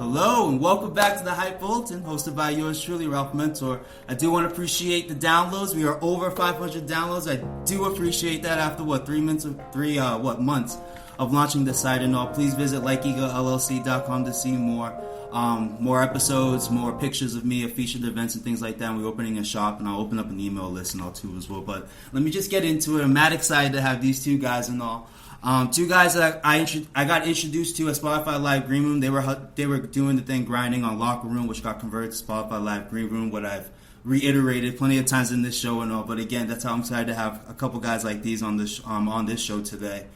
Hello and welcome back to the Hype Bulletin, hosted by yours truly, Ralph Mentor. I do want to appreciate the downloads. We are over 500 downloads. I do appreciate that after 3 months of launching the site and all. Please visit LikeEagleLLC.com to see more episodes, more pictures of me, of featured events and things like that. And we're opening a shop, and I'll open up an email list and all too as well. But let me just get into it. I'm mad excited to have these two guys and all. Two guys that I got introduced to at Spotify Live Green Room. They were doing the thing grinding on Locker Room, which got converted to Spotify Live Green Room. What I've reiterated plenty of times in this show and all. But again, that's how I'm excited to have a couple guys like these on this show today.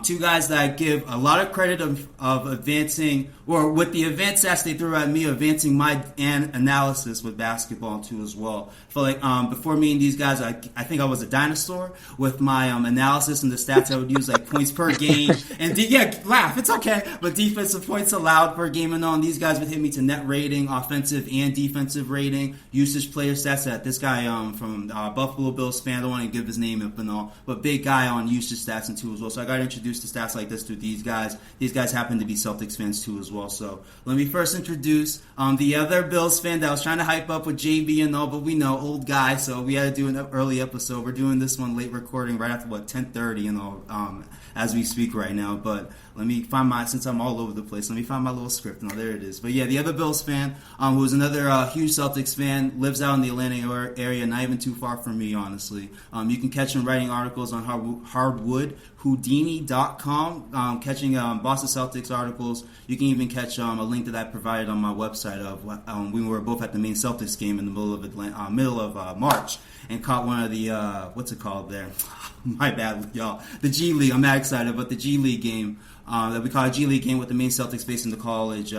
Two guys that I give a lot of credit of advancing, or with the advanced stats they threw at me, advancing my analysis with basketball too as well. I feel like before meeting these guys, I think I was a dinosaur with my analysis and the stats I would use, like points per game. And laugh, it's okay. But defensive points allowed per game and all. And these guys would hit me to net rating, offensive and defensive rating, usage player stats. That this guy from Buffalo Bills fan, I don't want to give his name up and all, but big guy on usage stats and too as well. So I got introduced to stats like this through these guys. These guys happen to be Celtics fans too as well. So let me first introduce the other Bills fan that I was trying to hype up with JB and all, but we know, old guy, so we had to do an early episode. We're doing this one late recording right after 10:30 and all, as we speak right now. But let me find since I'm all over the place, let me find my little script. No, there it is. But yeah, the other Bills fan, who's another huge Celtics fan, lives out in the Atlanta area, not even too far from me, honestly. You can catch him writing articles on HardwoodHoudini.com, catching Boston Celtics articles. You can even catch a link that I provided on my website of we were both at the main Celtics game in the middle of March and caught one of the what's it called there? My bad, y'all. The G League. I'm not excited, but the G League game that we call a G League game with the main Celtics based in the College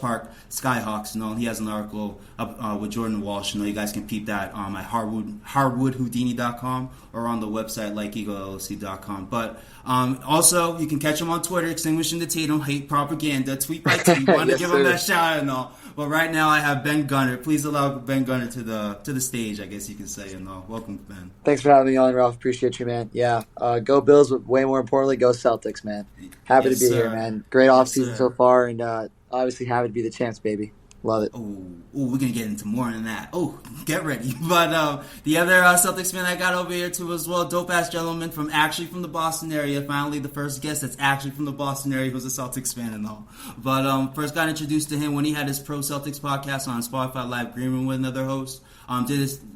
Park Skyhawks. And all. He has an article up with Jordan Walsh. You guys can peep that at HardwoodHoudini.com or on the website LikeEagleLLC.com. But also, you can catch him on Twitter, Extinguishing the Tatum, Hate Propaganda, tweet by tweet. Want to give him that shout out and all. But right now, I have Ben Grunert. Please allow Ben Grunert to the stage, I guess you can say. And all. Welcome, Ben. Thanks for having me on, Ralph. Appreciate you, man. Yeah, go Bills, but way more importantly, go Celtics, man. Happy to be here, man. Great offseason so far, and obviously happy to be the champs, baby. Love it. Oh, we're going to get into more than that. Oh, get ready. But the other Celtics fan I got over here too as well, dope-ass gentleman from the Boston area. Finally, the first guest that's actually from the Boston area who's a Celtics fan and all. But first got introduced to him when he had his Pro Celtics podcast on Spotify Live Green Room with another host.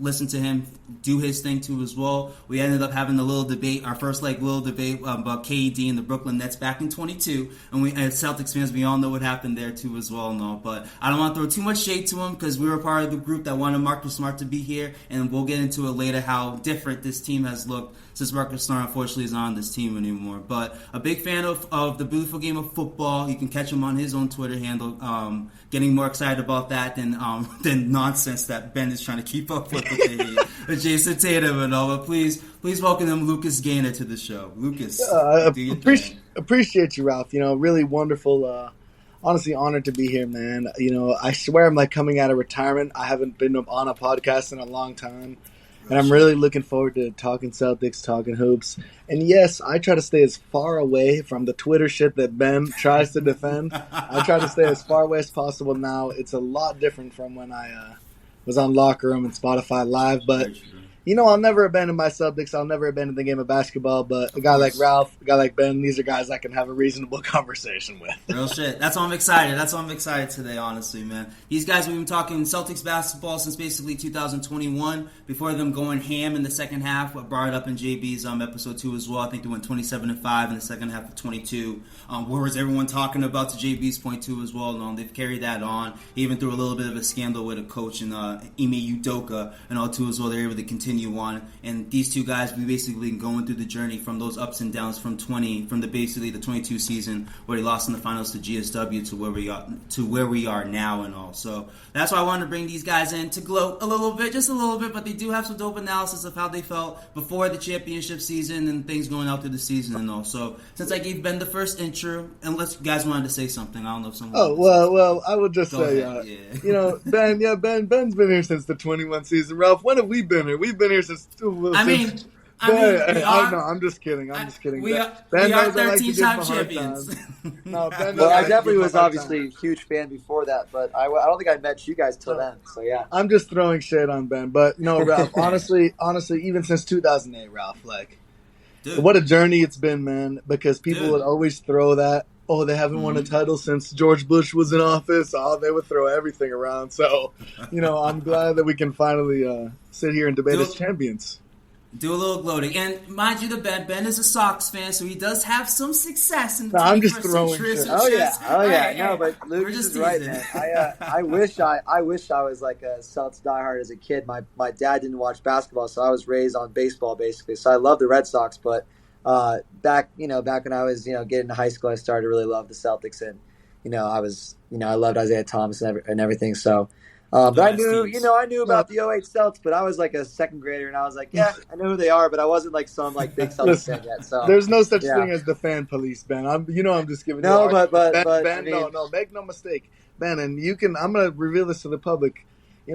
Listen to him do his thing too as well. We ended up having a little debate, our first little debate about KD and the Brooklyn Nets back in 22. And we, as Celtics fans, we all know what happened there too as well. No, but I don't want to throw too much shade to him because we were part of the group that wanted Marcus Smart to be here, and we'll get into it later how different this team has looked since Marcus Smart unfortunately is not on this team anymore. But a big fan of the beautiful game of football. You can catch him on his own Twitter handle. Getting more excited about that than nonsense that Ben is trying to keep up with Jason Tatum and all. But please welcome him, Lucas Gaynor, to the show. Lucas, appreciate you, Ralph. Really wonderful. Honestly, honored to be here, man. I swear I'm like coming out of retirement. I haven't been on a podcast in a long time. And I'm really looking forward to talking Celtics, talking hoops. And yes, I try to stay as far away from the Twitter shit that Ben tries to defend. I try to stay as far away as possible now. It's a lot different from when I was on Locker Room and Spotify Live. But, I'll never abandon my Celtics. I'll never abandon the game of basketball. But a guy like Ralph, a guy like Ben, these are guys I can have a reasonable conversation with. Real shit. That's why I'm excited. That's why I'm excited today, honestly, man. These guys, we've been talking Celtics basketball since basically 2021. Before them going ham in the second half, I brought it up in JB's episode 2 as well. I think they went 27-5 in the second half of 22. Where was everyone talking about, to JB's point too as well? No, they've carried that on. Even through a little bit of a scandal with a coach and Ime Udoka and all too as well. They're able to continue on, and these two guys, we basically going through the journey from those ups and downs from the 22 season where they lost in the finals to GSW to where we are now and all. So that's why I wanted to bring these guys in to gloat just a little bit, but they do have some dope analysis of how they felt before the championship season and things going out through the season and all. So since I gave Ben the first intro, unless you guys wanted to say something, I don't know if someone. Oh well, I would just say, Ben, Ben's been here since the 21 season. Ralph, when have we been here? We've been here since. I'm just kidding. We are Ben knows I like to 13-time give him a hard champions. time. No, Ben knows Well, I I like to definitely give him a was hard obviously time. a huge fan before that, but I don't think I met you guys till then. So yeah, I'm just throwing shade on Ben, but no, Ralph. honestly, even since 2008, Ralph, like, Dude. what a journey it's been, man. Because people Dude. would always throw that. Oh, they haven't won a title since George Bush was in office. Oh, they would throw everything around. So, I'm glad that we can finally sit here and debate as champions. Do a little gloating. And mind you, Ben is a Sox fan, so he does have some success in the 21st I'm just throwing century. shit. Oh yeah. Right, No, but Lucas is right, man. I wish I was like a Celtics diehard as a kid. My dad didn't watch basketball, so I was raised on baseball basically. So I love the Red Sox, but back when I was getting into high school, I started to really love the Celtics, and I loved Isaiah Thomas and everything. So. But I knew about the 08 Celtics, but I was like a second grader, and I was like, yeah, I know who they are, but I wasn't like some like big Celtics fan yet. So there's no such thing as the fan police, Ben. I'm just giving no, you but Ben, I mean, no, make no mistake, Ben, and I'm gonna reveal this to the public.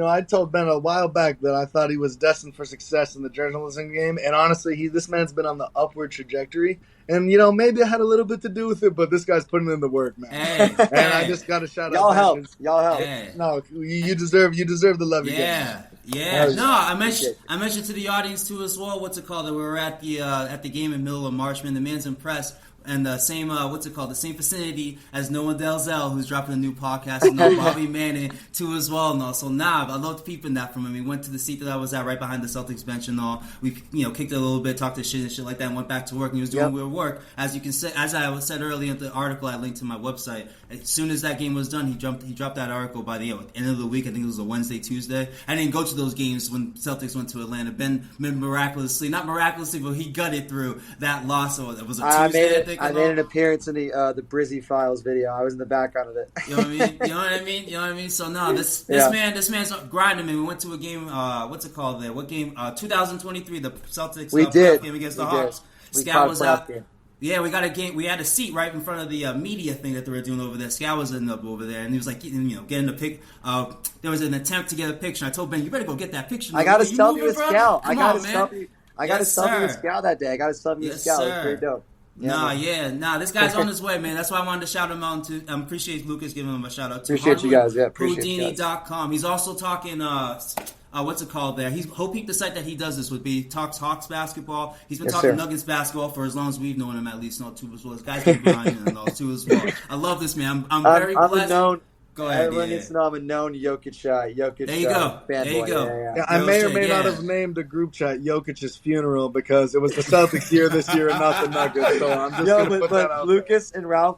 I told Ben a while back that I thought he was destined for success in the journalism game, and honestly, this man's been on the upward trajectory. And maybe I had a little bit to do with it, but this guy's putting in the work, man. And I just got to shout out. Y'all help. Hey. No, you deserve the love you get. Yeah. No, I mentioned to the audience too as well. What's it called? That we were at the game in the middle of March, man. The man's impressed. And the same, the same vicinity as Noah Delzell, who's dropping a new podcast, and Bobby Manning, too, as well. And all. So, I loved peeping that from him. We went to the seat that I was at right behind the Celtics bench and all. We, kicked it a little bit, talked to shit and shit like that, and went back to work. And he was doing weird work. As you can say, as I said earlier in the article I linked to my website, as soon as that game was done, he dropped that article by the end of the week. I think it was a Wednesday, Tuesday. I didn't go to those games when Celtics went to Atlanta. Ben not miraculously, but he gutted through that loss. So it was a Tuesday, I made an appearance in the Brizzy Files video. I was in the background of it. You know what I mean? So no, this man's grinding, man. We went to a game. What's it called there? What game? 2023. The Celtics. Game against the Hawks. Scout was out. Yeah, we got a game. We had a seat right in front of the media thing that they were doing over there. Scout was over there, and he was like, getting the pic. There was an attempt to get a picture. I told Ben, you better go get that picture. I got a selfie with Scout. I got a selfie with Scout that day. I got a selfie with Scout. It was pretty dope. This guy's on his way, man. That's why I wanted to shout him out. Appreciate Lucas giving him a shout out. Appreciate you guys. Yeah, appreciate you guys. HardwoodHoudini.com. He's also talking. What's it called there? Hope the site that he does this would be talks Hawks basketball. He's been talking Nuggets basketball for as long as we've known him, at least, too as well. This guy's been behind him and all too as well. I love this man. I'm very blessed. Go ahead. Everyone needs to know I'm a known Jokic there you go. fanboy. There you go. Yeah, I may or may not have named the group chat Jokic's funeral because it was the Celtics year this year and not the Nuggets. So I'm just going to put that out Lucas and Ralph,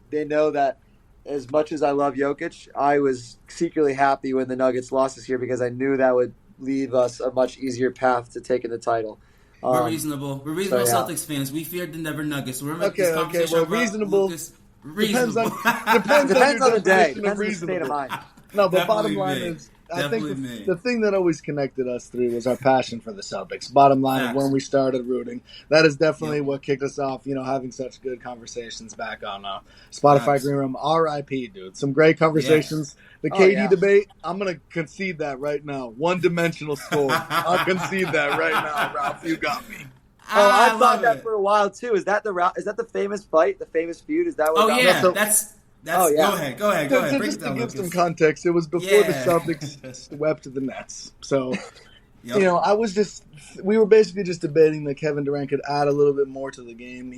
they know that as much as I love Jokic, I was secretly happy when the Nuggets lost this year because I knew that would leave us a much easier path to taking the title. We're reasonable. Celtics fans. We feared the never Nuggets. We're okay. Well, reasonable. Lucas. Depends on the day. Depends on the state of mind. No, but bottom line is, I think the thing that always connected us three was our passion for the Celtics. Bottom line of when we started rooting. That is definitely what kicked us off, having such good conversations back on Spotify Green Room. R.I.P., dude. Some great conversations. The KD debate, I'm going to concede that right now. One-dimensional score. I'll concede that right now, Ralph. You got me. I thought that for a while too. Is that the famous fight, the famous feud? Is that what? That's Go ahead. Just to give some context, it was before the Celtics swept the Nets. So, we were basically just debating that Kevin Durant could add a little bit more to the game.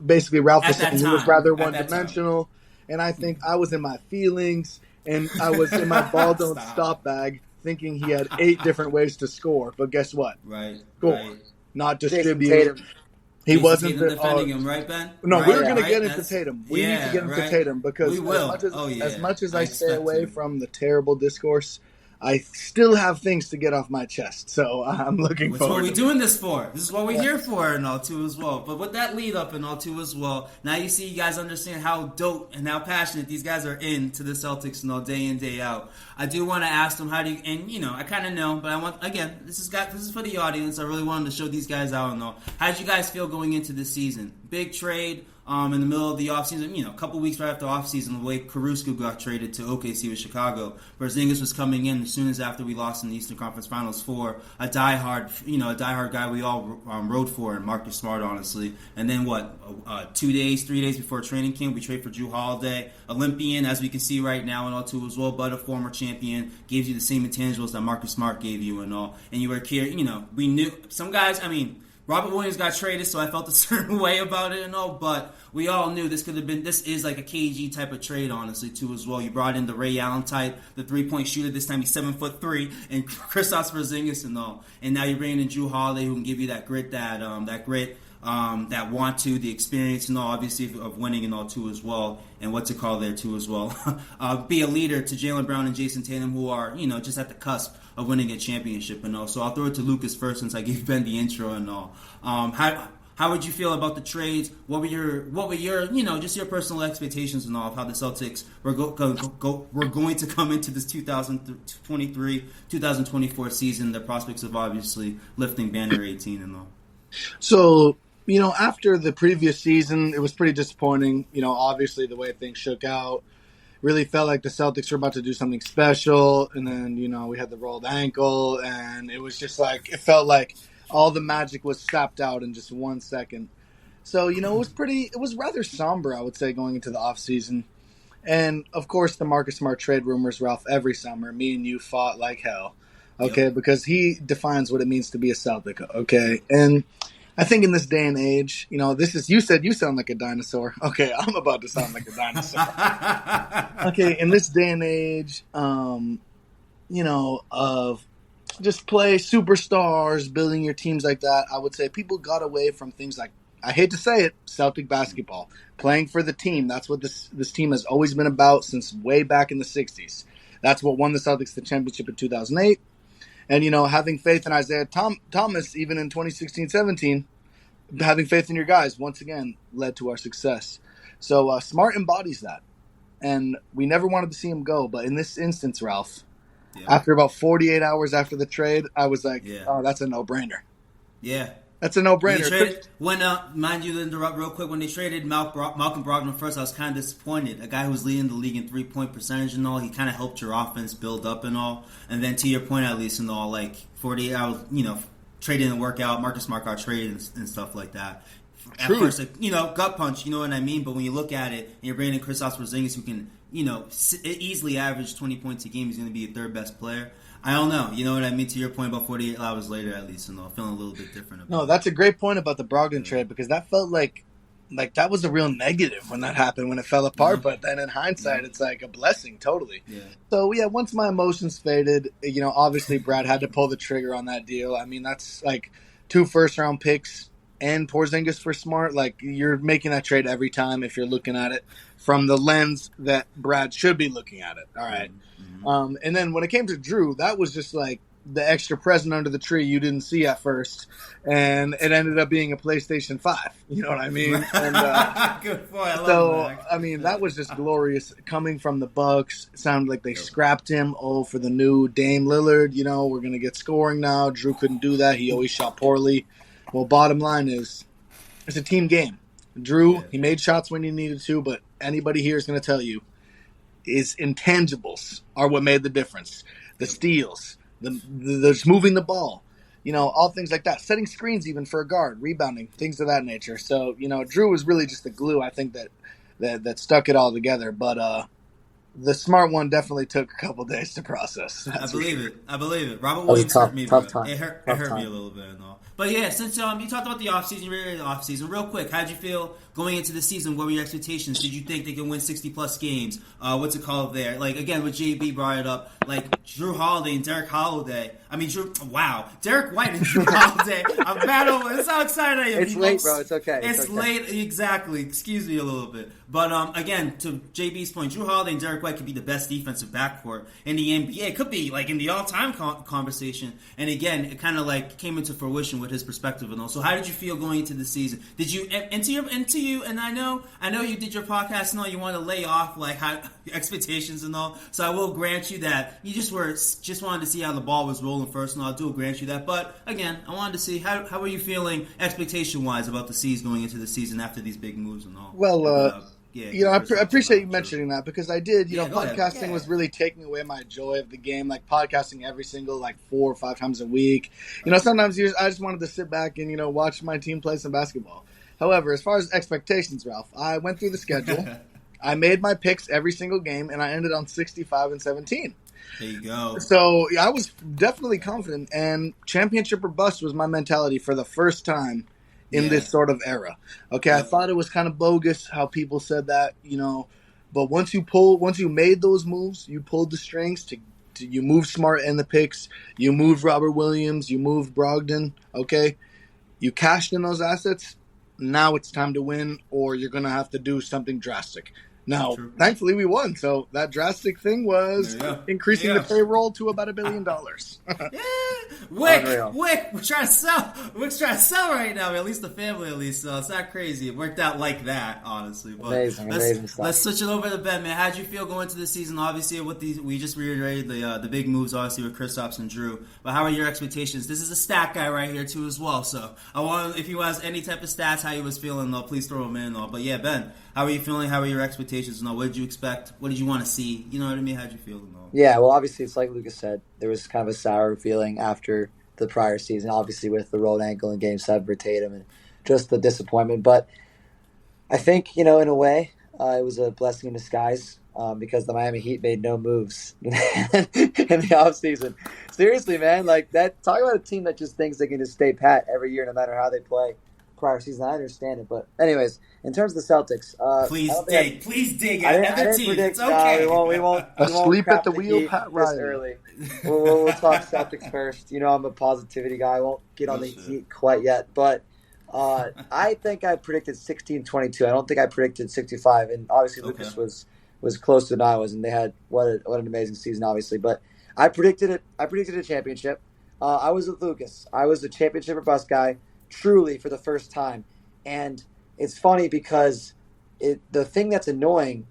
Basically Ralph was saying he was rather one-dimensional, and I think I was in my feelings, and I was in my ball don't stop bag, thinking he had 8 different ways to score. But guess what? Score. Not distribute. He wasn't defending him, right, Ben? No, we're going to get into Tatum. We need to get into Tatum because as much as I stay away from the terrible discourse, I still have things to get off my chest. So I'm looking forward. That's what we're doing this for. This is what we're here for and all too as well. But with that lead up and all too as well, now you see you guys understand how dope and how passionate these guys are into the Celtics and all day in, day out. I do want to ask them how do you, and I kind of know, but I want, again, this is for the audience. I really wanted to show these guys out and all. How did you guys feel going into this season? Big trade. in the middle of the offseason, a couple weeks right after offseason, the way Caruso got traded to OKC with Chicago. Porzingis was coming in as soon as after we lost in the Eastern Conference Finals for a diehard guy we all rode for, and Marcus Smart, honestly. And then 3 days before training camp, we trade for Jrue Holiday, Olympian, as we can see right now, and all too as well, but a former champion, gives you the same intangibles that Marcus Smart gave you and all. And you were here, we knew some guys. Robert Williams got traded, so I felt a certain way about it and all, but we all knew this is like a KG type of trade, honestly, too, as well. You brought in the Ray Allen type, the three-point shooter. This time he's 7'3", and Kristaps Porzingis and all. And now you're bringing in Jrue Holiday, who can give you that grit, that want to, the experience and all, obviously, of winning and all, too, as well. And there, too, as well. Be a leader to Jaylen Brown and Jason Tatum, who are, just at the cusp of winning a championship and all. So I'll throw it to Lucas first, since I gave Ben the intro and all. How would you feel about the trades? What were your just your personal expectations and all of how the Celtics were going to come into this 2023-2024 season, the prospects of obviously lifting Banner 18 and all? So, after the previous season, it was pretty disappointing. Obviously the way things shook out. Really felt like the Celtics were about to do something special, and then, we had the rolled ankle, and it was just like, it felt like all the magic was sapped out in just 1 second. So, it was rather somber, I would say, going into the offseason. And, of course, the Marcus Smart trade rumors, Ralph, every summer, me and you fought like hell, okay, yep. Because he defines what it means to be a Celtic, okay? And I think in this day and age, you said you sound like a dinosaur. Okay, I'm about to sound like a dinosaur. Okay, in this day and age, of just play superstars, building your teams like that, I would say people got away from things like, I hate to say it, Celtic basketball. Playing for the team, that's what this team has always been about since way back in the 60s. That's what won the Celtics the championship in 2008. And, having faith in Isaiah Thomas, even in 2016-17, having faith in your guys, once again, led to our success. So Smart embodies that. And we never wanted to see him go. But in this instance, Ralph, after about 48 hours after the trade, I was like, oh, that's a no-brainer. Yeah. That's a no-brainer. Mind you, to interrupt real quick, when they traded Malcolm Brogdon first, I was kind of disappointed. A guy who was leading the league in three-point percentage and all, he kind of helped your offense build up and all. And then to your point, at least, and all, like 48 hours, trade didn't work out. Marcus Smart got traded and stuff like that. At first, gut punch, you know what I mean? But when you look at it, and you're bringing in Kristaps Porzingis, who can, easily average 20 points a game, he's going to be your third best player. I don't know. You know what I mean? To your point about 48 hours later, at least, and I'm feeling a little bit different about it. No, that's a great point about the Brogdon trade, because that felt like that was a real negative when that happened, when it fell apart. But then in hindsight, it's like a blessing, totally. Yeah. So, once my emotions faded, obviously Brad had to pull the trigger on that deal. I mean, that's like 2 first-round picks and Porzingis for Smart. Like, you're making that trade every time if you're looking at it from the lens that Brad should be looking at it. All right. Mm-hmm. And then when it came to Jrue, that was just like the extra present under the tree you didn't see at first, and it ended up being a PlayStation 5. You know what I mean? And, good boy. That was just glorious coming from the Bucks. It sounded like they scrapped him. Oh, for the new Dame Lillard, we're going to get scoring now. Jrue couldn't do that. He always shot poorly. Well, bottom line is, it's a team game. Jrue, he made shots when he needed to, but anybody here is going to tell you his intangibles are what made the difference. The steals, the just moving the ball, all things like that. Setting screens even for a guard, rebounding, things of that nature. So, Jrue was really just the glue, I think, that stuck it all together. But the Smart one definitely took a couple days to process. I believe it. Robert Williams hurt me, bro. It hurt me a little bit and all. But yeah, since you talked about the offseason, real quick, how'd you feel going into the season? What were your expectations? Did you think they could win 60-plus games? What's it called there? Like, again, with JB brought it up, like Jrue Holiday and Derek White and Jrue Holiday. I'm mad over it. It's how excited I am. It's late, bro. It's okay. It's late. Exactly. Excuse me a little bit. But, again, to JB's point, Jrue Holiday and Derek White White could be the best defensive backcourt in the NBA. It could be like in the all-time conversation. And again, it kind of like came into fruition with his perspective and all. So how did you feel going into the season? Did you into you? And I know you did your podcast and all. You want to lay off like how expectations and all. So I will grant you that you just wanted to see how the ball was rolling first, and I do grant you that. But again, I wanted to see how are you feeling expectation-wise about the C's going into the season after these big moves and all. Well, I appreciate you mentioning that, because I did, podcasting was really taking away my joy of the game, like podcasting every single, 4 or 5 times a week. Sometimes I just wanted to sit back and, watch my team play some basketball. However, as far as expectations, Ralph, I went through the schedule. I made my picks every single game, and I ended on 65-17. There you go. So I was definitely confident, and championship or bust was my mentality for the first time in this sort of era. Okay, I thought it was kind of bogus how people said that, but once you made those moves, you pulled the strings you moved Smart in the picks, you moved Robert Williams, you moved Brogdon, okay? You cashed in those assets. Now it's time to win, or you're going to have to do something drastic. Now, thankfully, we won. So that drastic thing was increasing the payroll to about $1 billion. Wick, we're trying to sell. Wick's trying to sell right now. At least the family, So it's not crazy. It worked out like that, honestly. But amazing stuff. Let's switch it over to Ben, man. How'd you feel going into the season? Obviously, we just reiterated the big moves, obviously with Kristaps and Drew. But how are your expectations? This is a stat guy right here too, as well. So I want, if he has any type of stats, how he was feeling, please throw him in. But yeah, Ben, how are you feeling? How are your expectations? What did you expect? What did you want to see? You know what I mean? How'd you feel? Yeah, well, obviously, it's like Lucas said. There was kind of a sour feeling after the prior season, obviously with the rolled ankle in Game 7 for Tatum and just the disappointment. But I think, in a way, it was a blessing in disguise because the Miami Heat made no moves in the offseason. Seriously, man, talk about a team that just thinks they can just stay pat every year no matter how they play. Prior season, I understand it, but anyways, in terms of the Celtics, please dig at other teams. It's okay. We won't asleep at the wheel, Pat Riley. Early. We'll talk Celtics first. I'm a positivity guy. I won't get on the Heat quite yet, but I think I predicted 16-22. I don't think I predicted 65, and obviously Lucas was closer than I was, and they had what an amazing season, obviously. But I predicted it. I predicted a championship. I was with Lucas. I was the championship or bust guy. Truly for the first time. And it's funny because the thing that's annoying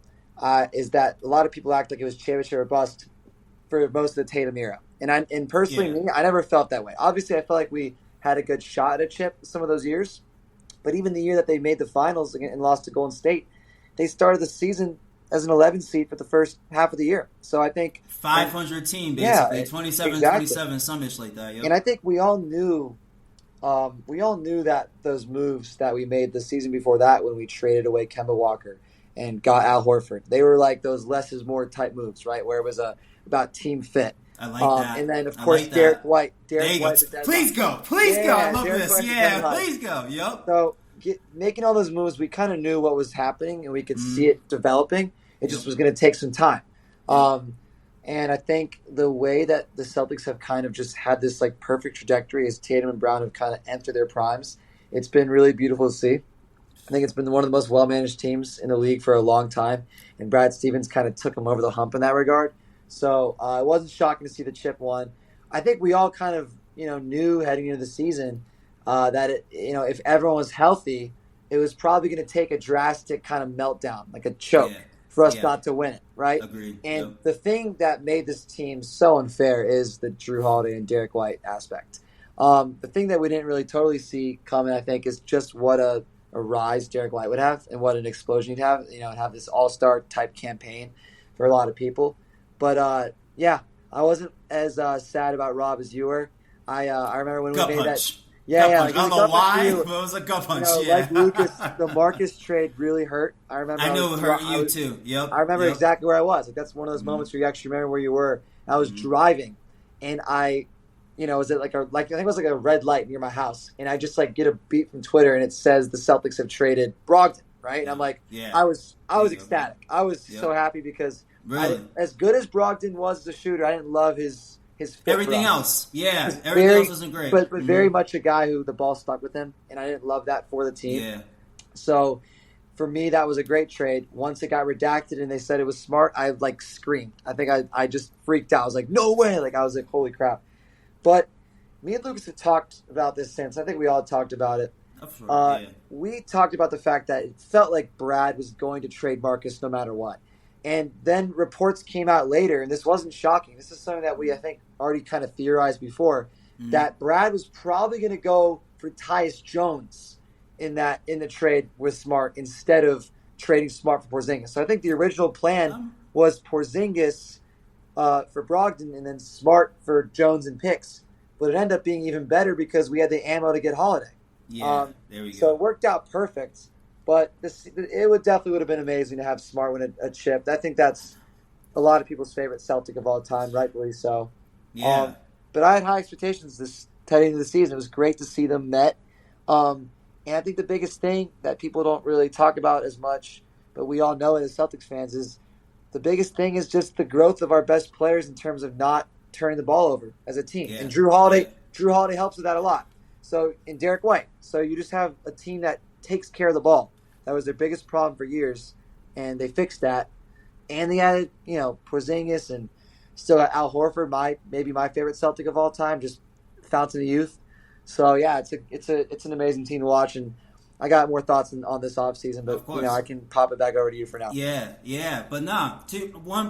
is that a lot of people act like it was championship or bust for most of the Tatum era. And personally, me, I never felt that way. Obviously, I felt like we had a good shot at a chip some of those years. But even the year that they made the finals and lost to Golden State, they started the season as an 11 seed for the first half of the year. So I think 500 team, basically. 27, some-ish like that. Yep. And I think we all knew that those moves that we made the season before that when we traded away Kemba Walker and got Al Horford, they were like those less is more type moves, right? Where it was about team fit. I like that. And then, of course, Derek White. Please go. I love this. Please go. Yep. So making all those moves, we kind of knew what was happening and we could see it developing. It just was going to take some time. And I think the way that the Celtics have kind of just had this perfect trajectory as Tatum and Brown have kind of entered their primes, it's been really beautiful to see. I think it's been one of the most well-managed teams in the league for a long time, and Brad Stevens kind of took them over the hump in that regard. So it wasn't shocking to see the chip one. I think we all kind of knew heading into the season that if everyone was healthy, it was probably going to take a drastic kind of meltdown, like a choke. Yeah. For us not to win it, right? Agreed. And the thing that made this team so unfair is the Drew Holiday and Derek White aspect. The thing that we didn't really totally see coming, I think, is just what a rise Derek White would have and what an explosion he'd have, and have this all-star type campaign for a lot of people. But, I wasn't as sad about Rob as you were. I remember when we made that. I don't know why, but it was a gut punch. Like Lucas, the Marcus trade really hurt. I remember. I know it hurt you too. Yep. I remember exactly where I was. That's one of those moments where you actually remember where you were. I was driving, and was it I think it was a red light near my house, and I just get a beat from Twitter, and it says the Celtics have traded Brogdon, right? And I'm like, I was ecstatic. I was so happy because as good as Brogdon was as a shooter, I didn't love his everything else. Yeah, everything else isn't great. But very much a guy who the ball stuck with him, and I didn't love that for the team. Yeah. So for me, that was a great trade. Once it got redacted and they said it was Smart, I like screamed. I think I just freaked out. I was like, no way. Like I was like, holy crap. But me and Lucas have talked about this since. I think we all talked about it. We talked about the fact that it felt like Brad was going to trade Marcus no matter what. And then reports came out later, and this wasn't shocking. This is something that we, I think, already kind of theorized before, that Brad was probably going to go for Tyus Jones in the trade with Smart instead of trading Smart for Porzingis. So I think the original plan was Porzingis for Brogdon and then Smart for Jones and picks. But it ended up being even better because we had the ammo to get Holiday. Yeah, there we go. So it worked out perfect. But it would have been amazing to have Smart win a chip. I think that's a lot of people's favorite Celtic of all time, rightfully so. Yeah. But I had high expectations heading into the season. It was great to see them met. And I think the biggest thing that people don't really talk about as much, but we all know it as Celtics fans, is the biggest thing is just the growth of our best players in terms of not turning the ball over as a team. Yeah. And Drew Holiday helps with that a lot. So, and Derek White. So you just have a team that takes care of the ball. That was their biggest problem for years, and they fixed that. And they added, Porzingis and still got Al Horford, maybe my favorite Celtic of all time, just fountain of youth. So yeah, it's an amazing team to watch, and I got more thoughts on this offseason, but I can pop it back over to you for now. Yeah, but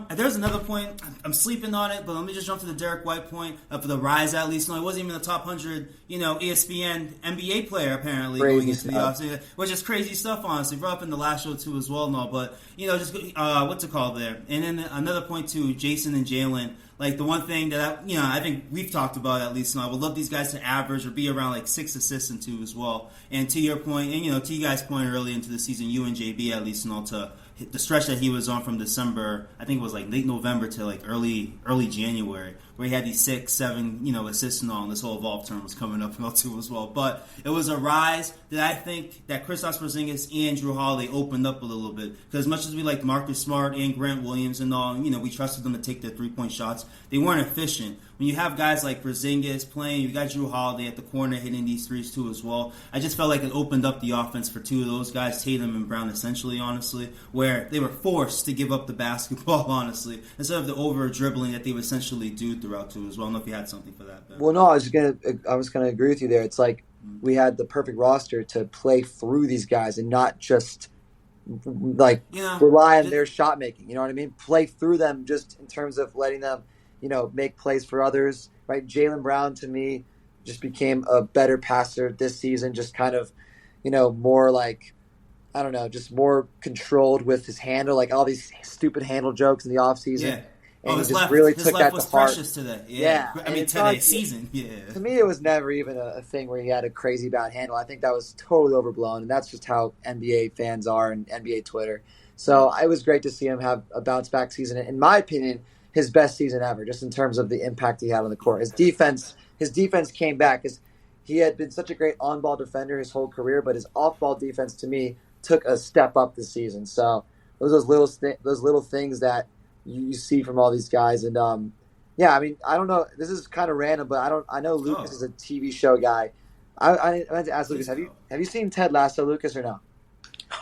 there's another point. I'm sleeping on it, but let me just jump to the Derek White point for the rise at least. No, he wasn't even the top 100, ESPN NBA player apparently crazy going into stuff. the offseason, which is crazy stuff. Honestly, brought up in the last show too as well. No, but just what's it called there? And then another point too, Jason and Jalen. Like the one thing that I think we've talked about at least, and I would love these guys to average or be around like 6 assists and 2 as well. And to your point, and to you guys' point early into the season, you and JB at least, to hit the stretch that he was on from December, I think it was like late November to like early January, where he had these 6, 7, assists and all, and this whole Evolve term was coming up and all too as well. But it was a rise that I think that Kristaps Porzingis and Drew Holiday opened up a little bit. Because as much as we liked Marcus Smart and Grant Williams and all, we trusted them to take their 3-point shots, they weren't efficient. When you have guys like Porzingis playing, you got Drew Holiday at the corner hitting these threes too as well. I just felt like it opened up the offense for two of those guys, Tatum and Brown essentially, honestly, where they were forced to give up the basketball, honestly, instead of the over-dribbling that they would essentially do throughout too as well. I don't know if you had something for that, Ben. Well, no, I was gonna agree with you there. It's like we had the perfect roster to play through these guys and not just rely on their shot making. You know what I mean? Play through them just in terms of letting them make plays for others, right? Jaylen Brown, to me, just became a better passer this season, just kind of, more like, I don't know, just more controlled with his handle, like all these stupid handle jokes in the offseason. Yeah. And he just really took that to heart. Precious today. Yeah. I mean, today's season. Yeah. To me, it was never even a thing where he had a crazy bad handle. I think that was totally overblown, and that's just how NBA fans are and NBA Twitter. So it was great to see him have a bounce-back season. In my opinion, his best season ever, just in terms of the impact he had on the court. His defense came back because he had been such a great on-ball defender his whole career, but his off-ball defense, to me, took a step up this season. So those little things that you see from all these guys. And I mean, I don't know. This is kind of random, but I know Lucas is a TV show guy. I meant to ask Lucas, have you seen Ted Lasso, Lucas, or no?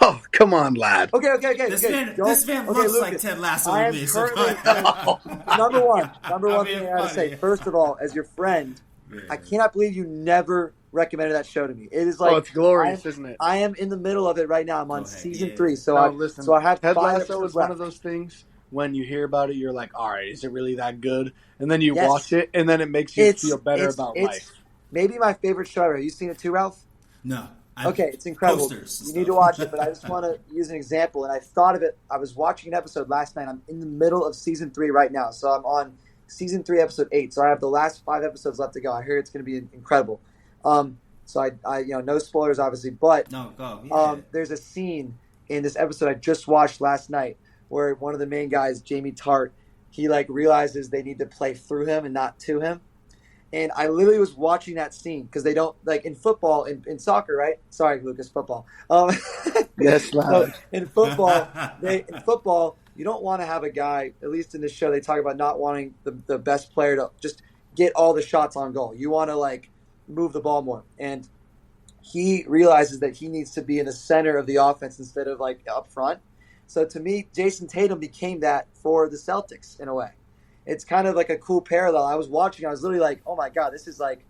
Oh, come on, lad. Okay. This man looks Lucas, like Ted Lasso I to am me. currently number one thing I gotta say. First of all, as your friend, I cannot believe you never recommended that show to me. It is like, it's glorious, isn't it? I am in the middle of it right now. I'm on season 3, so listen, I have Ted 5 Lasso episodes is left. one of those things. When you hear about it, you're like, all right, is it really that good? And then you watch it, and then it makes you feel better about life. Maybe my favorite show ever. Have you seen it too, Ralph? No. Okay, it's incredible. You need to watch it, but I just want to use an example. And I thought of it. I was watching an episode last night. I'm in the middle of season 3 right now. So I'm on season 3, episode 8. So I have the last 5 episodes left to go. I hear it's going to be incredible. So I no spoilers, obviously, but there's a scene in this episode I just watched last night where one of the main guys, Jamie Tart, he realizes they need to play through him and not to him. And I literally was watching that scene because they don't, in football, in soccer, right? Sorry, Lucas, football. Yes, so in football, you don't want to have a guy, at least in this show, they talk about not wanting the best player to just get all the shots on goal. You want to, move the ball more. And he realizes that he needs to be in the center of the offense instead of like up front. So to me, Jason Tatum became that for the Celtics in a way. It's kind of like a cool parallel. I was watching, I was literally like, oh my God, this is like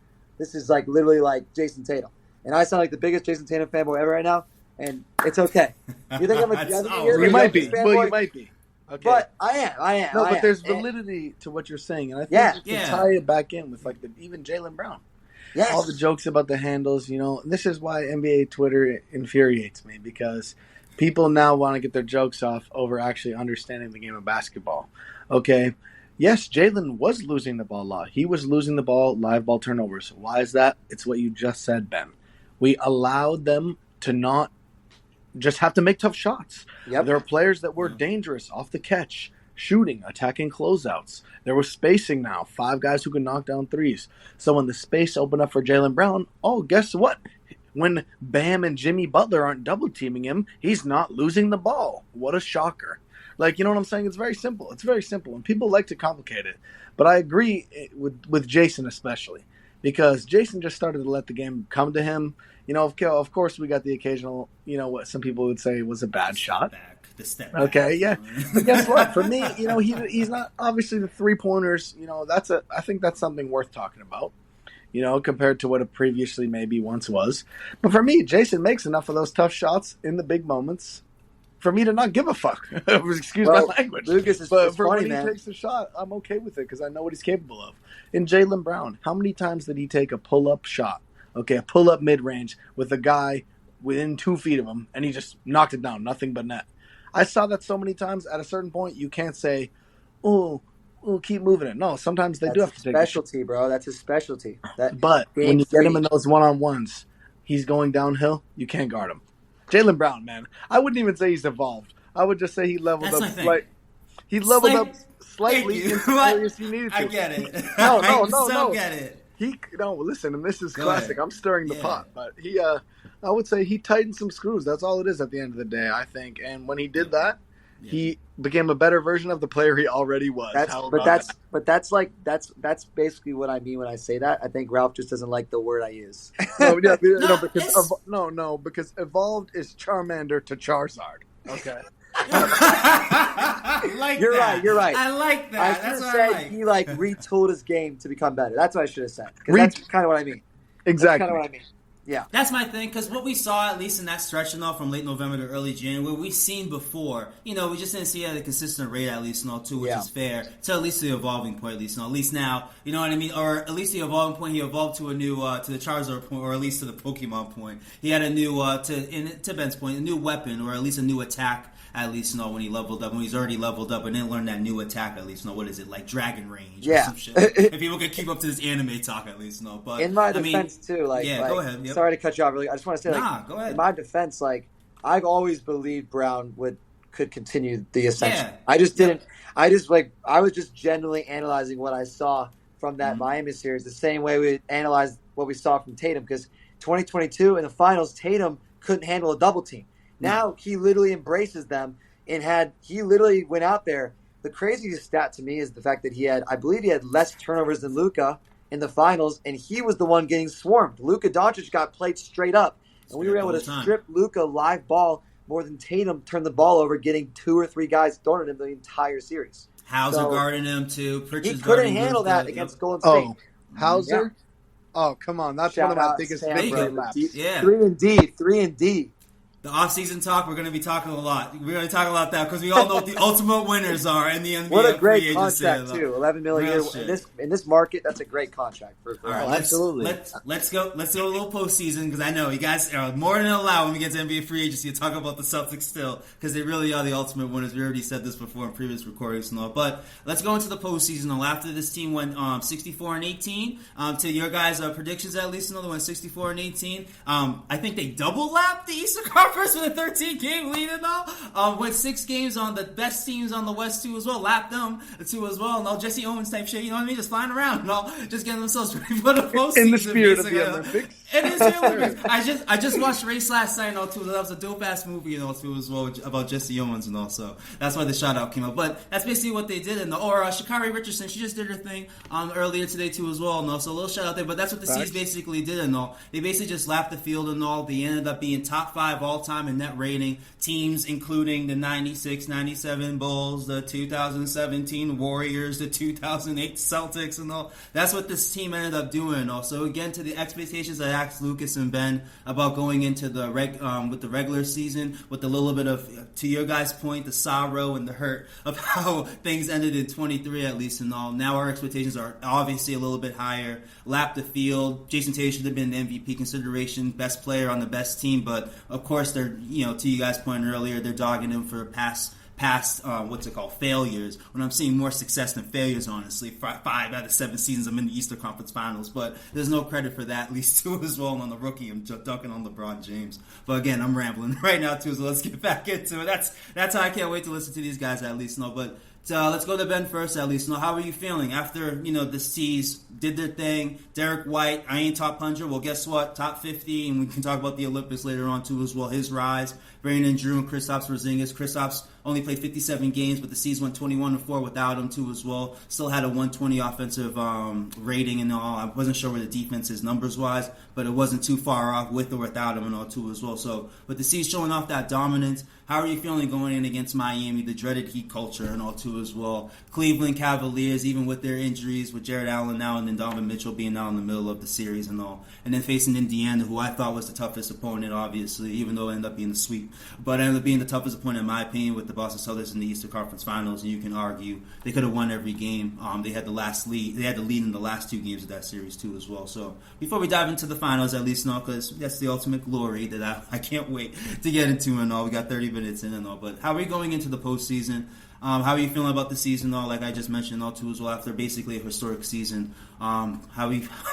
literally like Jason Tatum. And I sound like the biggest Jason Tatum fanboy ever right now, and it's okay. You think I'm you might be. Well, you might be. Okay. But I am. No, but there's validity to what you're saying, and I think you can tie it back in with like even Jaylen Brown. Yes. All the jokes about the handles, this is why NBA Twitter infuriates me, because people now want to get their jokes off over actually understanding the game of basketball. Okay, yes, Jaylen was losing the ball a lot. He was losing the ball, live ball turnovers. Why is that? It's what you just said, Ben. We allowed them to not just have to make tough shots. Yep. There are players that were dangerous off the catch, shooting, attacking closeouts. There was spacing now, 5 guys who can knock down threes. So when the space opened up for Jaylen Brown, guess what? When Bam and Jimmy Butler aren't double-teaming him, he's not losing the ball. What a shocker. Like, you know what I'm saying? It's very simple. And people like to complicate it. But I agree with Jason especially, because Jason just started to let the game come to him. Of course, we got the occasional, what some people would say was a bad shot. The step back. Okay, yeah. But guess what? For me, he's not, obviously the 3-pointers, I think that's something worth talking about, compared to what it previously maybe once was. But for me, Jason makes enough of those tough shots in the big moments for me to not give a fuck. Excuse my language. Lucas is but for funny, when man. He takes the shot, I'm okay with it because I know what he's capable of. In Jaylen Brown, how many times did he take a pull-up shot? Okay, a pull-up mid-range with a guy within 2 feet of him, and he just knocked it down, nothing but net. I saw that so many times. At a certain point, you can't say, keep moving it. No, sometimes they do have to take specialty, bro. That's his specialty. But when you get him in those one-on-ones, he's going downhill, you can't guard him. Jaylen Brown, man, I wouldn't even say he's evolved. I would just say he leveled up slightly. He leveled up slightly in areas he needed to. I get it. No. Get it. Listen, and this is classic. I'm stirring the pot, but I would say he tightened some screws. That's all it is at the end of the day, I think. And when he did that, he became a better version of the player he already was. That's basically what I mean when I say that. I think Ralph just doesn't like the word I use. Because evolved is Charmander to Charizard. Okay. You're right. I like that. I should have said he retooled his game to become better. That's what I should have said. That's kind of what I mean. Exactly. That's kind of what I mean. Yeah. That's my thing, because what we saw, at least in that stretch from late November to early January, we've seen before, we just didn't see it at a consistent rate, at least, too, which is fair, to at least the evolving point, at least now, you know what I mean? Or at least the evolving point, he evolved to a new, to the Charizard point, or at least to the Pokemon point. He had a new, to Ben's point, a new weapon, or at least a new attack, at least, when he leveled up, when he's already leveled up, and then learn that new attack, at least, what is it, like Dragon Range or some shit. If people can keep up to this anime talk, at least, but in my defense, too, go ahead. Yep. Sorry to cut you off, really. I just want to say, go ahead. In my defense, I've always believed Brown could continue the ascension. Yeah. I was just genuinely analyzing what I saw from that Miami series the same way we analyzed what we saw from Tatum, because 2022 in the finals, Tatum couldn't handle a double team. Now he literally embraces them, and he literally went out there. The craziest stat to me is the fact that I believe he had less turnovers than Luka in the finals, and he was the one getting swarmed. Luka Doncic got played straight up, and we were able to strip Luka live ball more than Tatum turned the ball over, getting 2 or 3 guys thrown at him the entire series. Hauser guarding him too. Pritchard's he couldn't handle that against Golden State. Oh, Hauser? Yeah. Oh, come on. That's one of my biggest victory laps. 3 and D. The off-season talk, we're going to be talking a lot. We're going to talk about that because we all know what the ultimate winners are in the NBA. What a great contract, too. $11 million a year. In this market, that's a great contract. All right, absolutely. Let's go a little postseason, because I know you guys are more than allowed when we get to NBA free agency to talk about the Celtics still, because they really are the ultimate winners. We already said this before in previous recordings and all. But let's go into the postseason. After this team went 64-18, to your guys' predictions, at least, they went 64-18. I think they double-lapped the Eastern Conference first with a 13-game lead and all. With 6 games on the best teams on the West too as well. Lapped them too as well. And all Jesse Owens type shit. You know what I mean? Just flying around and all, just getting themselves ready for the postseason. In the spirit of the Olympics. It is the Olympics. I just watched Race last night and all too. That was a dope ass movie and all too as well about Jesse Owens and all. So that's why the shout out came up. But that's basically what they did. And Sha'Carri Richardson, she just did her thing earlier today too as well. No, so a little shout out there. But that's what the C's basically did and all. They basically just lapped the field and all. They ended up being top 5 all time in net rating. Teams including the 96, 97 Bulls, the 2017 Warriors, the 2008 Celtics and all. That's what this team ended up doing. Also, again, to the expectations I asked Lucas and Ben about going into the with the regular season, with a little bit of, to your guys' point, the sorrow and the hurt of how things ended in 23 at least and all. Now our expectations are obviously a little bit higher. Lap the field. Jason Tatum should have been the MVP consideration, best player on the best team, but of course they're, to you guys' point earlier, they're dogging him for past failures, when I'm seeing more success than failures, honestly. 5 out of 7 seasons I'm in the Eastern Conference Finals, but there's no credit for that, at least too as well. On the rookie, I'm dunking on LeBron James. But again, I'm rambling right now too, so let's get back into it. That's how I can't wait to listen to these guys at least. But let's go to Ben first at least. How are you feeling after, the C's did their thing? Derek White, I ain't top 100. Well, guess what? Top 50, and we can talk about the Olympics later on too as well. His rise. Brandon Drew and Kristaps Porzingis. Kristaps only played 57 games, but the C's went 21-4 without him too as well. Still had a 120 offensive rating and all. I wasn't sure where the defense is numbers-wise, but it wasn't too far off with or without him and all too as well. So with the C's showing off that dominance, how are you feeling going in against Miami, the dreaded Heat culture and all too as well? Cleveland Cavaliers, even with their injuries, with Jared Allen now and then Donovan Mitchell being out in the middle of the series and all. And then facing Indiana, who I thought was the toughest opponent, obviously, even though it ended up being the sweep. But it ended up being the toughest opponent, in my opinion, with the Boston Celtics in the Eastern Conference Finals. And you can argue they could have won every game. They had the lead. They had the lead in the last 2 games of that series too as well. So before we dive into the finals, at least because that's the ultimate glory that I can't wait to get into and all. We got 30 minutes in and all. But how are we going into the postseason? How are you feeling about the season, though? Like I just mentioned, all too as well. After basically a historic season, how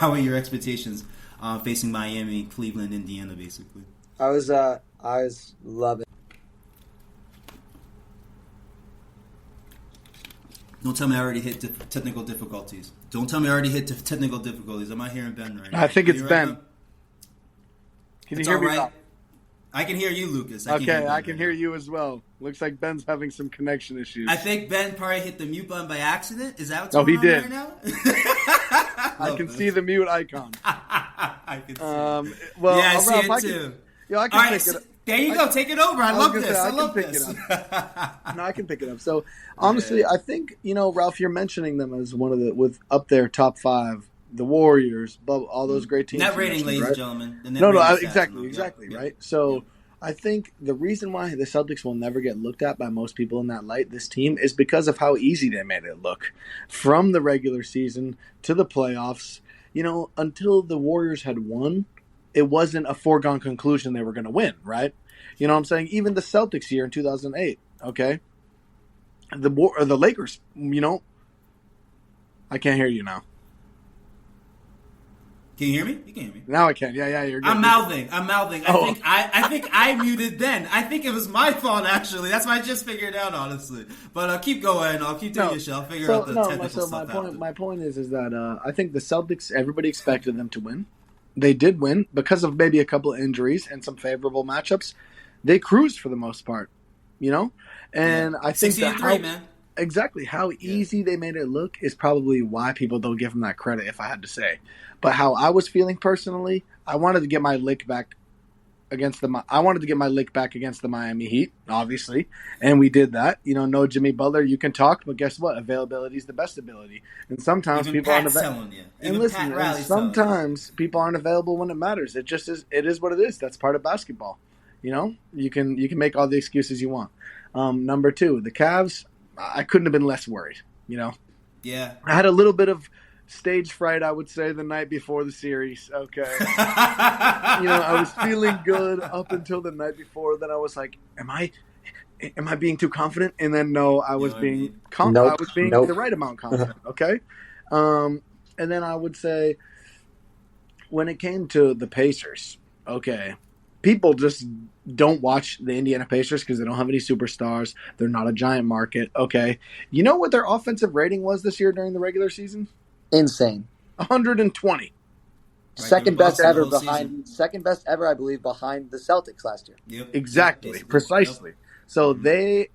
are your expectations facing Miami, Cleveland, Indiana, basically? I was loving. Don't tell me I already hit technical difficulties. Am I hearing Ben right now? I think it's Ben. Right, can you hear me? Right. I can hear you, Lucas. I can hear you as well. Looks like Ben's having some connection issues. I think Ben probably hit the mute button by accident. Is that what's going on right now? I can see the mute icon. I can see it. Well, yeah, I see it too. I can pick it up. There you go. Take it over. I love this. I love this. No, I can pick it up. So, honestly, I think, Ralph, you're mentioning them as one of with up there top 5. The Warriors, all those great teams. Net rating, ladies and gentlemen. Exactly, right? So I think the reason why the Celtics will never get looked at by most people in that light, this team, is because of how easy they made it look. From the regular season to the playoffs, until the Warriors had won, it wasn't a foregone conclusion they were going to win, right? You know what I'm saying? Even the Celtics here in 2008, okay? The Lakers, I can't hear you now. Can you hear me? You can hear me. Now I can. Yeah, you're good. I'm mouthing. I think I muted then. I think it was my fault, actually. That's what I just figured out, honestly. But keep going. I'll keep doing your show. I'll figure out the technical stuff. My point is that I think the Celtics, everybody expected them to win. They did win because of maybe a couple of injuries and some favorable matchups. They cruised for the most part, And I think man. Exactly. How easy they made it look is probably why people don't give them that credit, if I had to say. But how I was feeling personally, I wanted to get my lick back against the Miami Heat, obviously, and we did that. No Jimmy Butler, you can talk, but guess what? Availability is the best ability, and sometimes people aren't available. And listen, sometimes people aren't available when it matters. It just is. It is what it is. That's part of basketball. You can make all the excuses you want. Number 2, the Cavs. I couldn't have been less worried. Yeah, I had a little bit of stage fright, I would say, the night before the series. Okay. I was feeling good up until the night before. Then I was like, am I being too confident? And then no, I was being confident. I was being the right amount confident. Okay. And then I would say when it came to the Pacers, okay, people just don't watch the Indiana Pacers because they don't have any superstars. They're not a giant market. Okay. You know what their offensive rating was this year during the regular season? Insane. 120. Right, Second best ever season. second best ever, I believe, behind the Celtics last year. Yep. Exactly. Yep, precisely. Yep. So they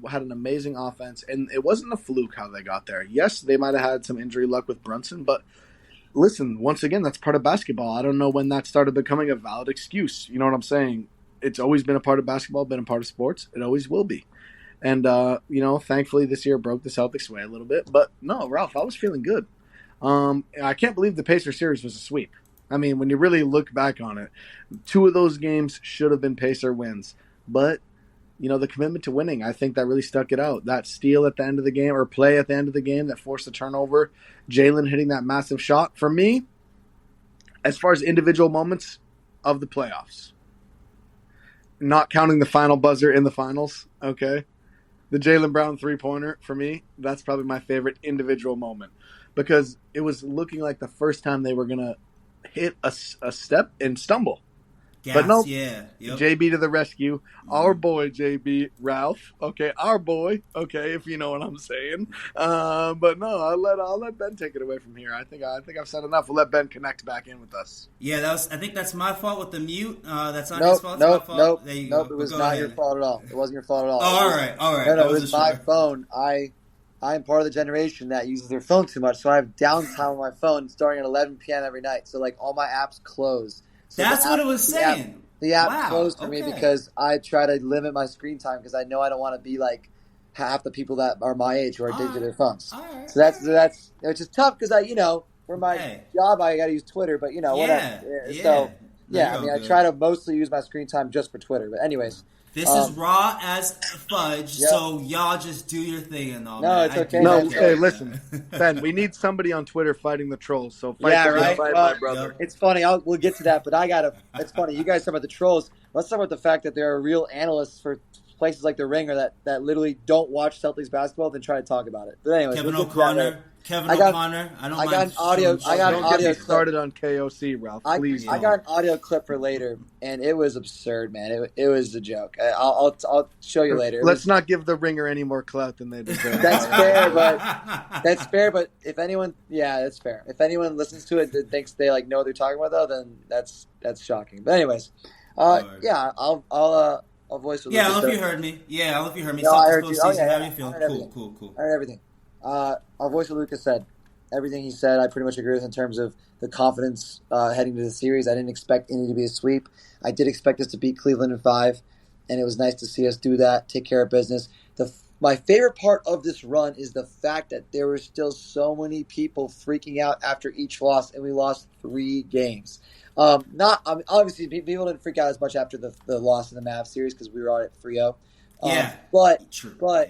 had an amazing offense, and it wasn't a fluke how they got there. Yes, they might have had some injury luck with Brunson, but listen, once again, that's part of basketball. I don't know when that started becoming a valid excuse. You know what I'm saying? It's always been a part of basketball, been a part of sports. It always will be. And, thankfully this year broke the Celtics' way a little bit. But no, Ralph, I was feeling good. I can't believe the Pacers series was a sweep. I mean, when you really look back on it, 2 of those games should have been Pacer wins. But the commitment to winning, I think that really stuck it out. That steal at the end of the game or play at the end of the game that forced a turnover, Jalen hitting that massive shot. For me, as far as individual moments of the playoffs, not counting the final buzzer in the finals, okay, the Jaylen Brown three-pointer, for me, that's probably my favorite individual moment because it was looking like the first time they were going to hit a step and stumble. But no, JB to the rescue. Our boy, JB, Ralph. Okay, our boy. Okay, if you know what I'm saying. But no, I'll let Ben take it away from here. I think I've said enough. We'll let Ben connect back in with us. Yeah, I think that's my fault with the mute. That's not his fault. It's my fault. Nope. There you go. It was not your fault at all. It wasn't your fault at all. Oh, all right. No, it was my phone. I'm part of the generation that uses their phone too much, so I have downtime on my phone starting at 11 p.m. every night. So all my apps close. So that's what it was saying. The app closed for me because I try to limit my screen time because I know I don't want to be like half the people that are my age who are addicted to their phones. Right. So that's which is tough because for my job I got to use Twitter, but whatever. So I try to mostly use my screen time just for Twitter. But anyways. This is raw as fudge, so y'all just do your thing and all. No, it's okay. No, hey, listen, Ben, we need somebody on Twitter fighting the trolls. So fight my brother. It's funny. We'll get to that, but it's funny. You guys talk about the trolls. Let's talk about the fact that there are real analysts for places like the Ringer that literally don't watch Celtics basketball then try to talk about it. But anyways, Kevin O'Connor. I got an audio. Don't get me started on KOC, Ralph. Please. I got an audio clip for later, and it was absurd, man. It was a joke. I'll show you later. Let's not give the Ringer any more clout than they deserve. That's fair. But if anyone, that's fair. If anyone listens to it that thinks they know what they're talking about, though, then that's shocking. But anyways, I'll voice. Yeah, I don't know if you heard me. No, I heard you. How are you feeling? Cool. I heard everything. I'll voice what Lucas said. Everything he said, I pretty much agree with in terms of the confidence heading to the series. I didn't expect Indy to be a sweep. I did expect us to beat Cleveland in 5, and it was nice to see us do that, take care of business. My favorite part of this run is the fact that there were still so many people freaking out after each loss, and we lost 3 games. Obviously, people didn't freak out as much after the loss in the Mavs series because we were on at 3-0. But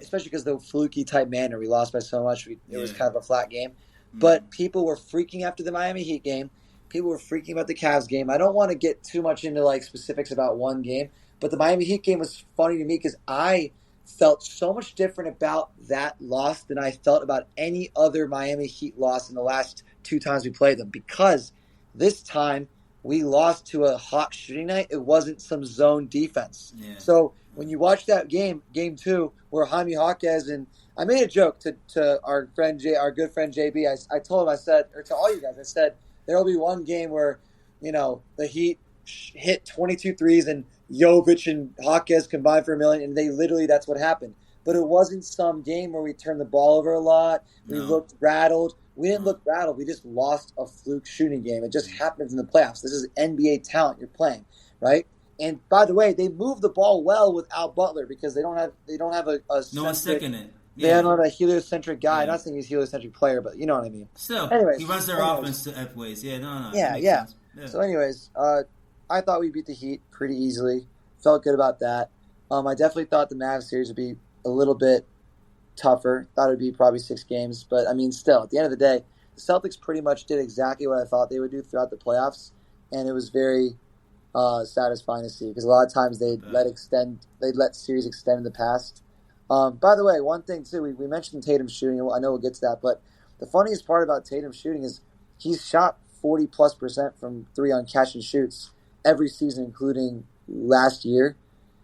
especially because the fluky type manner, we lost by so much. It was kind of a flat game. But people were freaking after the Miami Heat game. People were freaking about the Cavs game. I don't want to get too much into specifics about one game, but the Miami Heat game was funny to me because I felt so much different about that loss than I felt about any other Miami Heat loss in the last 2 times we played them. Because this time we lost to a hot shooting night. It wasn't some zone defense. Yeah. So when you watch that game 2, where Jaime Jaquez and I made a joke to our good friend JB. I told him, I said, or to all you guys, I said, there will be one game where, the Heat hit 22 threes and Jovic and Jaquez combined for 1 million, and that's what happened. But it wasn't some game where we turned the ball over a lot. We looked rattled. We didn't look rattled. We just lost a fluke shooting game. It just happens in the playoffs. This is NBA talent you're playing, right? And by the way, they move the ball well without Butler because they don't have a no one's sticking it. They don't have a heliocentric guy. I'm not saying he's a heliocentric player, but you know what I mean. Still, he runs their offense to F ways. Yeah, no. Yeah. So anyways, I thought we beat the Heat pretty easily. Felt good about that. I definitely thought the Mavs series would be a little bit tougher. Thought it would be probably 6 games. But, still, at the end of the day, the Celtics pretty much did exactly what I thought they would do throughout the playoffs. And it was very satisfying to see because a lot of times they'd let series extend in the past. By the way, one thing, too, we mentioned Tatum shooting. I know we'll get to that. But the funniest part about Tatum shooting is he's shot 40+% from 3 on catch and shoots every season, including last year,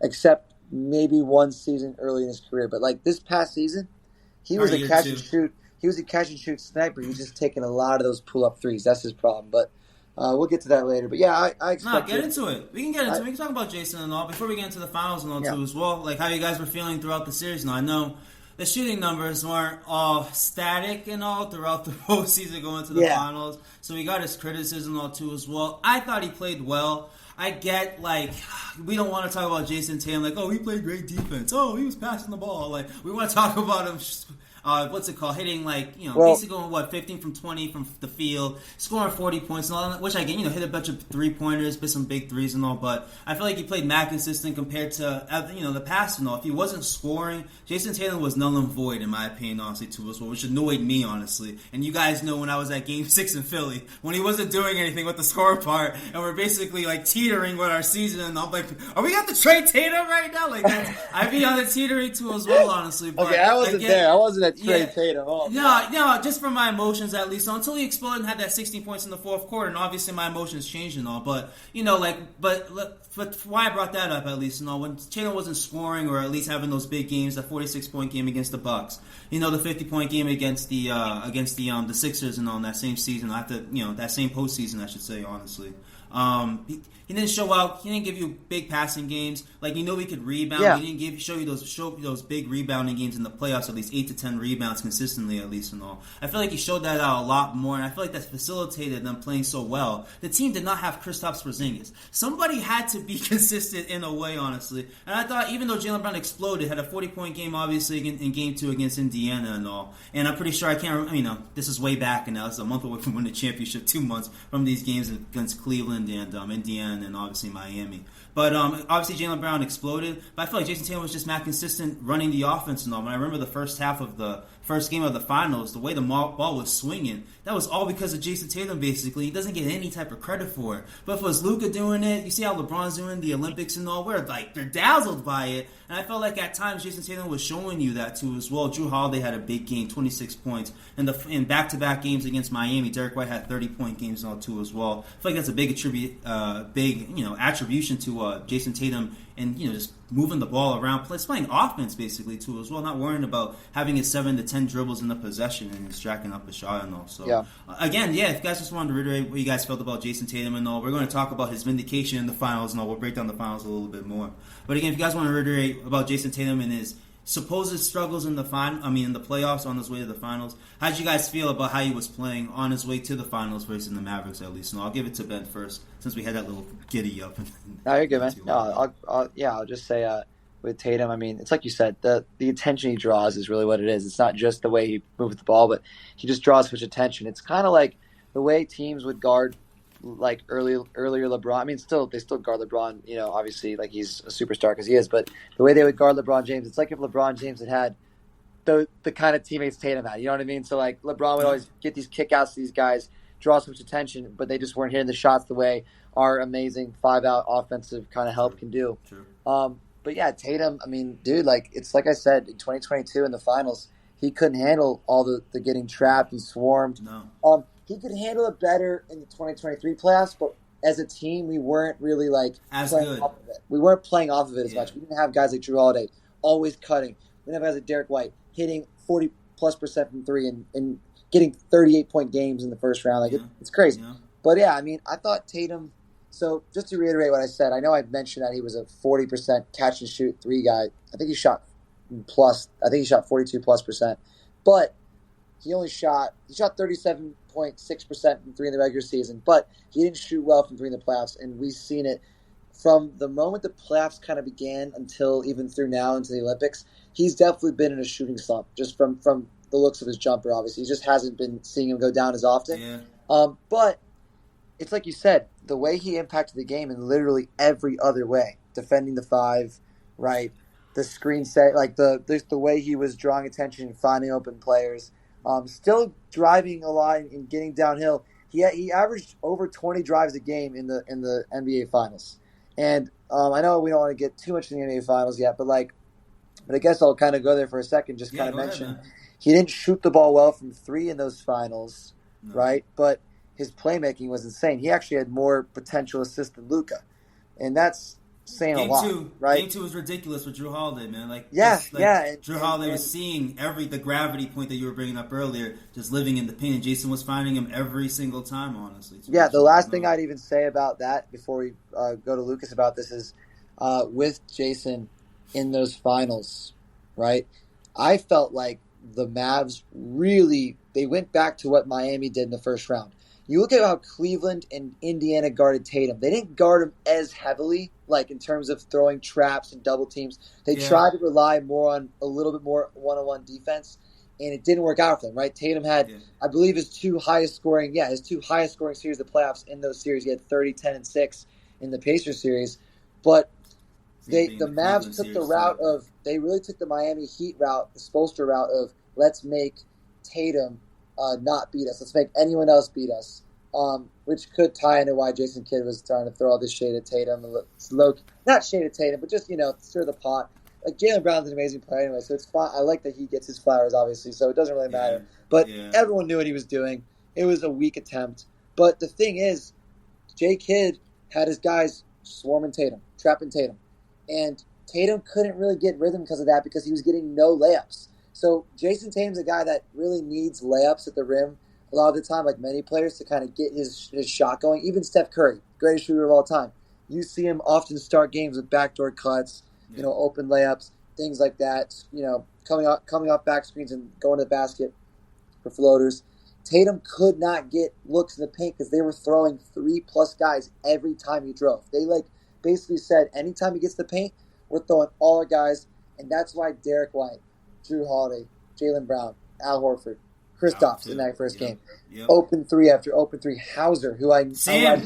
except maybe one season early in his career. But like this past season, he was a catch and shoot. He was a catch and shoot sniper. He was just taking a lot of those pull up threes. That's his problem. But we'll get to that later. But yeah, I expect. Get into it. We can get into it. We can talk about Jason and all before we get into the finals and all too as well. Like how you guys were feeling throughout the series. Now I know the shooting numbers weren't all static and all throughout the postseason going to the finals. So we got his criticism all too as well. I thought he played well. I get, like, we don't want to talk about Jason Tatum, like, oh, he played great defense. Oh, he was passing the ball. Like, we want to talk about him, hitting, like, basically going, 15 from 20 from the field, scoring 40 points and all that, which I get, hit a bunch of three-pointers, hit some big threes and all, but I feel like he played mad consistent compared to, the past and all. If he wasn't scoring, Jason Tatum was null and void, in my opinion, honestly, too, as well, which annoyed me, honestly. And you guys know when I was at Game 6 in Philly, when he wasn't doing anything with the score part, and we're basically, like, teetering with our season, and I'm like, are we got the trade Tatum right now? Like, I'd be on the teetering, too, as well, honestly. But okay, I wasn't there. I wasn't at trade Tatum. Oh, no, just from my emotions, at least. So until he exploded and had that 16 points in the fourth quarter, and obviously my emotions changed and all, but, but why I brought that up, at least, when Tatum wasn't scoring or at least having those big games, the 46-point game against the Bucks, the 50-point game against the Sixers and all in that same season, after, that same postseason, I should say, honestly. He didn't show out. He didn't give you big passing games. Like, he could rebound. Yeah. He didn't show you those big rebounding games in the playoffs, at least 8 to 10 rebounds consistently, at least and all. I feel like he showed that out a lot more, and I feel like that facilitated them playing so well. The team did not have Kristaps Porzingis. Somebody had to be consistent in a way, honestly. And I thought, even though Jaylen Brown exploded, had a 40-point game, obviously, in Game 2 against Indiana and all. And I'm pretty sure this is way back, and now it's a month away from winning the championship, 2 months from these games against Cleveland and Indiana and obviously Miami. But obviously Jaylen Brown exploded. But I feel like Jason Tatum was just not consistent running the offense and all. When I remember the first half of the first game of the finals, the way the ball was swinging, that was all because of Jason Tatum, basically. He doesn't get any type of credit for it. But if it was Luka doing it, you see how LeBron's doing the Olympics and all, they're dazzled by it. And I felt like at times Jason Tatum was showing you that too as well. Drew Holiday had a big game, 26 points. And in back-to-back games against Miami, Derek White had 30-point games and all too as well. I feel like that's a big attribution to Jason Tatum and just moving the ball around, playing offense basically too as well, not worrying about having his 7 to 10 dribbles in the possession and just jacking up a shot and all. So again, if you guys just wanted to reiterate what you guys felt about Jason Tatum and all, we're going to talk about his vindication in the finals and all. We'll break down the finals a little bit more. But again, if you guys want to reiterate about Jason Tatum and his supposed struggles in the playoffs on his way to the finals, how did you guys feel about how he was playing on his way to the finals versus the Mavericks, at least? And I'll give it to Ben first, since we had that little giddy up. No, you're good, man. No, I'll just say with Tatum, it's like you said, the attention he draws is really what it is. It's not just the way he moves the ball, but he just draws so much attention. It's kind of like the way teams would guard like earlier LeBron. They still guard LeBron, obviously, like he's a superstar because he is, but the way they would guard LeBron James, it's like if LeBron James had the kind of teammates Tatum had, you know what I mean? So like LeBron would always get these kickouts to these guys, draw so much attention, but they just weren't hitting the shots the way our amazing 5-out offensive kind of help can do. True. But yeah, Tatum, dude, it's like I said, in 2022 in the finals, he couldn't handle all the getting trapped and swarmed. No. He could handle it better in the 2023 playoffs, but as a team, we weren't really as good. Off of it. We weren't playing off of it as much. We didn't have guys like Drew Holiday always cutting. We didn't have guys like Derek White hitting 40+% from three and getting 38-point games in the first round. It's crazy. Yeah. But yeah, I thought Tatum. So just to reiterate what I said, I know I mentioned that he was a 40% catch and shoot three guy. I think he shot 42+%, but he shot 37.6% from three in the regular season, but he didn't shoot well from three in the playoffs, and we've seen it from the moment the playoffs kind of began until even through now into the Olympics. He's definitely been in a shooting slump, just from the looks of his jumper, obviously. He just hasn't been seeing him go down as often. Yeah. But it's like you said, the way he impacted the game in literally every other way, defending the 5, right? The screen set, the way he was drawing attention and finding open players. Still driving a lot and getting downhill. He averaged over 20 drives a game in the NBA Finals. And I know we don't want to get too much in the NBA Finals yet, but I guess I'll kind of go there for a second. Just kind of mention he didn't shoot the ball well from 3 in those finals, right? But his playmaking was insane. He actually had more potential assists than Luka, and that's saying a Game lot, two, right? Game two was ridiculous with Drew Holiday, man. And, Holiday was seeing the gravity point that you were bringing up earlier, just living in the paint, and Jason was finding him every single time. Honestly, the last thing I'd even say about that before we go to Lucas about this is with Jason in those finals, right? I felt like the Mavs they went back to what Miami did in the first round. You look at how Cleveland and Indiana guarded Tatum. They didn't guard him as heavily, like in terms of throwing traps and double teams. They tried to rely more on a little bit more one-on-one defense, and it didn't work out for them, right? Tatum had, I believe, his two highest scoring series of the playoffs in those series. He had 30, 10, and 6 in the Pacers series. But the Mavs took the route of, they really took the Miami Heat route, the Spoelstra route of, let's make Tatum not beat us. Let's make anyone else beat us, which could tie into why Jason Kidd was trying to throw all this shade at Tatum. Not shade at Tatum, but just, stir the pot. Like, Jaylen Brown's an amazing player anyway, so it's fine. I like that he gets his flowers, obviously, so it doesn't really matter. But everyone knew what he was doing. It was a weak attempt. But the thing is, Jay Kidd had his guys swarming Tatum, trapping Tatum. And Tatum couldn't really get rhythm because of that, because he was getting no layups. So Jason Tatum's a guy that really needs layups at the rim a lot of the time, like many players, to kind of get his shot going. Even Steph Curry, greatest shooter of all time. You see him often start games with backdoor cuts, open layups, things like that, coming off back screens and going to the basket for floaters. Tatum could not get looks in the paint because they were throwing 3+ guys every time he drove. They basically said, anytime he gets the paint, we're throwing all our guys, and that's why Derek White, Drew Holiday, Jaylen Brown, Al Horford, Kristaps in that first game. Open three after open three. Hauser, who I predicted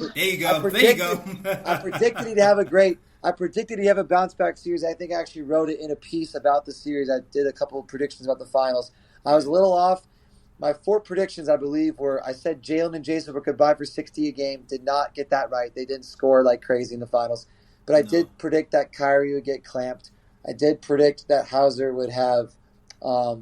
he'd have a bounce back series. I think I actually wrote it in a piece about the series. I did a couple of predictions about the finals. I was a little off. My 4 predictions, I believe, were I said Jalen and Jason were combined for 60 a game. Did not get that right. They didn't score like crazy in the finals. But I did predict that Kyrie would get clamped. I did predict that Hauser would have a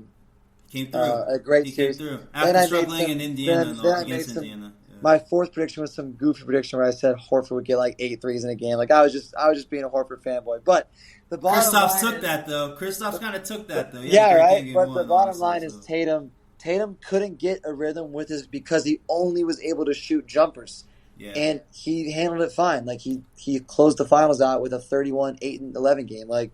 great series. After struggling in Indiana. Indiana. My 4th prediction was some goofy prediction where I said Horford would get like 8 threes in a game. Like I was just being a Horford fanboy. But the bottom line took that though. Kristaps kind of took that though. Right. But the bottom line is Tatum couldn't get a rhythm with his because he only was able to shoot jumpers. Yeah. And he handled it fine. Like he closed the finals out with a 31, 8, and 11 game. Like,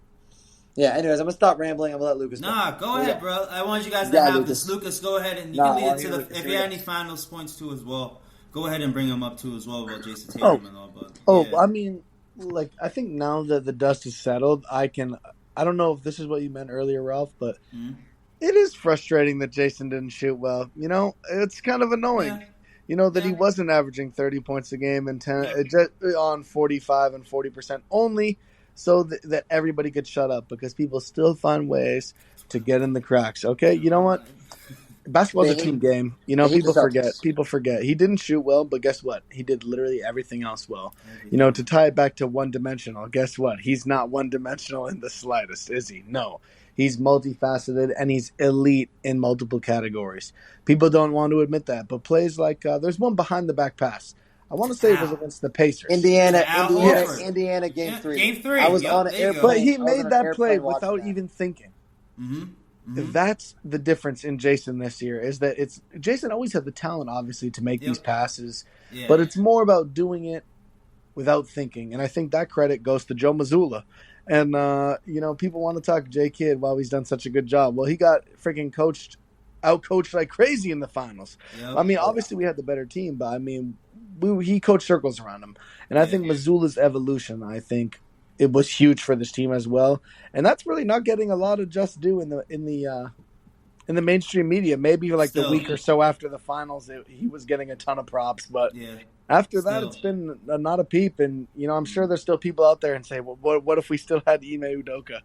yeah. Anyways, I'm gonna stop rambling. I'm gonna let Lucas. Go ahead, bro. I want you guys to have this. Lucas, go ahead and you can lead it to the. If you have any finals points too as well, go ahead and bring them up too as well about Jason Tatum and all. But I mean, like I think now that the dust is settled, I don't know if this is what you meant earlier, Ralph, but it is frustrating that Jason didn't shoot well. It's kind of annoying. That he wasn't averaging 30 points a game and 10 on 45 and 40% only, so that everybody could shut up because people still find ways to get in the cracks. Okay, you know what? Basketball's a team game. People forget. He didn't shoot well, but guess what? He did literally everything else well. To tie it back to one-dimensional, guess what? He's not one-dimensional in the slightest, is he? No. He's multifaceted, and he's elite in multiple categories. People don't want to admit that, but plays like there's one behind-the-back pass. I want to say it was against the Pacers. Indiana, game 3. Game 3. I was on an airplane. But he made that play without even thinking. Mm-hmm. That's the difference in Jason this year, is that Jason always had the talent, obviously, to make these passes, but it's more about doing it without thinking. And I think that credit goes to Joe Mazzulla. And, people want to talk Jay Kidd while he's done such a good job. Well, he got freaking out-coached like crazy in the finals. Yep. I mean, obviously we had the better team, but, I mean, he coached circles around him. And I think Mazzulla's evolution, I think, it was huge for this team as well. And that's really not getting a lot of just due in the mainstream media. Maybe like the week or so after the finals, he was getting a ton of props. But after that, it's been not a peep. And, I'm sure there's still people out there and say, well, what if we still had Ime Udoka,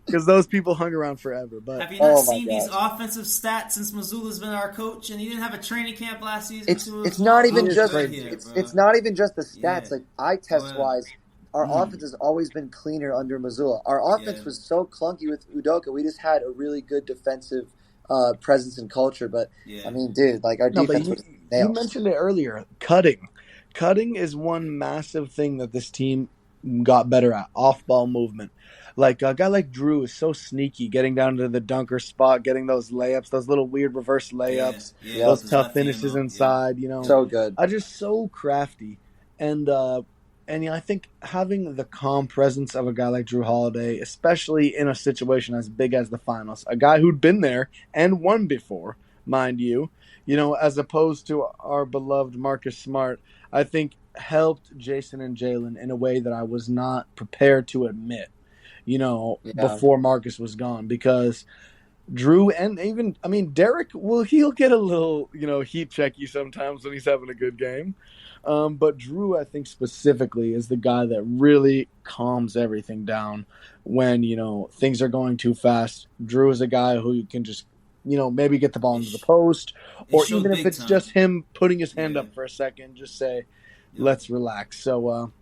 Because those people hung around forever. But have you not seen these offensive stats since Mazzulla's been our coach, and he didn't have a training camp last season? It's not even just it's not even just the stats. Like eye test wise, our offense has always been cleaner under Mazzulla. Our offense was so clunky with Udoka. We just had a really good defensive presence and culture. But I mean, dude, like our defense was nails. You mentioned it earlier. Cutting is one massive thing that this team got better at. Off-ball movement. Like a guy like Drew is so sneaky, getting down to the dunker spot, getting those layups, those little weird reverse layups, those tough finishes inside. So good. Just so crafty, and I think having the calm presence of a guy like Drew Holiday, especially in a situation as big as the finals, a guy who'd been there and won before, mind you, as opposed to our beloved Marcus Smart, I think helped Jason and Jalen in a way that I was not prepared to admit. Before Marcus was gone, because Drew and even, Derek, he'll get a little, heat check you sometimes when he's having a good game. But Drew, I think specifically, is the guy that really calms everything down when, things are going too fast. Drew is a guy who you can just, maybe get the ball into the post, or even if it's just him putting his hand up for a second, just say, let's relax. So,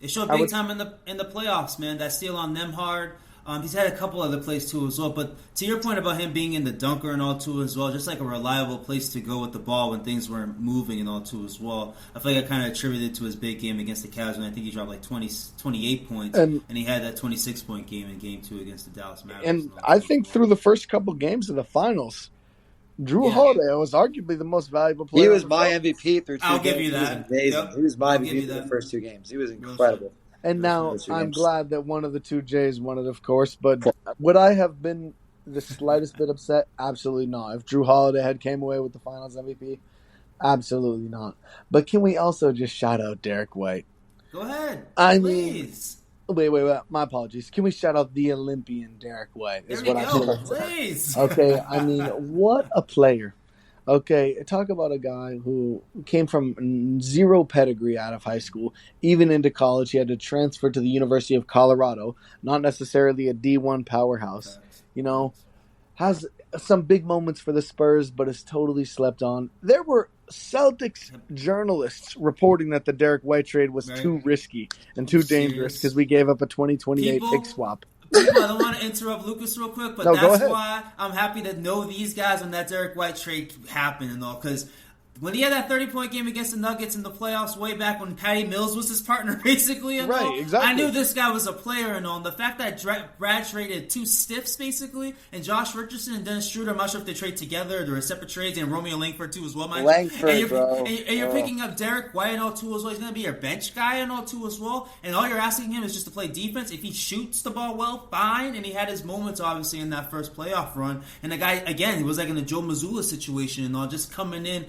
it showed big time in the playoffs, man. That steal on Nemhard. He's had a couple other plays too as well. But to your point about him being in the dunker and all too as well, just like a reliable place to go with the ball when things weren't moving and all too as well. I feel like I kind of attributed to his big game against the Cavs, and I think he dropped like 28 points, and he had that 26-point game in Game 2 against the Dallas Mavericks. And I think through the first couple games of the finals, Drew Holiday was arguably the most valuable player. He was my MVP through 2 games. I'll give you that. He was amazing. He was my MVP through the first 2 games. He was incredible. And now I'm glad that one of the two Jays won it, of course. But would I have been the slightest bit upset? Absolutely not. If Drew Holiday had came away with the Finals MVP, absolutely not. But can we also just shout out Derek White? Go ahead. Please. Wait. My apologies. Can we shout out the Olympian Derek White? Please. Okay. What a player. Okay, talk about a guy who came from zero pedigree out of high school, even into college. He had to transfer to the University of Colorado, not necessarily a D1 powerhouse. Has some big moments for the Spurs, but is totally slept on. There were Celtics journalists reporting that the Derek White trade was too risky and too dangerous because we gave up a 2028 pick swap. I don't want to interrupt Lucas real quick, but that's why I'm happy to know these guys when that Derek White trade happened and all, because when he had that 30-point game against the Nuggets in the playoffs way back when Patty Mills was his partner, basically, and all, exactly. I knew this guy was a player and all. And the fact that Brad traded 2 stiffs, basically, and Josh Richardson and Dennis Schroeder, I'm not sure if they trade together, there were separate trades, and Romeo Langford, too, as well, mind Langford, bro. And you're picking up Derek White and all, too, as well. He's going to be your bench guy and all, too, as well. And all you're asking him is just to play defense. If he shoots the ball well, fine. And he had his moments, obviously, in that first playoff run. And the guy, again, he was like in a Joe Mazzulla situation and all, just coming in,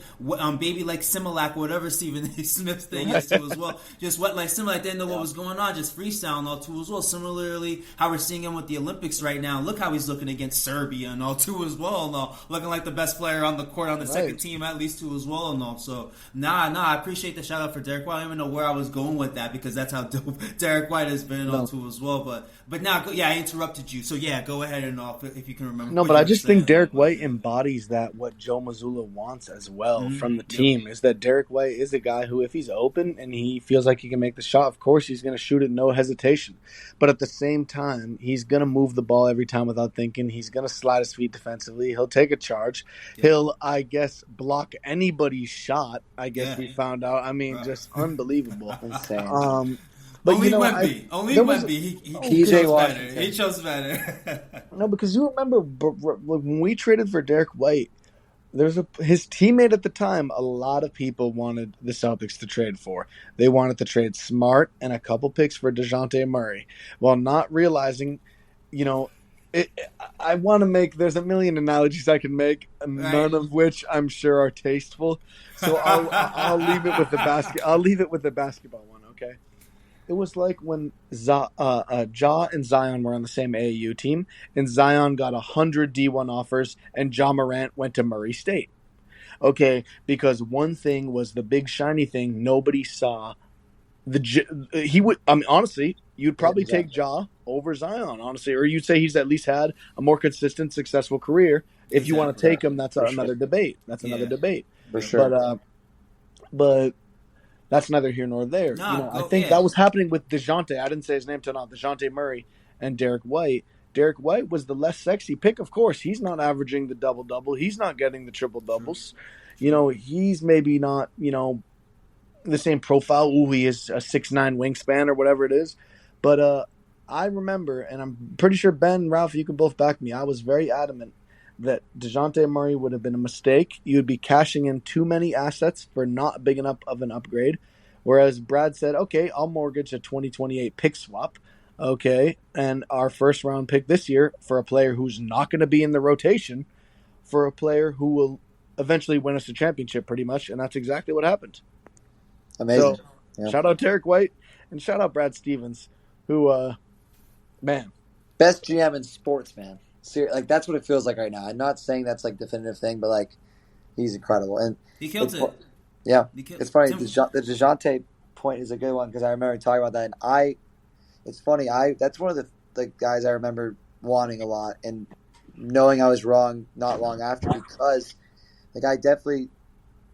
baby like Similac, whatever Stephen A. Smith's thing is too as well. Just what like Similac didn't know what was going on, just freestyling all too as well. Similarly, how we're seeing him with the Olympics right now. Look how he's looking against Serbia and all too as well. And all, looking like the best player on the court on the second team at least too as well. And all. So I appreciate the shout out for Derek White. I don't even know where I was going with that because that's how dope Derek White has been and all too as well. But now, I interrupted you. So go ahead and all if you can remember. No, but I just think Derek White embodies that what Joe Mazzulla wants as well from the team. Is that Derek White is a guy who, if he's open and he feels like he can make the shot, of course he's going to shoot it, no hesitation. But at the same time, he's going to move the ball every time without thinking. He's going to slide his feet defensively. He'll take a charge. He'll, I guess, block anybody's shot. I guess we found out. Just unbelievable. Insane. But only Wemby. He chose better. No, because you remember when we traded for Derek White, his teammate at the time, a lot of people wanted the Celtics to trade for. They wanted to trade Smart and a couple picks for DeJounte Murray, while not realizing, I want to make, there's a million analogies I can make, none of which I'm sure are tasteful. So I'll leave it with the basketball one, okay? It was like when Ja and Zion were on the same AAU team, and Zion got 100 D1 offers, and Ja Morant went to Murray State. Okay, because one thing was the big shiny thing nobody saw. Honestly, you'd probably take Ja over Zion, honestly, or you'd say he's at least had a more consistent, successful career. If you want to take him, that's another debate. That's another debate. For sure. But that's neither here nor there. I think that was happening with DeJounte. I didn't say his name till now. DeJounte Murray and Derek White. Derek White was the less sexy pick, of course. He's not averaging the double-double. He's not getting the triple-doubles. He's maybe not, the same profile. Ooh, he is a 6'9" wingspan or whatever it is. But I remember, and I'm pretty sure Ben, Ralph, you can both back me. I was very adamant that DeJounte Murray would have been a mistake. You would be cashing in too many assets for not big enough of an upgrade. Whereas Brad said, okay, I'll mortgage a 2028 pick swap. Okay, and our first round pick this year for a player who's not going to be in the rotation for a player who will eventually win us a championship pretty much. And that's exactly what happened. Amazing. So Yeah. shout out Derek White and shout out Brad Stevens, who, man. Best GM in sports, man. Like, that's what it feels like right now. I'm not saying that's like definitive thing, but like, he's incredible. And He killed it. Yeah. It's funny. The DeJounte point is a good one because I remember talking about that. And it's funny. That's one of the guys I remember wanting a lot and knowing I was wrong not long after because the guy definitely,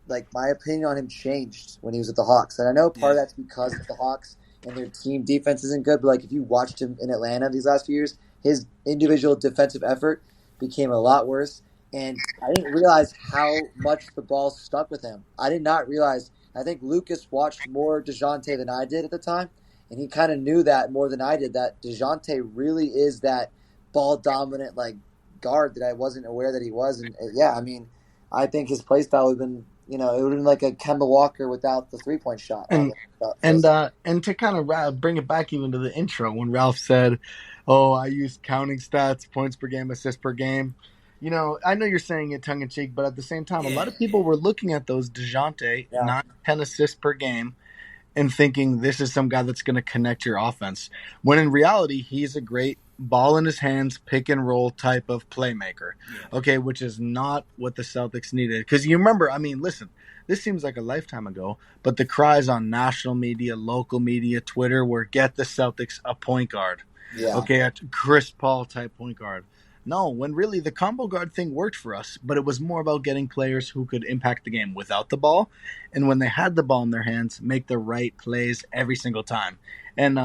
like, my opinion on him changed when he was at the Hawks. And I know part of that's because of the Hawks and their team defense isn't good, but like if you watched him in Atlanta these last few years, his individual defensive effort became a lot worse. And I didn't realize how much the ball stuck with him. I did not realize. I think Lucas watched more DeJounte than I did at the time, and he kind of knew that more than I did, that DeJounte really is that ball-dominant like guard that I wasn't aware that he was. And yeah, I mean, I think his play style would have been, it would have been like a Kemba Walker without the three-point shot. And to kind of bring it back even to the intro, when Ralph said, oh, I use counting stats, points per game, assists per game. I know you're saying it tongue-in-cheek, but at the same time, a lot of people were looking at those DeJounte 9-10 assists per game and thinking this is some guy that's going to connect your offense. When in reality, he's a great ball in his hands, pick and roll type of playmaker. Okay, which is not what the Celtics needed. Because you remember, I mean, listen, this seems like a lifetime ago, but the cries on national media, local media, Twitter were get the Celtics a point guard. Yeah. Okay, a Chris Paul type point guard. No, when really the combo guard thing worked for us, but it was more about getting players who could impact the game without the ball, and when they had the ball in their hands, make the right plays every single time. And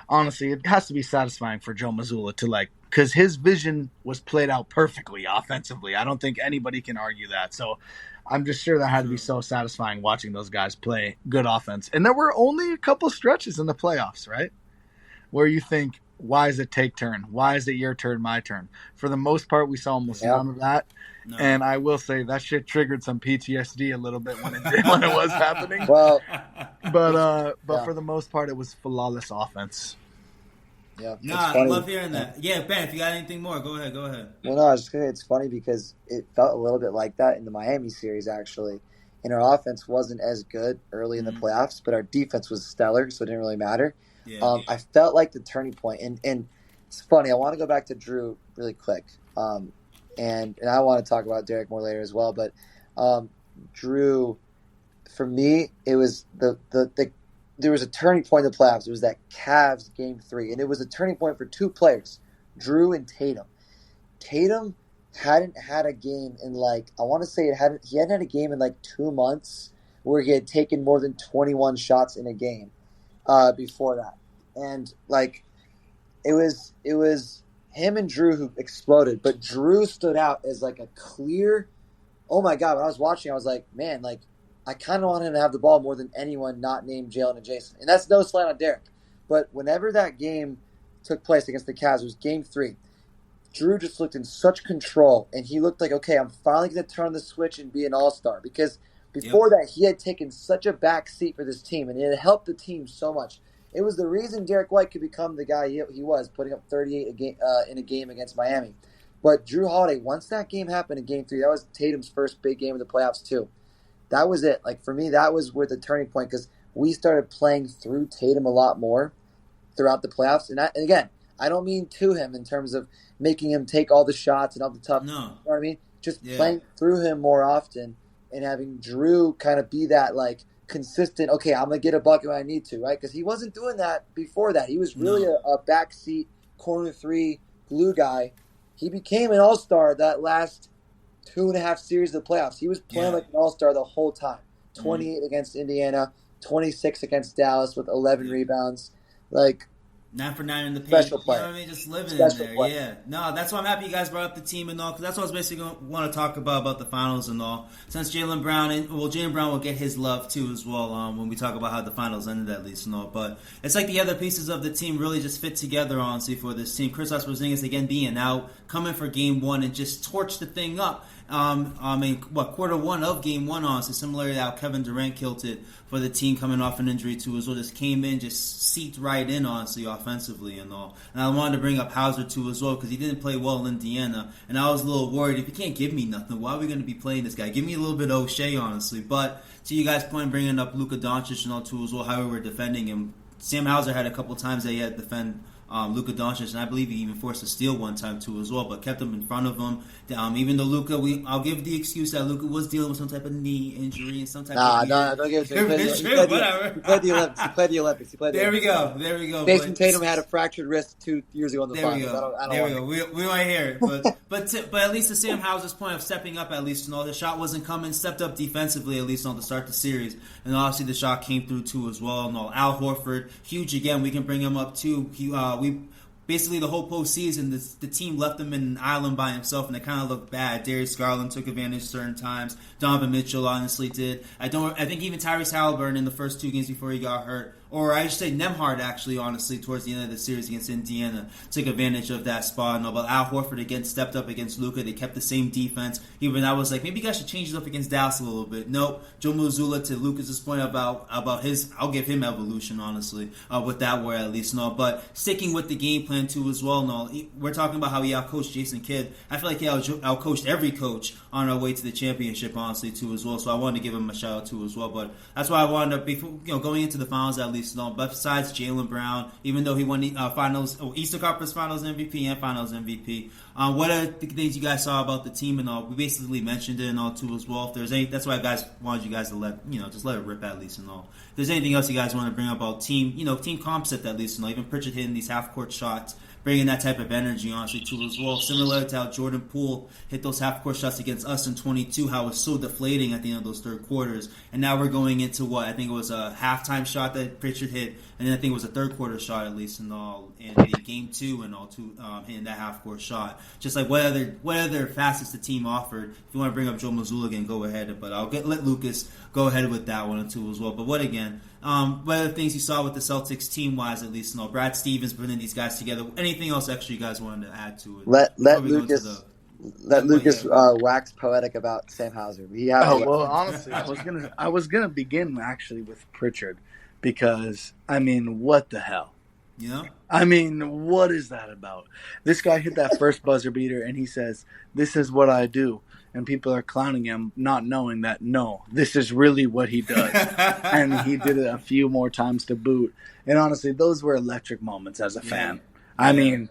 honestly, it has to be satisfying for Joe Mazzulla to because his vision was played out perfectly offensively. I don't think anybody can argue that. So I'm just sure that had to be so satisfying watching those guys play good offense. And there were only a couple stretches in the playoffs, right, where you think, why is it take turn? Why is it your turn, my turn? For the most part, we saw almost none of that. No. And I will say that shit triggered some PTSD a little bit when it was happening. Well, but for the most part, it was flawless offense. Yeah, I love hearing that. Yeah, Ben, if you got anything more, go ahead. Well, no, I was just gonna say it's funny because it felt a little bit like that in the Miami series, actually. And our offense wasn't as good early in the playoffs, but our defense was stellar, so it didn't really matter. Yeah. I felt like the turning point, and it's funny. I want to go back to Drew really quick, and I want to talk about Derek more later as well. But Drew, for me, it was there was a turning point in the playoffs. It was that Cavs Game 3, and it was a turning point for two players, Drew and Tatum. Tatum hadn't had a game in he hadn't had a game in 2 months where he had taken more than 21 shots in a game. Before that, and it was him and Drew who exploded, but Drew stood out as a clear. Oh my God! When I was watching, I was like, man, I kind of want him to have the ball more than anyone not named Jalen and Jason, and that's no slight on Derek. But whenever that game took place against the Cavs, it was Game 3. Drew just looked in such control, and he looked like, okay, I'm finally going to turn the switch and be an all-star because. Before that, he had taken such a back seat for this team, and it had helped the team so much. It was the reason Derek White could become the guy he was, putting up 38 in a game against Miami. But Drew Holiday, once that game happened in Game 3, that was Tatum's first big game of the playoffs too. That was it. For me, that was where the turning point, because we started playing through Tatum a lot more throughout the playoffs. And again, I don't mean to him in terms of making him take all the shots and all the tough. No. You know what I mean? Just playing through him more often. And having Drew kind of be that consistent, okay, I'm going to get a bucket when I need to, right? Because he wasn't doing that before that. He was really a backseat, corner 3 glue guy. He became an all-star that last 2.5 series of the playoffs. He was playing like an all-star the whole time. 28 against Indiana, 26 against Dallas with 11 rebounds. 9 for 9 in the paint. Special You player. know what I mean? Just living Special in there. player. Yeah. No, that's why I'm happy you guys brought up the team and all, because that's what I was basically want to talk about the finals and all. Since Jaylen Brown will get his love too as well when we talk about how the finals ended at least and all. But it's like the other pieces of the team really just fit together, honestly, for this team. Kristaps Porzingis again being out, coming for game one and just torch the thing up. Quarter one of game one, honestly, similar to how Kevin Durant killed it for the team coming off an injury too as well. Just came in, just seeped right in, honestly, offensively and all. And I wanted to bring up Hauser too as well because he didn't play well in Indiana, and I was a little worried, if you can't give me nothing, why are we going to be playing this guy? Give me a little bit of O'Shea, honestly. But to you guys' point, bringing up Luka Doncic and all too as well, how we were defending him. Sam Hauser had a couple times that he had to defend Luka Doncic, and I believe he even forced a steal one time too as well, but kept him in front of him. Even though Luka, I'll give the excuse that Luka was dealing with some type of knee injury and some type of don't give it to him. It's true, whatever. He played the Olympics. There we go. Jason Tatum had a fractured wrist 2 years ago in the finals. There we go. We might hear it, but at least to Sam Hauser's point of stepping up, at least, the shot wasn't coming. Stepped up defensively, at least, to start the series, and obviously the shot came through too as well. Al Horford, huge again. We can bring him up too. Basically, the whole postseason, the team left him in an island by himself, and it kind of looked bad. Darius Garland took advantage certain times. Donovan Mitchell honestly did. I think even Tyrese Halliburton in the first 2 games before he got hurt, or I should say Nembhard actually, honestly, towards the end of the series against Indiana, took advantage of that spot. But Al Horford again stepped up against Luka. They kept the same defense. Even I was like, maybe you guys should change it up against Dallas a little bit. Nope. Joe Mazzulla, to Lucas's point about his, I'll give him evolution, honestly, with that word at least. But sticking with the game plan too as well. We're talking about how he outcoached Jason Kidd. I feel like he outcoached every coach on our way to the championship, honestly, too as well. So I wanted to give him a shout out too as well. But that's why I wanted to, before going into the finals at least. But besides Jaylen Brown, even though he won the Eastern Conference Finals MVP and Finals MVP, what are the things you guys saw about the team and all? We basically mentioned it and all too as well. If there's any, that's why I wanted you guys to just let it rip at least and all. If there's anything else you guys want to bring up about team concept at least, even Pritchard hitting these half court shots, bringing that type of energy, honestly, too, as well. Similar to how Jordan Poole hit those half-court shots against us in 22, how it was so deflating at the end of those third quarters. And now we're going into what? I think it was a halftime shot that Pritchard hit, and then I think it was a third-quarter shot, at least, in game 2 and all, hitting that half-court shot. Just like what other facets the team offered. If you want to bring up Joe Mazzulla again, go ahead. But I'll let Lucas go ahead with that one, too, as well. But what are the things you saw with the Celtics team-wise, at least? Brad Stevens putting these guys together. Anything else extra you guys wanted to add to it? Let Lucas wax poetic about Sam Hauser. Honestly, I was gonna begin actually with Pritchard because what the hell? Yeah. What is that about? This guy hit that first buzzer beater, and he says, "This is what I do." And people are clowning him, not knowing that, no, this is really what he does. And he did it a few more times to boot. And honestly, those were electric moments as a fan. I feel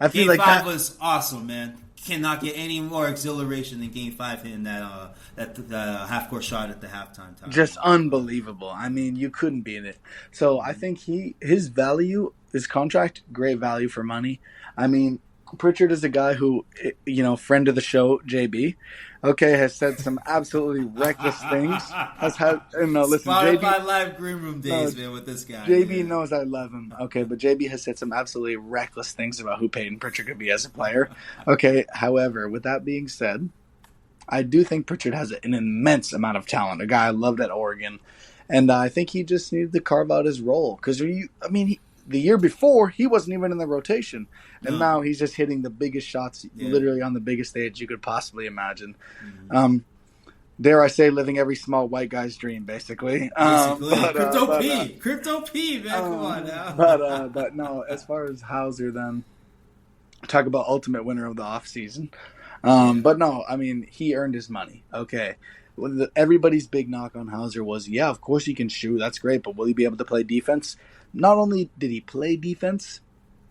Game like 5 was awesome, man. Cannot get any more exhilaration than Game 5 hitting that half-court shot at the halftime time. Just unbelievable. You couldn't beat it. So I think his value, his contract, great value for money. Pritchard is a guy who, friend of the show, JB, has said some absolutely reckless things. Spotify Live Green Room days, man, with this guy. JB knows I love him. But JB has said some absolutely reckless things about who Peyton Pritchard could be as a player. However, with that being said, I do think Pritchard has an immense amount of talent. A guy I loved at Oregon. And I think he just needed to carve out his role. Because, the year before, he wasn't even in the rotation. And now he's just hitting the biggest shots, literally on the biggest stage you could possibly imagine. Mm-hmm. Dare I say, living every small white guy's dream, basically. Crypto P, man, come on now. But no, as far as Hauser, then, talk about ultimate winner of the offseason. But no, he earned his money. Everybody's big knock on Hauser was, of course he can shoot, that's great, but will he be able to play defense? Not only did he play defense,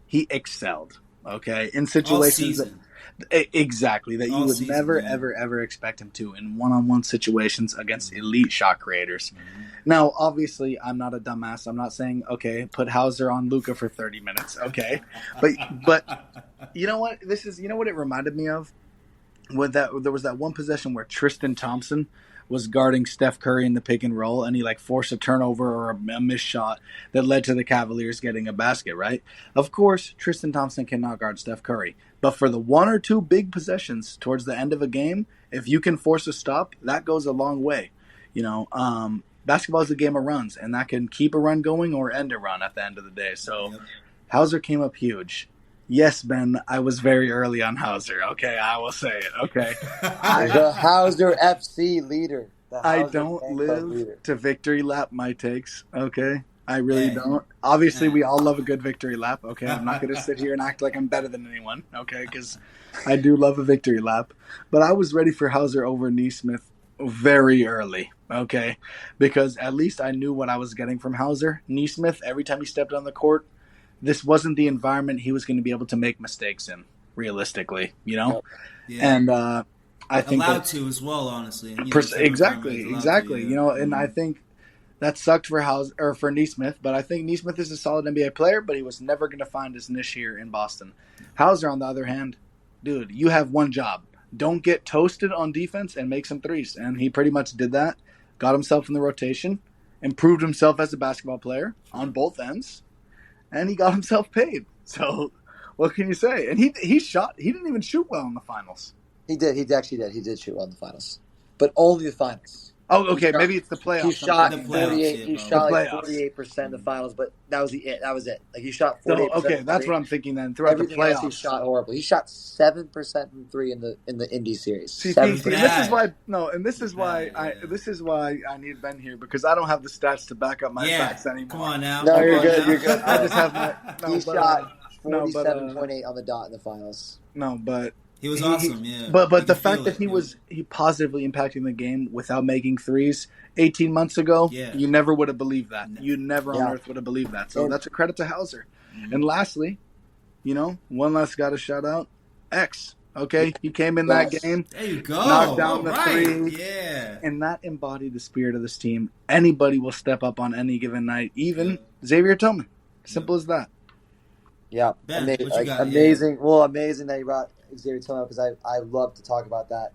he excelled, in situations that you would never, ever expect him to in one-on-one situations against elite shot creators. Mm-hmm. Now, obviously, I'm not a dumbass. I'm not saying, put Hauser on Luka for 30 minutes, But you know what? You know what it reminded me of? There was that one possession where Tristan Thompson was guarding Steph Curry in the pick and roll, and he like forced a turnover or a missed shot that led to the Cavaliers getting a basket, right? Of course, Tristan Thompson cannot guard Steph Curry, but for the one or two big possessions towards the end of a game, if you can force a stop, that goes a long way. Basketball is a game of runs, and that can keep a run going or end a run at the end of the day. So Hauser came up huge. Yes, Ben, I was very early on Hauser. Okay, I will say it. Okay. The Hauser FC leader. I don't live to victory lap my takes. Okay. I really don't. Obviously, we all love a good victory lap. Okay. I'm not going to sit here and act like I'm better than anyone. Okay. Because I do love a victory lap. But I was ready for Hauser over Neesmith very early. Okay. Because at least I knew what I was getting from Hauser. Neesmith, every time he stepped on the court, this wasn't the environment he was going to be able to make mistakes in, realistically, Yeah. And I think allowed to as well, honestly. Exactly. And I think that sucked for for Neesmith, but I think Neesmith is a solid NBA player, but he was never going to find his niche here in Boston. Hauser, on the other hand, dude, you have one job. Don't get toasted on defense and make some threes. And he pretty much did that, got himself in the rotation, improved himself as a basketball player on both ends. And he got himself paid. So what can you say? And he didn't even shoot well in the finals. He did. He actually did. He did shoot well in the finals. But only the finals. Oh, okay. Maybe it's the playoffs. He shot 48. He shot like 48% in the finals, but that was it. That was it. Like he shot 48%. Okay, that's what I'm thinking then. Throughout the playoffs, else he shot horrible. He shot 7% from three in the Indy series. See, this is why. No, and this is why I need Ben here, because I don't have the stats to back up my facts anymore. Come on now. No, you're good. You're good. I just have my. He shot 47.8 on the dot in the finals. No, but. He was awesome, yeah. But the fact that he positively impacting the game without making threes 18 months ago, you never would have believed that. You never on earth would have believed that. So that's a credit to Hauser. Mm-hmm. And lastly, one last guy to shout out, X. Okay, he came in that game. There you go. Knocked down the three. Yeah. And that embodied the spirit of this team. Anybody will step up on any given night, even Xavier Tillman. Simple as that. Yeah. Ben, amazing. Well, amazing that you brought Xavier Tillman, because I love to talk about that.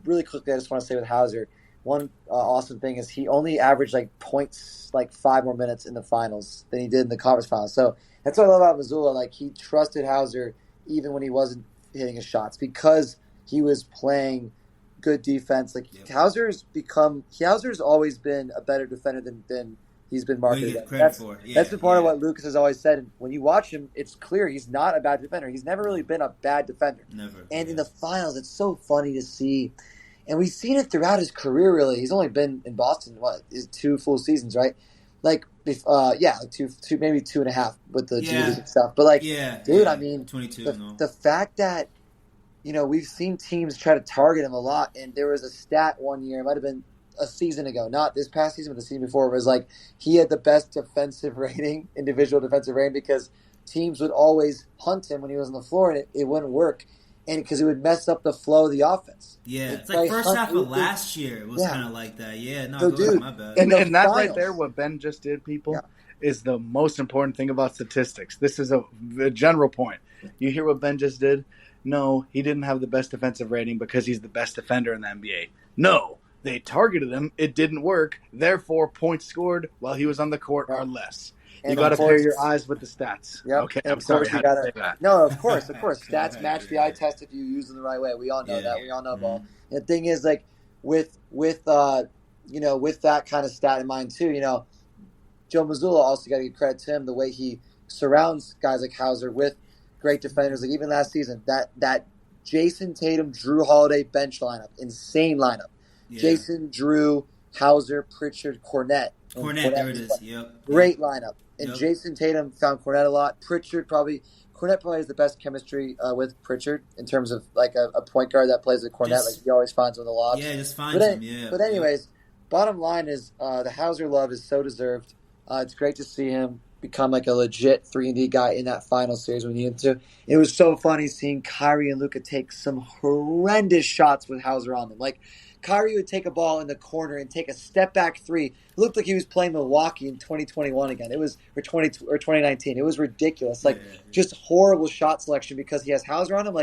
Really quickly, I just want to say with Hauser, one awesome thing is he only averaged points 5 more minutes in the finals than he did in the conference finals. So that's what I love about Missoula. He trusted Hauser even when he wasn't hitting his shots, because he was playing good defense. Hauser's always been a better defender than he's been marketed. That's been part of what Lucas has always said. And when you watch him, it's clear he's not a bad defender. He's never really been a bad defender. Never. And in the finals, it's so funny to see. And we've seen it throughout his career, really. He's only been in Boston, 2 full seasons, right? Two, maybe 2.5 with the G-League and stuff. But, dude, I mean, 22, the fact that, we've seen teams try to target him a lot. And there was a stat one year, it might have been a season ago, not this past season, but the season before, it was he had the best defensive rating, individual defensive rating, because teams would always hunt him when he was on the floor, and it wouldn't work, and because it would mess up the flow of the offense. Yeah, it's first half of last year, it was kind of like that. Yeah, no, dude, my bad. And that right there, what Ben just did, people, is the most important thing about statistics. This is a general point. You hear what Ben just did? No, he didn't have the best defensive rating because he's the best defender in the NBA. No. They targeted him. It didn't work. Therefore, points scored while he was on the court are less. You got to pair your eyes with the stats. Yep. Okay, I'm sorry. You gotta, say that. No, of course. Stats match the eye test if you use them the right way. We all know that. We all know ball. And the thing is, with that kind of stat in mind too, Joe Mazzulla also got to give credit to him, the way he surrounds guys like Hauser with great defenders. Even last season, that Jason Tatum, Drew Holiday bench lineup, insane lineup. Yeah. Jason, Drew, Hauser, Pritchard, Cornette. Cornette, there it is. Yep. Great lineup. And Jason Tatum found Cornette a lot. Cornette probably has the best chemistry with Pritchard in terms of a point guard that plays with Cornette. He always finds him in the lobs. Yeah, just finds him. Yeah. But anyways, bottom line is the Hauser love is so deserved. It's great to see him become a legit 3-and-D guy in that final series when he needed to. It was so funny seeing Kyrie and Luka take some horrendous shots with Hauser on them. Kyrie would take a ball in the corner and take a step-back three. It looked like he was playing Milwaukee in 2021 again. It was or 2019. It was ridiculous. Just horrible shot selection because he has Hauser on him.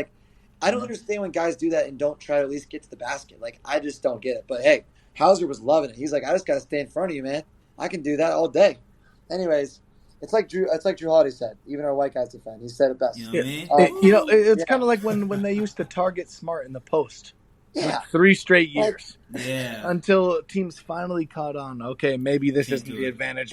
I don't understand when guys do that and don't try to at least get to the basket. I just don't get it. But hey, Hauser was loving it. He's like, I just got to stay in front of you, man. I can do that all day. Anyways, it's like Drew Holiday said. Even our white guys defend. He said it best. You know what I mean? It's kind of like when they used to target Smart in the post. Yeah. 3 straight years. Yeah. Until teams finally caught on. Okay, maybe this isn't the advantage.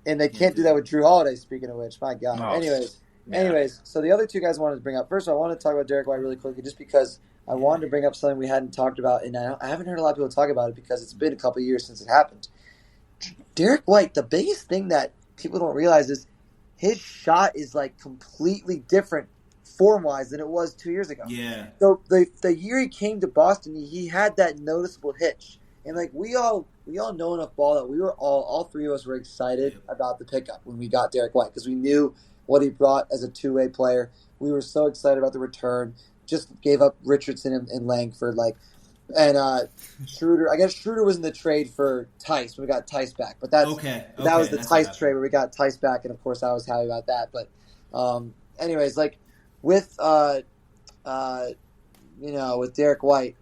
And they can't do that with Drew Holiday, speaking of which. My God. Oh. Anyways, so the other two guys I wanted to bring up. First of all, I want to talk about Derek White really quickly just because I wanted to bring up something we hadn't talked about, and I haven't heard a lot of people talk about it because it's been a couple of years since it happened. Derek White, the biggest thing that people don't realize is his shot is like completely different form-wise than it was 2 years ago. Yeah. So the year he came to Boston, he had that noticeable hitch. And like we all know enough ball that we were all three of us were excited about the pickup when we got Derek White because we knew what he brought as a two-way player. We were so excited about the return. Just gave up Richardson and Langford, and Schroeder. I guess Schroeder was in the trade for Tice when we got Tice back, but that was the Tice trade where we got Tice back, and of course I was happy about that. But anyways, like with with Derek White,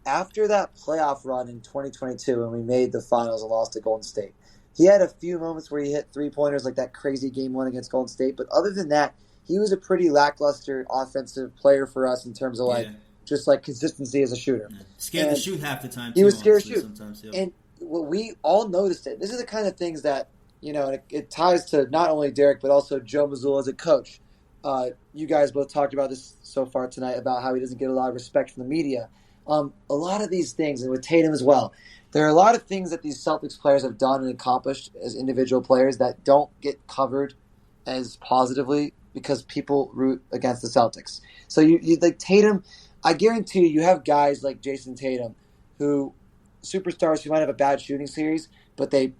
after that playoff run in 2022 when we made the finals and lost to Golden State, he had a few moments where he hit 3-pointers like that crazy game 1 against Golden State, but other than that, he was a pretty lackluster offensive player for us in terms of just like consistency as a shooter. Yeah. Scared to shoot half the time. He was scared to shoot. Sometimes, And we all noticed it. This is the kind of things that, and it ties to not only Derek, but also Joe Mazzulla as a coach. You guys both talked about this so far tonight about how he doesn't get a lot of respect from the media. A lot of these things, and with Tatum as well, there are a lot of things that these Celtics players have done and accomplished as individual players that don't get covered as positively because people root against the Celtics. So you like Tatum, I guarantee you have guys like Jason Tatum who superstars who might have a bad shooting series, but they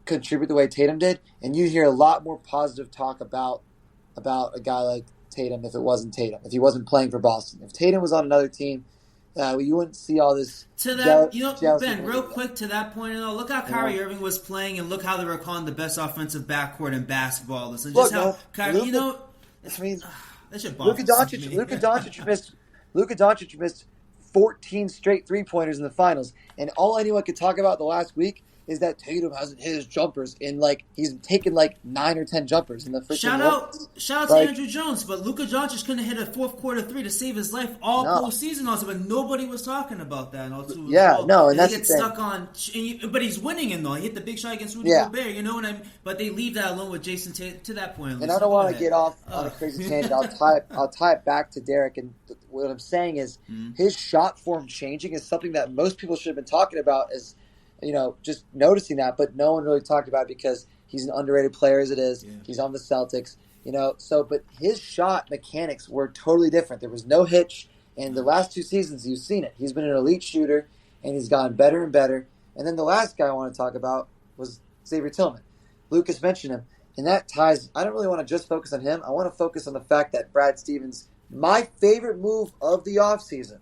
contribute the way Tatum did, and you hear a lot more positive talk about a guy like Tatum if it wasn't Tatum, if he wasn't playing for Boston. If Tatum was on another team, you wouldn't see all this. To that, Ben, real quick to that point, look how Kyrie Irving was playing, and look how they were calling the best offensive backcourt in basketball. And just how Kyrie, that shit bothers me. Luka Doncic missed 14 straight 3-pointers in the finals, and all anyone could talk about the last week is that Tatum hasn't hit his jumpers, and he's taken 9 or 10 jumpers in the freaking shout out to Andrew Jones, but Luka Doncic couldn't hit a fourth quarter 3 to save his life all postseason also, but nobody was talking about that. And that's he gets stuck on, but he's winning him though. He hit the big shot against Rudy Gobert, you know what I mean? But they leave that alone with Jason Tatum to that point. And I don't want to get off on a crazy tangent. I'll tie it back to Derek, and what I'm saying is his shot form changing is something that most people should have been talking about as just noticing that, but no one really talked about it because he's an underrated player as it is. Yeah. He's on the Celtics, but his shot mechanics were totally different. There was no hitch, and the last 2 seasons you've seen it. He's been an elite shooter, and he's gotten better and better. And then the last guy I want to talk about was Xavier Tillman. Lucas mentioned him, and that ties. I don't really want to just focus on him. I want to focus on the fact that Brad Stevens, my favorite move of the offseason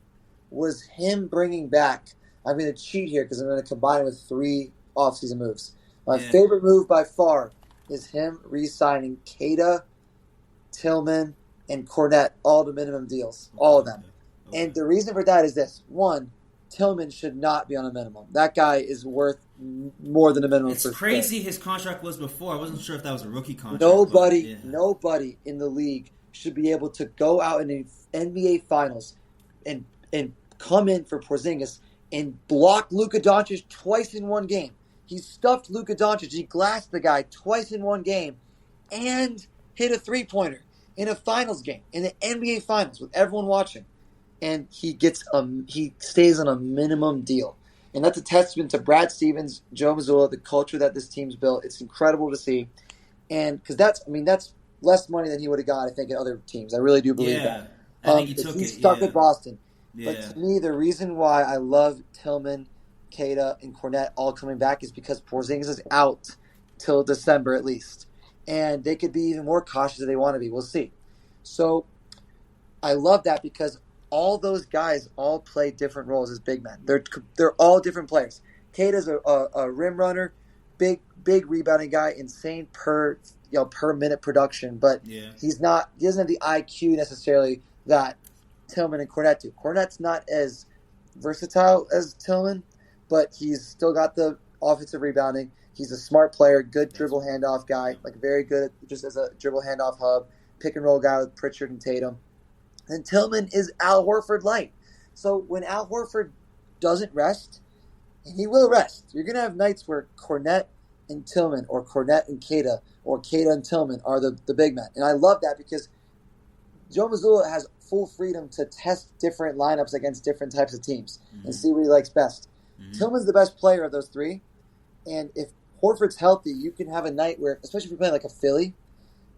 was him bringing back. I'm going to cheat here because I'm going to combine it with 3 offseason moves. My favorite move by far is him re-signing Queta, Tillman, and Cornette all to minimum deals. All of them. Okay. And the reason for that is this. 1, Tillman should not be on a minimum. That guy is worth more than a minimum. It's crazy his contract was before. I wasn't sure if that was a rookie contract. Nobody in the league should be able to go out in the NBA Finals and come in for Porzingis and block Luka Doncic twice in one game. He stuffed Luka Doncic. He glassed the guy twice in one game and hit a 3-pointer in a finals game, in the NBA Finals with everyone watching. And he stays on a minimum deal. And that's a testament to Brad Stevens, Joe Mazzulla, the culture that this team's built. It's incredible to see. And because that's less money than he would have got, I think, at other teams. I really do believe that. I think he took he's stuck with Boston. Yeah. But to me, the reason why I love Tillman, Queta, and Cornette all coming back is because Porzingis is out till December at least. And they could be even more cautious if they want to be. We'll see. So I love that because all those guys all play different roles as big men. They're all different players. Queta's a rim runner, big rebounding guy, insane per minute production, but he doesn't have the IQ necessarily that Tillman and Cornette do. Cornette's not as versatile as Tillman, but he's still got the offensive rebounding. He's a smart player, good dribble handoff guy, like very good just as a dribble handoff hub, pick and roll guy with Pritchard and Tatum. And Tillman is Al Horford light. So when Al Horford doesn't rest, and he will rest, you're going to have nights where Kornet and Tillman or Kornet and Queta or Queta and Tillman are the big men. And I love that because Joe Mazzulla has full freedom to test different lineups against different types of teams and see what he likes best. Tillman's the best player of those three. And if Horford's healthy, you can have a night where, especially if you're playing like a Philly,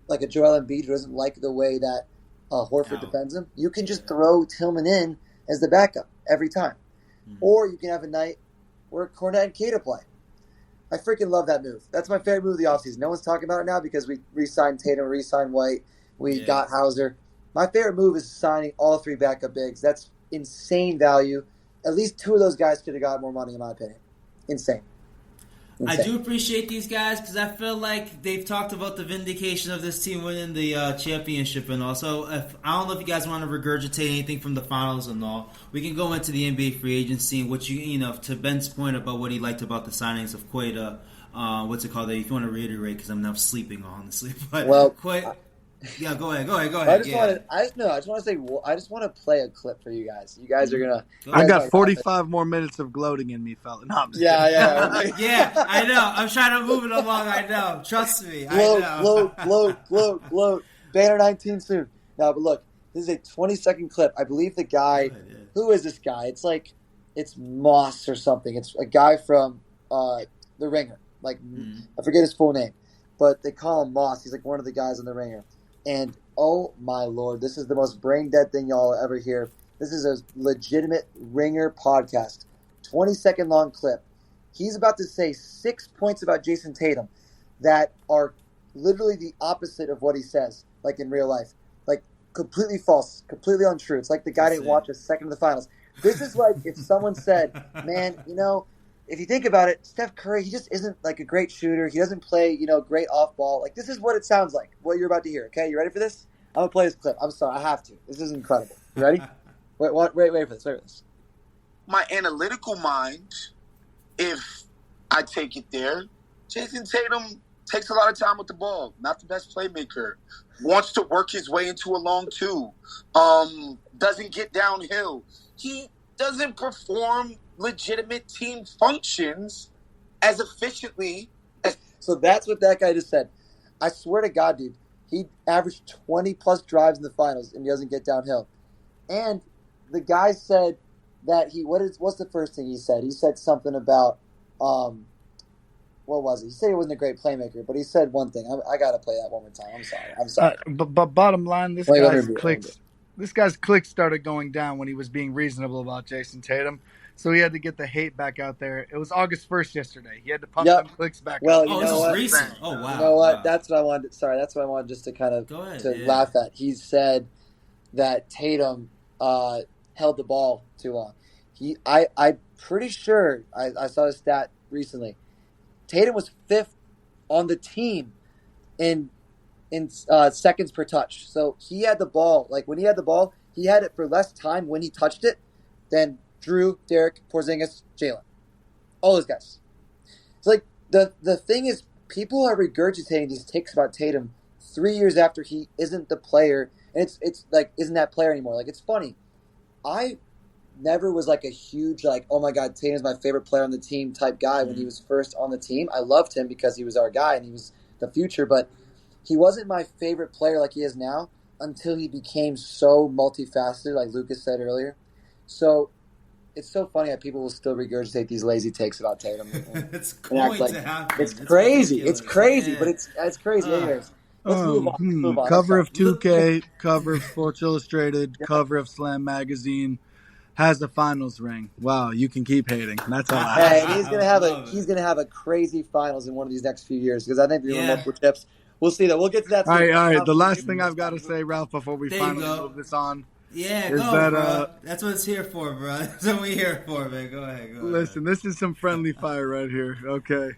like a Joel Embiid who doesn't like the way that Horford defends him, you can just throw Tillman in as the backup every time. Or you can have a night where Kornet and Queta play. I freaking love that move. That's my favorite move of the offseason. No one's talking about it now because we re-signed Tatum, re-signed White, we got Hauser. My favorite move is signing all three backup bigs. That's insane value. At least two of those guys could have got more money, in my opinion. Insane. I do appreciate these guys because I feel like they've talked about the vindication of this team winning the championship and all. So I don't know if you guys want to regurgitate anything from the finals and all. We can go into the NBA free agency and what to Ben's point about what he liked about the signings of Queta. What's it called? If you want to reiterate, because I'm now sleeping honestly. But Queta. Yeah, go ahead. I just want to play a clip for you guys. You guys are gonna. I got 45 more minutes of gloating in me, fella. No, I'm just yeah. Yeah, I know. I'm trying to move it along. I know. Trust me. I know. Gloat. Banner 19 soon. No, but look, this is a 20-second clip. I believe the guy. Who is this guy? It's Moss or something. It's a guy from The Ringer. I forget his full name, but they call him Moss. He's like one of the guys on The Ringer. And, oh, my Lord, this is the most brain-dead thing y'all will ever hear. This is a legitimate Ringer podcast. 20-second long clip. He's about to say 6 points about Jason Tatum that are literally the opposite of what he says, like in real life. Like, completely false, completely untrue. It's like the guy didn't watch a second of the finals. This is like if someone said, man, if you think about it, Steph Curry, he just isn't like a great shooter. He doesn't play, great off ball. Like, this is what it sounds like, what you're about to hear. Okay, you ready for this? I'm going to play this clip. I'm sorry, I have to. This is incredible. You ready? Wait for this. My analytical mind, if I take it there, Jason Tatum takes a lot of time with the ball. Not the best playmaker. Wants to work his way into a long two. Doesn't get downhill. He doesn't perform legitimate team functions as efficiently as... So that's what that guy just said. I swear to God, dude, he averaged 20-plus drives in the finals, and he doesn't get downhill. And the guy said that what's the first thing he said? He said something about, what was it? He said he wasn't a great playmaker, but he said one thing. I got to play that one more time. I'm sorry. But bottom line, this guy's clicks started going down when he was being reasonable about Jason Tatum. So he had to get the hate back out there. It was August 1st yesterday. He had to pump them clicks back up. You know what? Recent. Oh, wow. You know what? Wow. That's what I wanted. Sorry, that's what I wanted just to kind of laugh at. He said that Tatum held the ball too long. I'm pretty sure I saw a stat recently. Tatum was 5th on the team in seconds per touch. So he had the ball. Like when he had the ball, he had it for less time when he touched it than Drew, Derek, Porzingis, Jalen. All those guys. It's like the thing is, people are regurgitating these takes about Tatum 3 years after he isn't the player, and it's like isn't that player anymore. Like, it's funny. I never was like a huge like, oh my God, Tatum's my favorite player on the team type guy when he was first on the team. I loved him because he was our guy and he was the future, but he wasn't my favorite player like he is now until he became so multifaceted, like Lucas said earlier. So it's so funny how people will still regurgitate these lazy takes about Tatum. It's going to happen. It's crazy. It's crazy, yeah. but it's crazy. Anyways, let's move on. Cover of 2K, cover of Sports Illustrated, cover of Slam Magazine has the finals ring. Wow, you can keep hating. That's all. And he's gonna have a crazy finals in one of these next few years because I think they're gonna multiple chips. We'll see that. We'll get to that. All right. The last thing I've got to say, Ralph, before we finally move this on. Yeah, bro. That's what it's here for, bro. That's what we're here for, man. Go ahead. Listen, this is some friendly fire right here. Okay.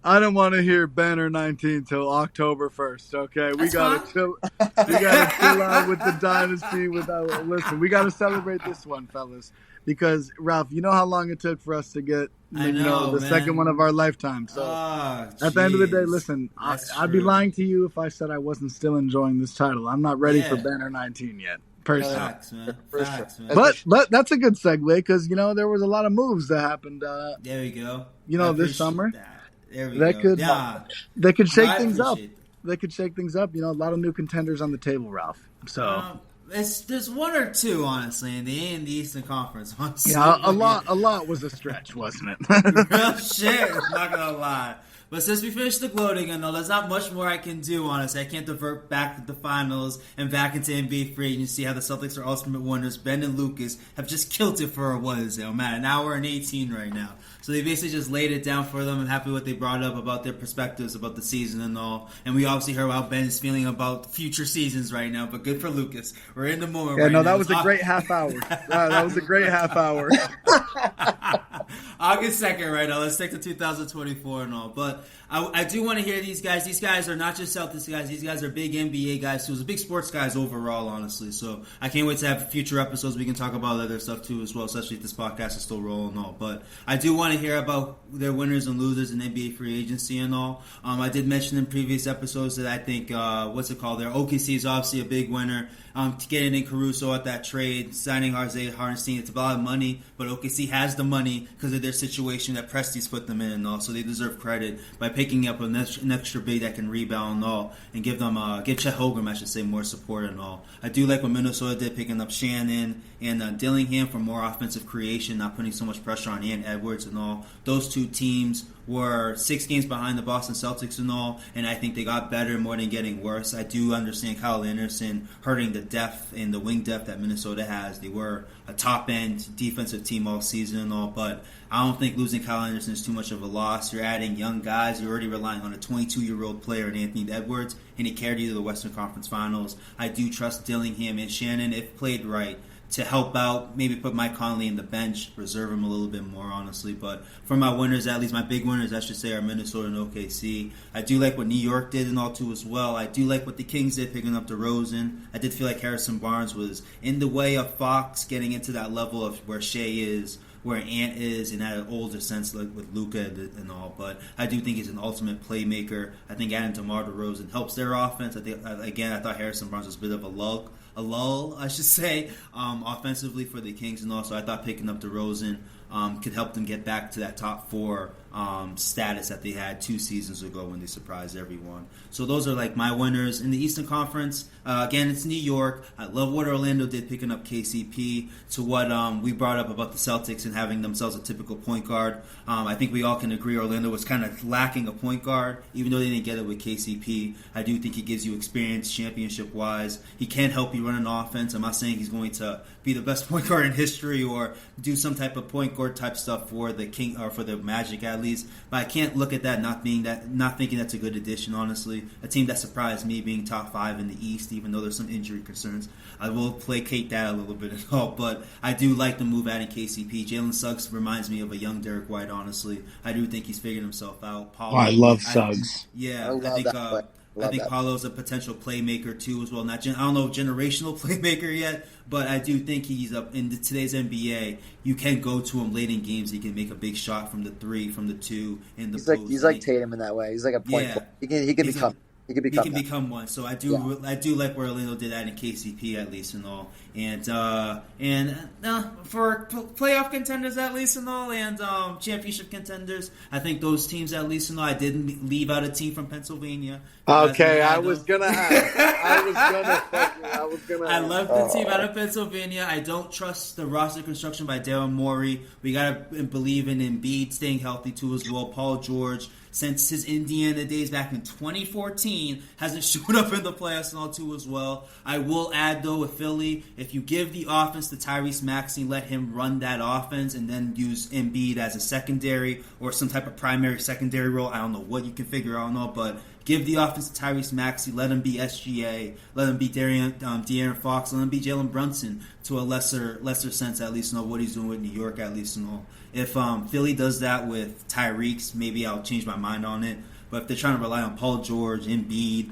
I don't want to hear Banner 19 till October 1st. Okay, we gotta chill. We gotta chill out with the dynasty. Listen, we gotta celebrate this one, fellas. Because Ralph, you know how long it took for us to get the second one of our lifetime. So at the end of the day, listen, I'd be lying to you if I said I wasn't still enjoying this title. I'm not ready for Banner 19 yet. Personally. Facts, man. But that's a good segue because there was a lot of moves that happened. There we go. This summer. There we go. They could shake things up. They could shake things up. A lot of new contenders on the table, Ralph. So there's one or two, honestly, in the Eastern Conference. Honestly. Yeah, a lot was a stretch, wasn't it? Real shit. I'm not gonna lie. But since we finished the gloating, there's not much more I can do, honestly. I can't divert back to the finals and back into NBA free agency. How the Celtics are ultimate winners. Ben and Lucas have just killed it for an hour and 18 right now. So they basically just laid it down for them. I'm happy what they brought up about their perspectives about the season and all. And we obviously heard how Ben is feeling about future seasons right now. But good for Lucas. We're in the moment right now. That was a great half hour. That was a great half hour. August 2nd right now. Let's stick to 2024 and all. But I do want to hear these guys. These guys are not just Celtics guys. These guys are big NBA guys too. Big sports guys overall, honestly. So I can't wait to have future episodes. We can talk about other stuff too as well, especially if this podcast is still rolling and all. But I do want to hear about their winners and losers in NBA free agency and all. I did mention in previous episodes that I think, their OKC is obviously a big winner. Getting in Caruso at that trade, signing Isaiah Hartenstein, it's a lot of money, but OKC has the money because of their situation that Presti's put them in and all, so they deserve credit by picking up an extra big that can rebound and all, and give Chet Holmgren, I should say, more support and all. I do like what Minnesota did, picking up Shannon and Dillingham for more offensive creation, not putting so much pressure on Ant Edwards and all. Those two teams were 6 games behind the Boston Celtics and all, and I think they got better more than getting worse. I do understand Kyle Anderson hurting the depth and the wing depth that Minnesota has. They were a top-end defensive team all season and all, but I don't think losing Kyle Anderson is too much of a loss. You're adding young guys. You're already relying on a 22-year-old player in Anthony Edwards, and he carried you to the Western Conference Finals. I do trust Dillingham and Shannon, if played right, to help out, maybe put Mike Conley in the bench, reserve him a little bit more, honestly. But for my winners, at least my big winners, I should say, are Minnesota and OKC. I do like what New York did and all too as well. I do like what the Kings did, picking up DeRozan. I did feel like Harrison Barnes was in the way of Fox getting into that level of where Shea is, where Ant is, in that older sense, like with Luka and all. But I do think he's an ultimate playmaker. I think adding DeMar DeRozan helps their offense. I thought Harrison Barnes was a bit of a lull, I should say, offensively for the Kings, and also I thought picking up DeRozan could help them get back to that top 4 status that they had 2 seasons ago when they surprised everyone. So those are like my winners in the Eastern Conference. Again, it's New York. I love what Orlando did picking up KCP, to what we brought up about the Celtics and having themselves a typical point guard. I think we all can agree Orlando was kind of lacking a point guard, even though they didn't get it with KCP. I do think he gives you experience championship-wise. He can help you run an offense. I'm not saying he's going to be the best point guard in history or do some type of point guard type stuff for the King or for the Magic at least, but I can't look at that not thinking that's a good addition, honestly. A team that surprised me being top 5 in the East, even though there's some injury concerns. I will placate that a little bit at all, but I do like the move adding KCP. Jalen Suggs reminds me of a young Derek White, honestly. I do think he's figured himself out. Paulo, I love Suggs. I think Paulo's a potential playmaker too as well. I don't know if generational playmaker yet, but I do think he's up in today's NBA. You can go to him late in games. He can make a big shot from the 3, from the 2, in the post. He's like Tatum in that way. He's like a point. Yeah. He can become one. So I do like where Orlando did that in KCP at least and all, and for playoff contenders at least and all, and championship contenders, I think those teams at least and all. I didn't leave out a team from Pennsylvania. Okay, I was gonna ask. I love the team out of Pennsylvania. I don't trust the roster construction by Daryl Morey. We gotta believe in Embiid staying healthy too as well. Paul George, since his Indiana days back in 2014, hasn't showed up in the playoffs and all too as well. I will add though with Philly, if you give the offense to Tyrese Maxey, let him run that offense, and then use Embiid as a secondary or some type of primary secondary role. I don't know what you can figure out and all, but Give the offense to Tyrese Maxey. Let him be SGA. Let him be De'Aaron Fox. Let him be Jalen Brunson to a lesser sense, at least know what he's doing with New York, at least know. If Philly does that with Tyreek, maybe I'll change my mind on it. But if they're trying to rely on Paul George, Embiid,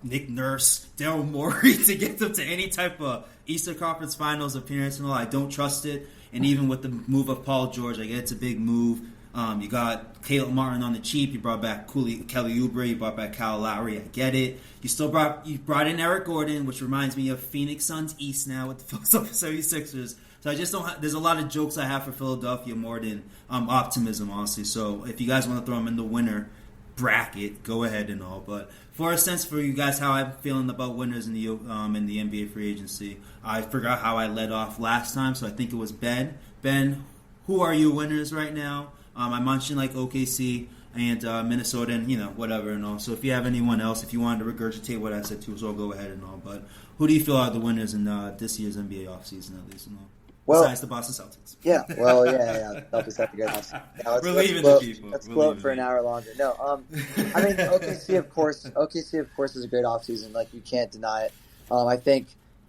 Nick Nurse, Daryl Morey to get them to any type of Eastern Conference Finals appearance and all, I don't trust it. And even with the move of Paul George, I get it's a big move. You got Caleb Martin on the cheap. You brought back Kelly Oubre. You brought back Kyle Lowry. I get it. You brought in Eric Gordon, which reminds me of Phoenix Suns East now with the Philadelphia 76ers. So I just don't. There's a lot of jokes I have for Philadelphia more than optimism, honestly. So if you guys want to throw them in the winner bracket, go ahead and all. But for a sense for you guys, how I'm feeling about winners in the NBA free agency, I forgot how I led off last time, so I think it was Ben. Ben, who are your winners right now? I mentioned like OKC and Minnesota and, whatever and all. So if you have anyone else, if you wanted to regurgitate what I said too, so I'll go ahead and all. But who do you feel are the winners in this year's NBA offseason, at least and all? Besides the Boston Celtics. Yeah, well, yeah. Celtics have a great offseason. Yeah, let's gloat for an hour longer. No, I mean, OKC, of course, is a great offseason. Like, you can't deny it. I think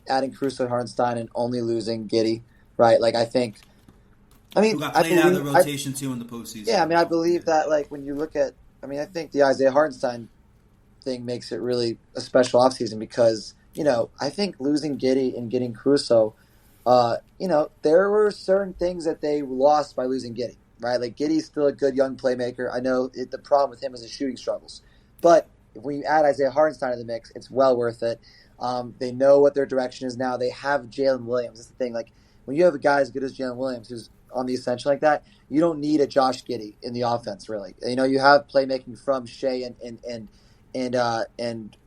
adding Caruso and Hartenstein and only losing Giddey, right? Like, who got played out of the rotation too in the postseason. Yeah, I believe that, like, when you look at, I think the Isaiah Hartenstein thing makes it really a special offseason because, I think losing Giddey and getting Caruso, there were certain things that they lost by losing Giddey, right? Like, Giddey's still a good young playmaker. I know the problem with him is his shooting struggles. But when you add Isaiah Hartenstein to the mix, it's well worth it. They know what their direction is now. They have Jalen Williams. That's the thing. Like, when you have a guy as good as Jalen Williams who's on the ascension like that, you don't need a Josh Giddey in the offense, really. You have playmaking from Shea and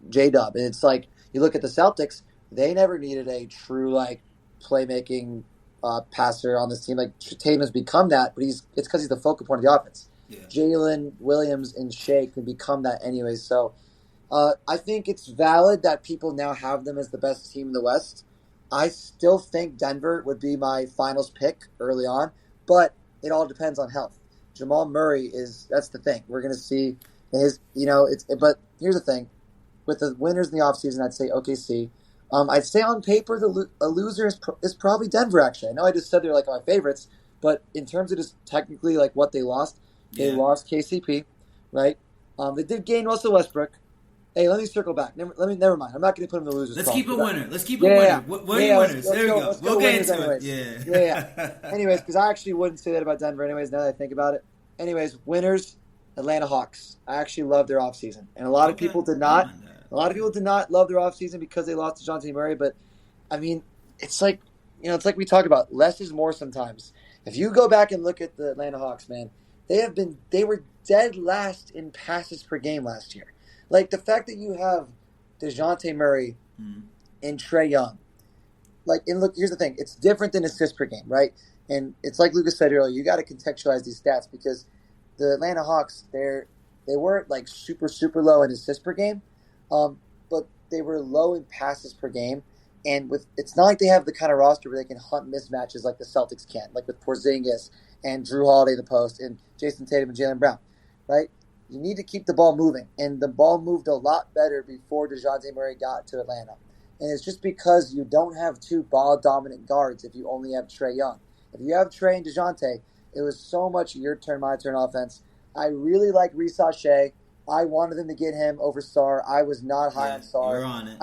J-Dub. And it's like, you look at the Celtics, they never needed a true, like, playmaking passer on this team. Like, Tatum has become that, but it's because he's the focal point of the offense. Yeah. Jalen Williams and Shea can become that anyway. So I think it's valid that people now have them as the best team in the West. I still think Denver would be my finals pick early on, but it all depends on health. Jamal Murray that's the thing. We're going to see but here's the thing. With the winners in the offseason, I'd say OKC. I'd say on paper, a loser is probably Denver, actually. I know I just said they're like my favorites, but in terms of just technically like what they lost, they lost KCP, right? They did gain Russell Westbrook. Hey, let me circle back. Never mind. I'm not going to put him in the losers. Let's keep a winner. Let's keep a winner. What are your winners? There we go. We'll get into it. Yeah. Anyways, because I actually wouldn't say that about Denver anyways, now that I think about it. Anyways, winners, Atlanta Hawks. I actually love their offseason. And a lot of people did not. A lot of people did not love their offseason because they lost DeJounte Murray. But, it's like, it's like we talk about. Less is more sometimes. If you go back and look at the Atlanta Hawks, man, they were dead last in passes per game last year. Like, the fact that you have DeJounte Murray and Trae Young. Like, and look, here's the thing. It's different than assists per game, right? And it's like Lucas said earlier, you got to contextualize these stats because the Atlanta Hawks, they weren't, like, super, super low in assists per game, but they were low in passes per game. And it's not like they have the kind of roster where they can hunt mismatches like the Celtics can, like with Porzingis and Drew Holiday in the post and Jason Tatum and Jaylen Brown, right? You need to keep the ball moving. And the ball moved a lot better before DeJounte Murray got to Atlanta. And it's just because you don't have two ball-dominant guards if you only have Trae Young. If you have Trae and DeJounte, it was so much your turn, my turn offense. I really like Reece Shea. I wanted them to get him over Sarr. I was not high on Sarr. You're on it.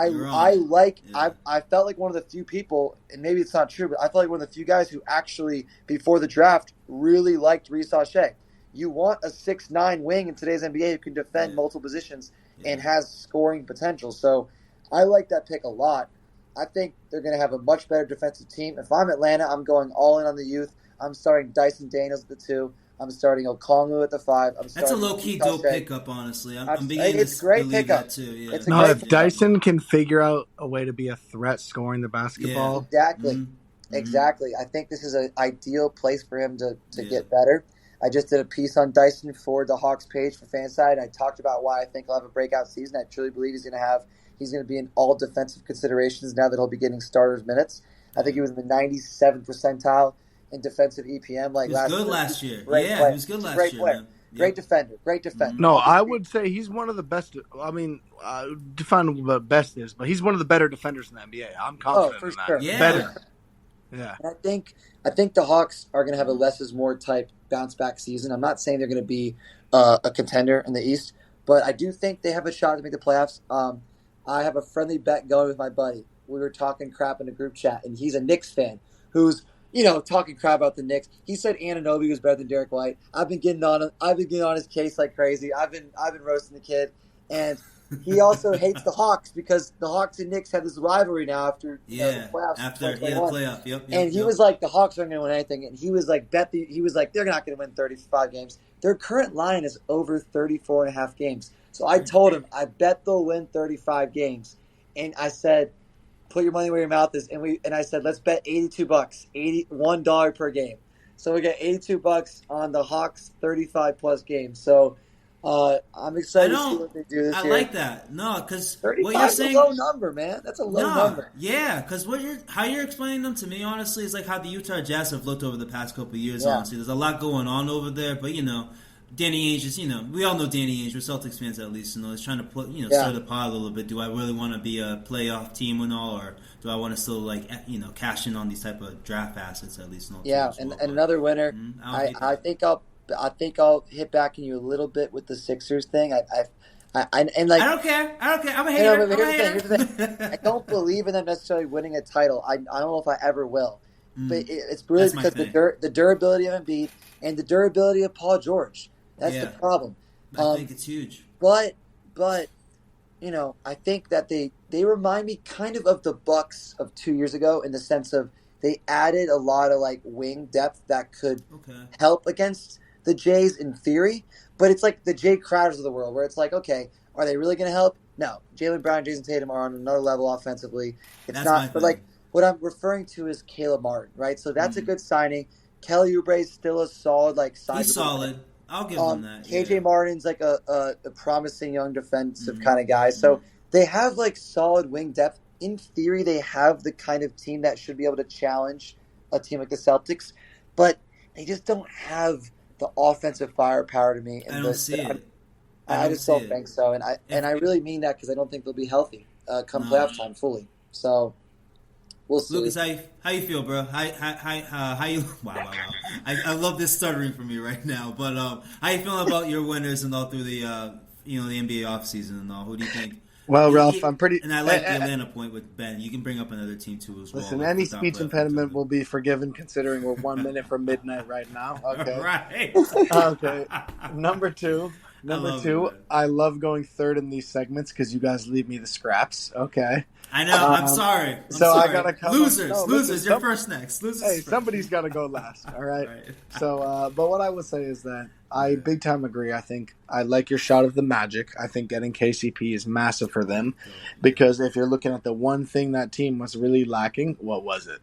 I felt like one of the few people, and maybe it's not true, but I felt like one of the few guys who actually, before the draft, really liked Reece Shea. You want a 6'9" wing in today's NBA who can defend multiple positions and has scoring potential. So I like that pick a lot. I think they're going to have a much better defensive team. If I'm Atlanta, I'm going all in on the youth. I'm starting Dyson Daniels at the 2. I'm starting Okongwu at the 5. That's a low-key dope pickup, honestly. I'm beginning it's to great believe pickup. That too. Yeah. If Dyson can figure out a way to be a threat scoring the basketball. Exactly. Exactly. I think this is an ideal place for him to get better. I just did a piece on Dyson for the Hawks page for Fanside. I talked about why I think he'll have a breakout season. I truly believe he's going to be in all defensive considerations now that he'll be getting starters minutes. I think he was in the 97th percentile in defensive EPM. He was good last year. He was good last year. Man. Great defender. No, I would say he's one of the best. I mean, define what best is, but he's one of the better defenders in the NBA. I'm confident for in that. sure. Yeah. Better. Yeah. And I think the Hawks are going to have a less is more type bounce back season. I'm not saying they're going to be a contender in the East, but I do think they have a shot to make the playoffs. I have a friendly bet going with my buddy. We were talking crap in a group chat, and he's a Knicks fan who's talking crap about the Knicks. He said Anunoby was better than Derek White. I've been getting on his case like crazy. I've been roasting the kid, and he also hates the Hawks because the Hawks and Knicks have this rivalry now after the playoffs. Playoff. Yep. And he was like, the Hawks aren't going to win anything, and he was like, they're not going to win 35 games. Their current line is over 34 and a half games. So I told him, I bet they'll win 35 games, and I said, put your money where your mouth is, and I said, let's bet $82, $1 per game. So we get $82 on the Hawks 35 plus games. So I'm excited to see what they do this year. I like that. No, because 35 what you're saying is a low number, man. That's a low number. Yeah, because how you're explaining them to me, honestly, is like how the Utah Jazz have looked over the past couple of years. Yeah. Honestly, there's a lot going on over there, but Danny Ainge is, we all know Danny Ainge. We're Celtics fans at least, is trying to put, stir the pot a little bit. Do I really want to be a playoff team and all, or do I want to still cash in on these type of draft assets at least? And another winner. I think I'll hit back on you a little bit with the Sixers thing. I don't care. I'm a hater. Here's the thing. I don't believe in them necessarily winning a title. I don't know if I ever will. But it's really because the durability of Embiid and the durability of Paul George. That's the problem. I think it's huge. But I think that they remind me kind of the Bucks of 2 years ago in the sense of they added a lot of wing depth that could help against the Jays in theory. But it's like the Jay Crowders of the world where it's like, okay, are they really going to help? No. Jaylen Brown and Jason Tatum are on another level offensively. It's not. But what I'm referring to is Caleb Martin, right? So that's a good signing. Kelly Oubre is still a solid He's solid. I'll give him that. KJ Martin's a promising young defensive kind of guy. So they have solid wing depth. In theory, they have the kind of team that should be able to challenge a team like the Celtics, but they just don't have the offensive firepower to me. I don't see it. I just don't think so, and I really mean that because I don't think they'll be healthy come playoff time fully. So. We'll see. Lucas, how you feel, bro? How you? Wow. I love this stuttering from you right now. But how you feeling about your winners and all through the the NBA offseason and all? Who do you think? Well, Ralph, I'm pretty. And I like the Atlanta point with Ben. You can bring up another team too as well. Listen, any speech impediment will be forgiven considering we're 1 minute from midnight right now. Okay. Right. Okay. Number two, I love going third in these segments because you guys leave me the scraps. Okay. I know. I'm sorry. I gotta come. Losers. You're first next. Losers. Somebody's got to go last. All right. So, but what I would say is that I big time agree. I think I like your shot of the Magic. I think getting KCP is massive for them because if you're looking at the one thing that team was really lacking, what was it?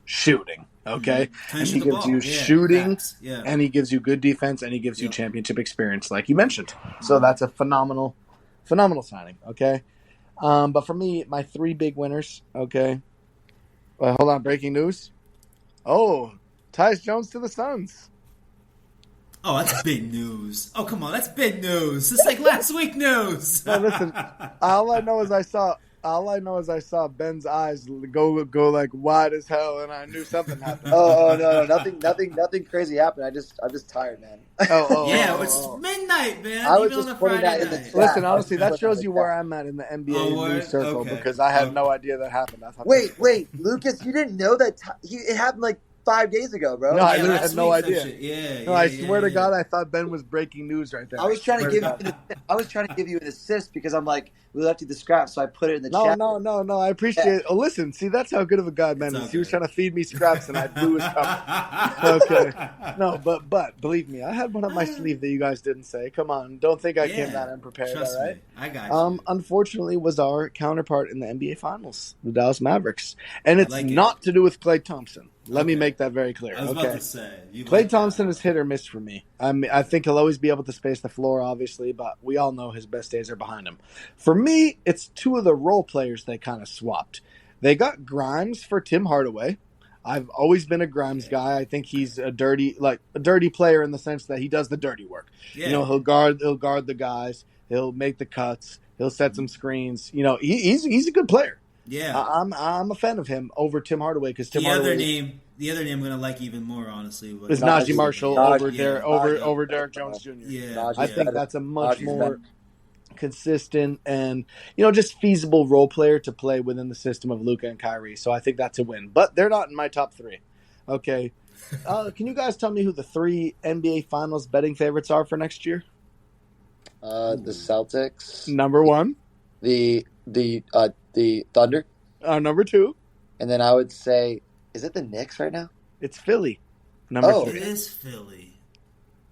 Shooting. Okay, and he gives you shooting, and he gives you good defense, and he gives you championship experience, like you mentioned. So that's a phenomenal signing. Okay. But for me, my three big winners, okay. Hold on, breaking news. Oh, Tyus Jones to the Suns. Oh, that's big news. Oh, come on, that's big news. It's like last week news. No, listen, all I know is I saw Ben's eyes go like wide as hell, and I knew something happened. No, nothing crazy happened. I'm just tired, man. It's midnight, man. I was just putting that in the chat. Listen, honestly, that shows you where I'm at in the NBA news circle because I had no idea that happened. Wait, Lucas, you didn't know that it happened 5 days ago, bro. No, I literally had no idea. I swear to God, I thought Ben was breaking news right there. I was trying to give you an assist because I'm like, we left you the scraps, so I put it in the chat. No. I appreciate it. Oh, listen, see, that's how good of a guy Ben is. He was trying to feed me scraps, and I blew his cover. Okay. No, but believe me, I had one up my sleeve that you guys didn't say. Come on, don't think I came that unprepared. Trust all right? Me. I got you. Unfortunately, was our counterpart in the NBA Finals, the Dallas Mavericks, and it's not to do with Klay Thompson. Let me make that very clear. I was about to say. Klay Thompson is hit or miss for me. I think he'll always be able to space the floor, obviously, but we all know his best days are behind him. For me, it's two of the role players they kind of swapped. They got Grimes for Tim Hardaway. I've always been a Grimes guy. I think he's a dirty player in the sense that he does the dirty work. Yeah. You know, he'll guard the guys. He'll make the cuts. He'll set some screens. You know, he's a good player. Yeah. I'm a fan of him over Tim Hardaway because The other name I'm gonna like even more, honestly, is Najee Marshall over Derek Jones Jr. Yeah, I think that's a much more consistent and just feasible role player to play within the system of Luka and Kyrie. So I think that's a win. But they're not in my top 3. Okay, can you guys tell me who the 3 NBA Finals betting favorites are for next year? The Celtics, number 1. The Thunder, number 2. And then I would say, is it the Knicks right now? It's Philly. Number 3. It is Philly.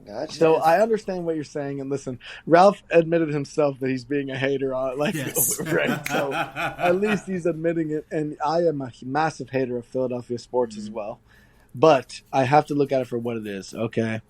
Gotcha. So I understand what you're saying, and listen, Ralph admitted himself that he's being a hater on right. So at least he's admitting it, and I am a massive hater of Philadelphia sports as well. But I have to look at it for what it is. Okay,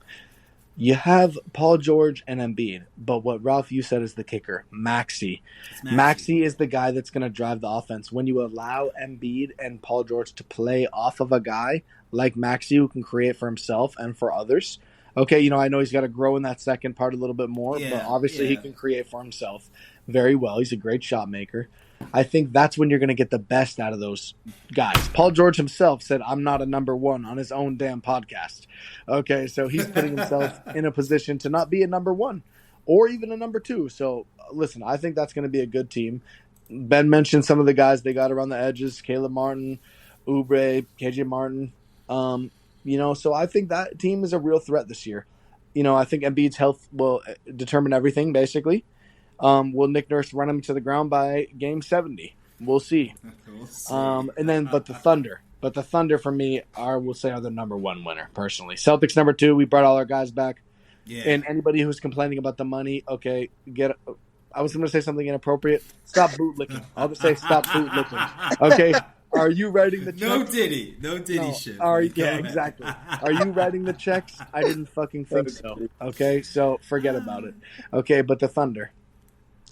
you have Paul George and Embiid, but what Ralph you said is the kicker, Maxey. Maxey is the guy that's going to drive the offense. When you allow Embiid and Paul George to play off of a guy like Maxey who can create for himself and for others. Okay, I know he's got to grow in that second part a little bit more, but obviously he can create for himself very well. He's a great shot maker. I think that's when you're going to get the best out of those guys. Paul George himself said, I'm not a number 1 on his own damn podcast. Okay, so he's putting himself in a position to not be a number 1 or even a number 2. So, listen, I think that's going to be a good team. Ben mentioned some of the guys they got around the edges, Caleb Martin, Oubre, KJ Martin. So I think that team is a real threat this year. I think Embiid's health will determine everything, basically. Will Nick Nurse run him to the ground by game 70? We'll see. But the Thunder for me are the number 1 winner, personally. Celtics number 2, we brought all our guys back. Yeah. And anybody who's complaining about the money, okay, I was going to say something inappropriate. Stop bootlicking. I'll just say stop bootlicking. Okay. Are you writing the checks? No Diddy shit. Exactly. Are you writing the checks? I didn't fucking think so. Okay, so forget about it. Okay, but the Thunder,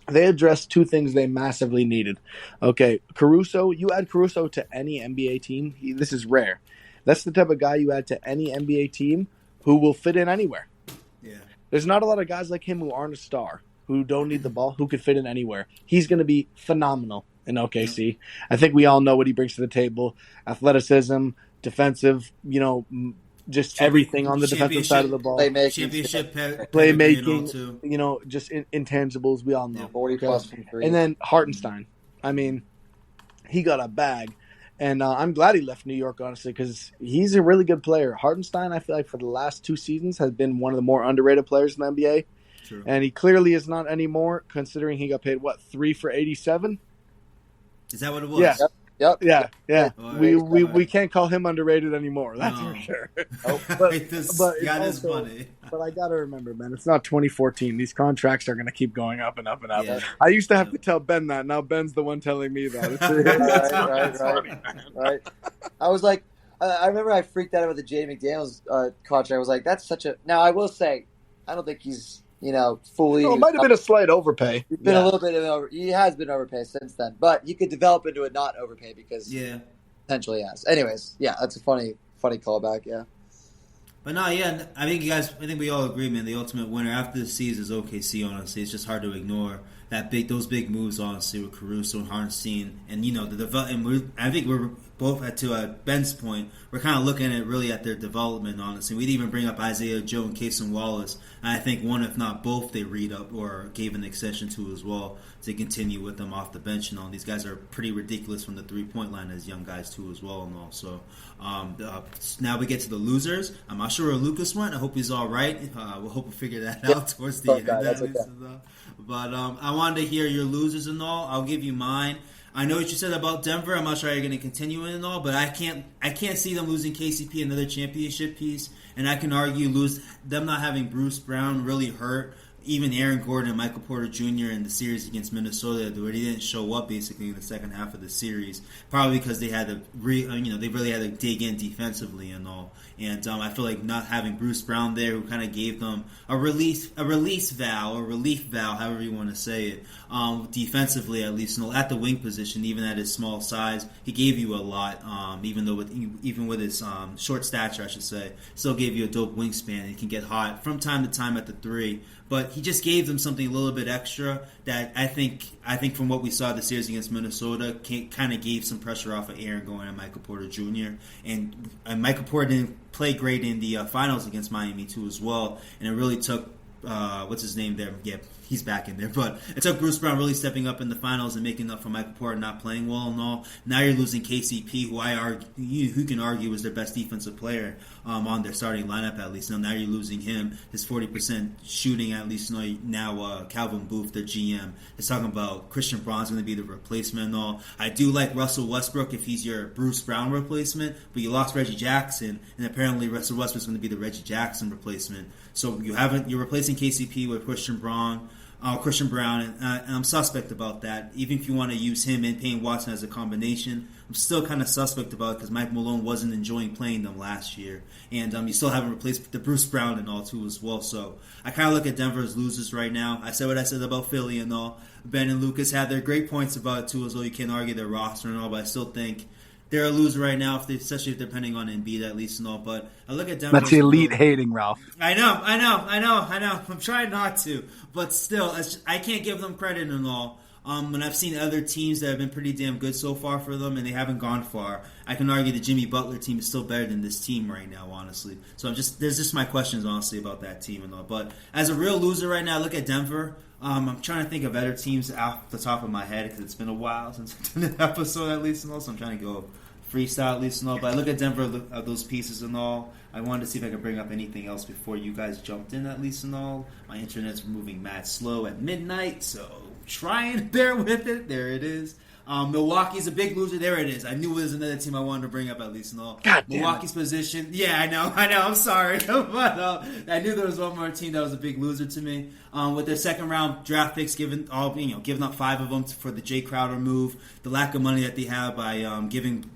they addressed 2 things they massively needed. Okay, Caruso, you add Caruso to any NBA team, this is rare. That's the type of guy you add to any NBA team who will fit in anywhere. Yeah. There's not a lot of guys like him who aren't a star, who don't need the ball, who could fit in anywhere. He's going to be phenomenal in OKC. I think we all know what he brings to the table. Athleticism, defensive, just everything on the defensive side of the ball. Playmaking, just intangibles we all know. 40 plus from 3. And then Hartenstein. I mean, he got a bag. And I'm glad he left New York, honestly, because he's a really good player. Hartenstein, I feel like for the last 2 seasons, has been one of the more underrated players in the NBA. True. And he clearly is not anymore, considering he got paid, 3 for 87? Is that what it was? Yep. Yeah. We can't call him underrated anymore. That's for sure. Is funny. But I gotta remember, man, it's not 2014. These contracts are gonna keep going up and up and up. Yeah. I used to have to tell Ben that. Now Ben's the one telling me that. Right. I was like, I remember I freaked out about the Jay McDaniels contract. I was like, that's such a. Now I will say, I don't think he's fully. It might have been a slight overpay. He's been a little bit he has been overpaid since then, but he could develop into a not overpay because potentially has. Anyways, that's a funny callback. Yeah. But no, I think we all agree, man. The ultimate winner after the season is OKC. Honestly, it's just hard to ignore those big moves. Honestly, with Caruso and Hartenstein, and the development. I think we're both to Ben's point. We're kind of looking at really at their development. Honestly, we'd even bring up Isaiah Joe and Cason Wallace. And I think one, if not both, they read up or gave an extension to as well to continue with them off the bench and all. These guys are pretty ridiculous from the 3-point line as young guys too as well and all. So now we get to the losers. I'm not sure where Lucas went. I hope he's all right. We'll hope we figure that out towards the end. But I wanted to hear your losers and all. I'll give you mine. I know what you said about Denver. I'm not sure how you're going to continue in and all, but I can't see them losing KCP, another championship piece. And I can argue them not having Bruce Brown really hurt even Aaron Gordon and Michael Porter Jr. in the series against Minnesota, where they didn't show up basically in the second half of the series, probably because they had to, they really had to dig in defensively and all. And I feel like not having Bruce Brown there, who kind of gave them a relief valve, however you want to say it, defensively at least, at the wing position, even at his small size, he gave you a lot. Even with his short stature, I should say, still gave you a dope wingspan. He can get hot from time to time at the three. But he just gave them something a little bit extra that I think from what we saw the series against Minnesota kind of gave some pressure off of Aaron Gordon and Michael Porter Jr. And Michael Porter didn't play great in the finals against Miami too as well. And it really took what's his name there? Yeah, he's back in there. But it took Bruce Brown really stepping up in the finals and making up for Michael Porter not playing well and all. Now you're losing KCP, who can argue was their best defensive player on their starting lineup at least. Now you're losing him. His 40% shooting at least. Now Calvin Booth, their GM, is talking about Christian Braun's going to be the replacement and all. I do like Russell Westbrook if he's your Bruce Brown replacement, but you lost Reggie Jackson, and apparently Russell Westbrook's going to be the Reggie Jackson replacement. So you're replacing KCP with Christian Braun, and I'm suspect about that. Even if you want to use him and Payne Watson as a combination, I'm still kind of suspect about it because Mike Malone wasn't enjoying playing them last year, and you still haven't replaced the Bruce Brown and all too as well. So I kind of look at Denver as losers right now. I said what I said about Philly and all. Ben and Lucas had their great points about it too as well. You can't argue their roster and all, but I still think they're a loser right now, especially if they're depending on Embiid at least and all. But I look at Denver. That's elite hating, Ralph. I know. I'm trying not to, but still, I can't give them credit and all. When I've seen other teams that have been pretty damn good so far for them, and they haven't gone far, I can argue the Jimmy Butler team is still better than this team right now, honestly. So there's just my questions, honestly, about that team and all. But as a real loser right now, look at Denver. I'm trying to think of other teams off the top of my head because it's been a while since I've done an episode at least and all. So I'm trying to go freestyle at least and all. But I look at Denver, those pieces and all. I wanted to see if I could bring up anything else before you guys jumped in at least and all. My internet's moving mad slow at midnight, so try and bear with it. There it is. Milwaukee's a big loser. There it is. I knew it was another team I wanted to bring up at least and all. God Milwaukee's position. Yeah, I know. I'm sorry. But I knew there was one more team that was a big loser to me. With their second round draft picks, giving up 5 of them for the Jay Crowder move, the lack of money that they have by giving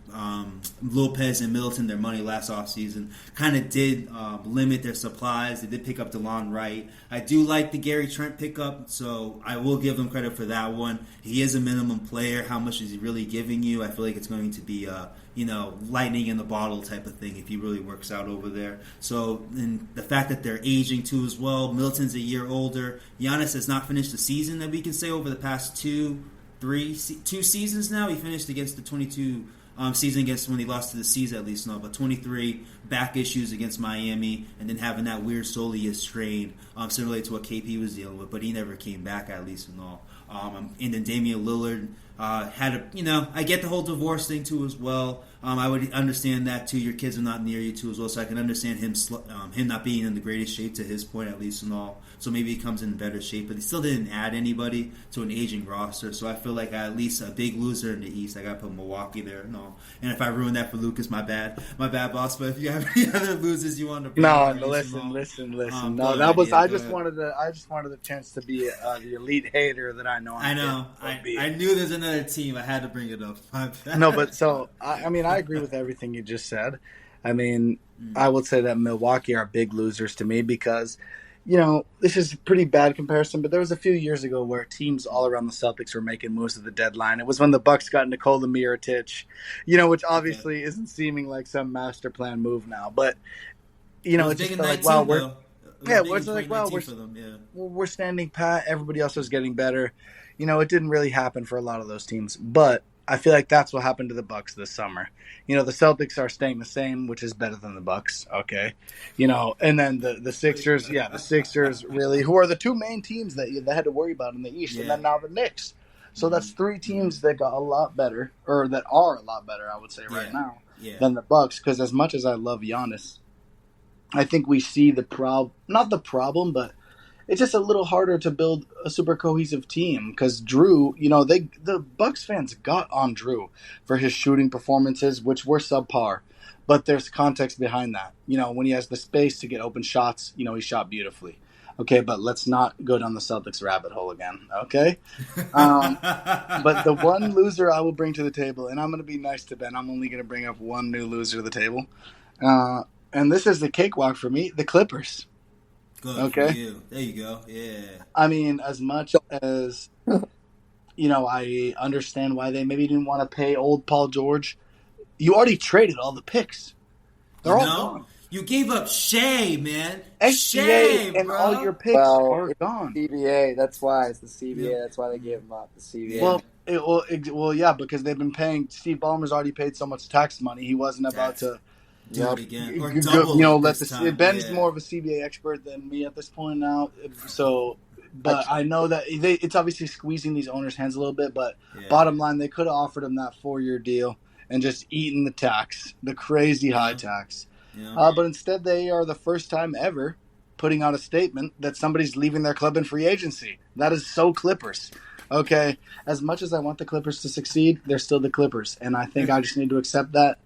Lopez and Middleton their money last offseason kind of did limit their supplies. They did pick up DeLon Wright. I do like the Gary Trent pickup, so I will give them credit for that one. He is a minimum player. How much is he really giving you? I feel like it's going to be lightning in the bottle type of thing if he really works out over there. So, and the fact that they're aging too as well. Middleton's a year older. Giannis has not finished the season that we can say over the past two seasons now. He finished against the 22 season against when he lost to the C's at least now, but 23 back issues against Miami, and then having that weird soleus strain similar to what KP was dealing with, but he never came back at least and all. And then Damian Lillard had I get the whole divorce thing too as well. I would understand that too. Your kids are not near you too as well, so I can understand him not being in the greatest shape to his point at least and all. So maybe he comes in better shape, but he still didn't add anybody to an aging roster. So I feel like at least a big loser in the East. I got to put Milwaukee there and all. And if I ruined that for Lucas, my bad, boss. But if you have any other losers you want to bring up, listen. No, that was I just wanted the chance to be the elite hater that I know. I knew there's another team. I had to bring it up. No, but so I agree with everything you just said. I would say that Milwaukee are big losers to me because, this is a pretty bad comparison, but there was a few years ago where teams all around the Celtics were making moves at the deadline. It was when the Bucks got Nikola Mirotic, which obviously isn't seeming like some master plan move now. But, it's just like, wow, we're standing pat. Everybody else was getting better. It didn't really happen for a lot of those teams, but I feel like that's what happened to the Bucks this summer. The Celtics are staying the same, which is better than the Bucks. Okay, and then the Sixers, the Sixers really, who are the two main teams that had to worry about in the East, and then now the Knicks. So that's 3 teams that got a lot better, or that are a lot better, I would say right now, than the Bucks. Because as much as I love Giannis, I think we see not the problem, but it's just a little harder to build a super cohesive team because Drew, the Bucks fans got on Drew for his shooting performances, which were subpar, but there's context behind that. When he has the space to get open shots, he shot beautifully. Okay, but let's not go down the Celtics rabbit hole again, okay? But the one loser I will bring to the table, and I'm going to be nice to Ben, I'm only going to bring up one new loser to the table. And this is the cakewalk for me, the Clippers. Good okay? for you. There you go. Yeah. I mean, as much as, I understand why they maybe didn't want to pay old Paul George, you already traded all the picks. They're all gone. You gave up Shea, man. SGA and bro. all your picks are gone. CBA, that's why. It's the CBA. That's why they gave him up. The CBA. Well, yeah, because they've been paying. Steve Ballmer's already paid so much tax money. He wasn't about to do it again. Or double Ben's more of a CBA expert than me at this point now. So, but I know that it's obviously squeezing these owners' hands a little bit. But bottom line, they could have offered him that 4-year deal and just eaten the tax, the crazy high tax. Yeah. But instead, they are the first time ever putting out a statement that somebody's leaving their club in free agency. That is so Clippers. Okay, as much as I want the Clippers to succeed, they're still the Clippers, and I think I just need to accept that.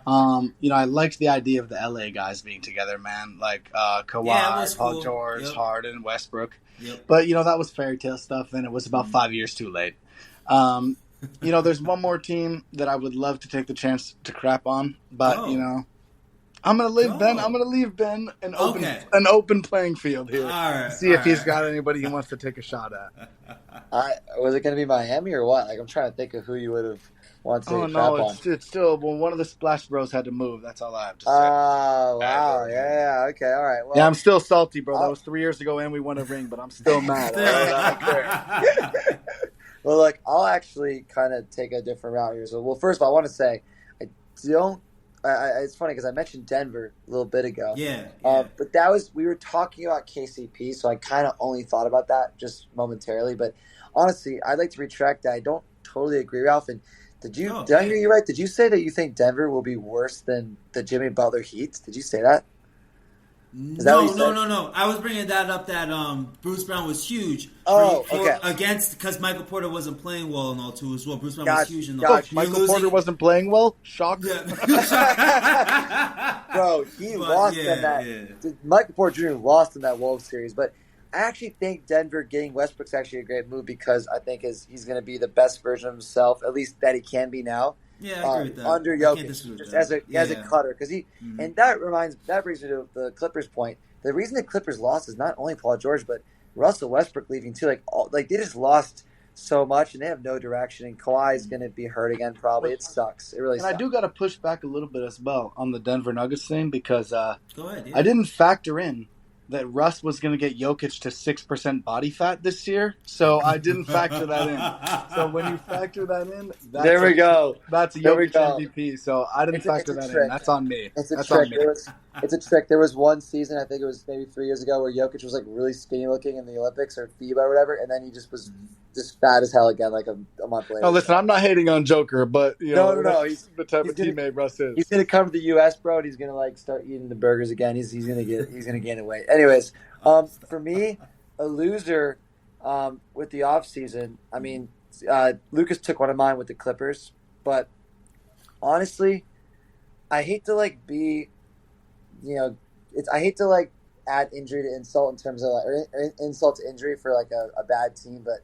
I liked the idea of the LA guys being together, man, like Kawhi, Paul George, Harden, Westbrook. Yep. But that was fairy tale stuff, and it was about 5 years too late. There's one more team that I would love to take the chance to crap on, but I'm gonna leave Ben. I'm gonna leave Ben an open playing field here. See if he's got anybody he wants to take a shot at. Was it gonna be Miami or what? Like, I'm trying to think of who you would have wanted to take a crap on. It's still one of the Splash Bros had to move. That's all I have to say. Oh wow, yeah, okay, all right. Well, yeah, I'm still salty, bro. That was 3 years ago, and we won a ring, but I'm still mad. I don't care. Well, look, I'll actually kind of take a different route here. So, first of all, I want to say it's funny because I mentioned Denver a little bit ago. Yeah. But we were talking about KCP, so I kind of only thought about that just momentarily. But honestly, I'd like to retract that. I don't totally agree, Ralph. And did I hear you right? Did you say that you think Denver will be worse than the Jimmy Butler Heat? Did you say that? No. I was bringing that up that Bruce Brown was huge. Because Michael Porter wasn't playing well and all too as well. Bruce Brown was huge in the Michael Porter wasn't playing well? Shocker. Yeah. Bro, lost in that. Michael Porter Jr. lost in that Wolves series, but I actually think Denver getting Westbrook's actually a great move because I think he's going to be the best version of himself, at least that he can be now. Yeah, I agree with that. Under Jokic, just as a cutter, because and that brings me to the Clippers point. The reason the Clippers lost is not only Paul George, but Russell Westbrook leaving too. Like they just lost so much, and they have no direction. And Kawhi is going to be hurt again, probably. It sucks. It really sucks. And I do got to push back a little bit as well on the Denver Nuggets thing because Go ahead, I didn't factor in that Russ was going to get Jokic to 6% body fat this year, so I didn't factor that in. So when you factor that in, there we go. That's a Jokic MVP. So I didn't factor that in. That's on me. It's a trick. It's a trick. There was one season, I think it was maybe 3 years ago, where Jokic was like really skinny looking in the Olympics or FIBA or whatever, and then he just was just fat as hell again, like a month later. No, listen, I'm not hating on Joker, but no. He's the type of teammate Russ is. He's gonna come to the U.S., bro, and he's gonna like start eating the burgers again. He's gonna gain weight. Anyways, for me, a loser with the offseason, I mean, Lucas took one of mine with the Clippers, but honestly, I hate to I hate to add injury to insult in terms of or insult to injury for a bad team, but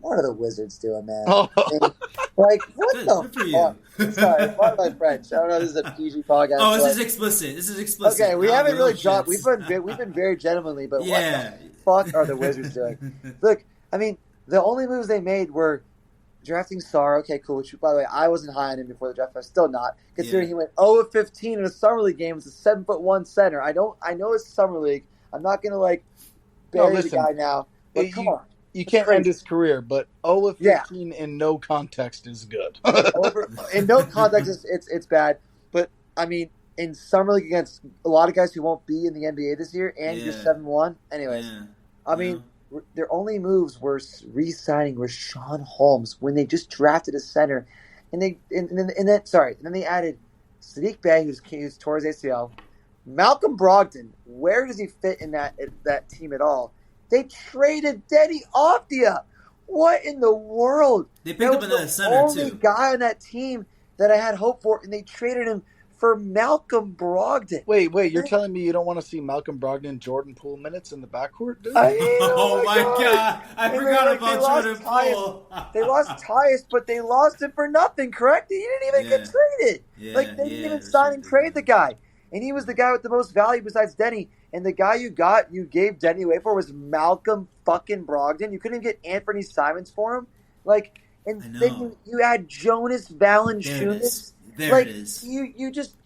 what are the Wizards doing, man? Oh. I mean, what the fuck? Sorry, pardon my French. I don't know. This is a PG podcast. Oh, this is explicit. Okay, we haven't really dropped. We've been very gentlemanly, but what the fuck are the Wizards doing? Look, I mean, the only moves they made were drafting Sarr. Okay, cool. Which, by the way, I wasn't high on him before the draft. I'm still not, considering he went 0-15 in a summer league game with a 7'1" center. I know it's summer league. I'm not gonna bury the guy now. But come on. You can't end his career, but 0-15 in no context is good. In no context, it's bad. But, I mean, in summer league against a lot of guys who won't be in the NBA this year, and you're 7-1. Anyways, I mean, their only moves were re-signing Rashawn Holmes when they just drafted a center. And then they added Sadiq Bey, who's tore his ACL. Malcolm Brogdon, where does he fit in that team at all? They traded Deni Avdija. What in the world? They picked up another center, too. The only guy on that team that I had hope for, and they traded him for Malcolm Brogdon. Wait, you're telling me you don't want to see Malcolm Brogdon, Jordan Poole minutes in the backcourt, dude? I mean, Oh my God. I forgot about Jordan Poole. They lost Tyus, but they lost him for nothing, correct? He didn't even get traded. They didn't even sign and trade the guy. And he was the guy with the most value besides Denny. And the guy you gave Denny away for was Malcolm fucking Brogdon. You couldn't get Anthony Simons for him. And then you had Jonas Valanciunas. There it is. You just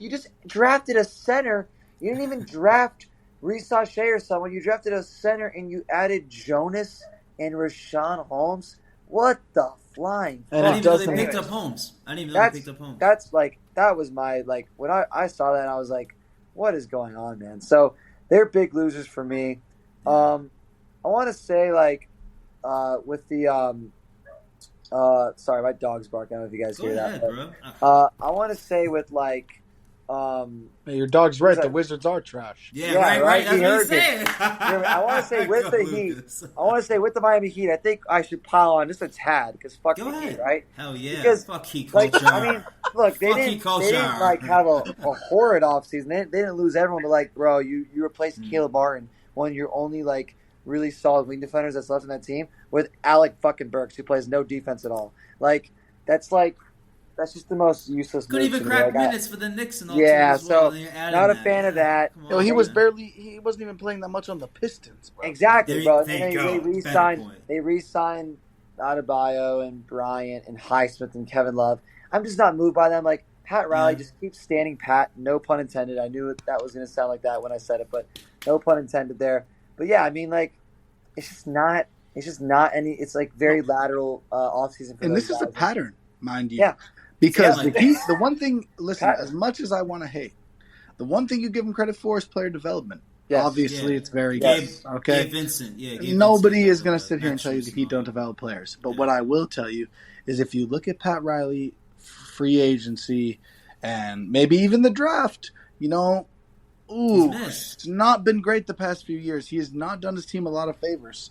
drafted a center. You didn't even draft Reece Shea or someone. You drafted a center and you added Jonas and Rashawn Holmes. What the flying? I didn't even know they picked up Holmes. That was my when I saw that I was like, what is going on, man? So they're big losers for me. I want to say with the sorry, my dog's barking. I don't know if you guys hear that. Bro. I want to say with your dog's right. The Wizards are trash. Yeah, right. That's what he's saying. I want to say with the Heat. I want to say with the Miami Heat. I think I should pile on just a tad because fuck the Heat, right? Hell yeah. Because fuck Heat culture. I mean, look, they didn't have a horrid offseason. They didn't lose everyone, but bro, you replaced Caleb Martin, one of your only really solid wing defenders that's left on that team, with Alec fucking Burks, who plays no defense at all. That's just the most useless. Couldn't even crack minutes for the Knicks and all. Yeah, so not a fan of that. He wasn't even playing that much on the Pistons, bro. Exactly, bro. They re-signed Adebayo and Bryant and Highsmith and Kevin Love. I'm just not moved by them. Pat Riley just keeps standing pat. No pun intended. I knew that was going to sound like that when I said it, but no pun intended there. But yeah, I mean, it's just not any. It's very lateral offseason. And this is a pattern, mind you. Yeah. Because the one thing, listen, as much as I want to hate, the one thing you give them credit for is player development. Yes. Obviously, it's very good. Okay, Gabe Vincent. Nobody is going to sit here and tell you that he don't develop players. But what I will tell you is, if you look at Pat Riley, free agency, and maybe even the draft, it's not been great the past few years. He has not done his team a lot of favors.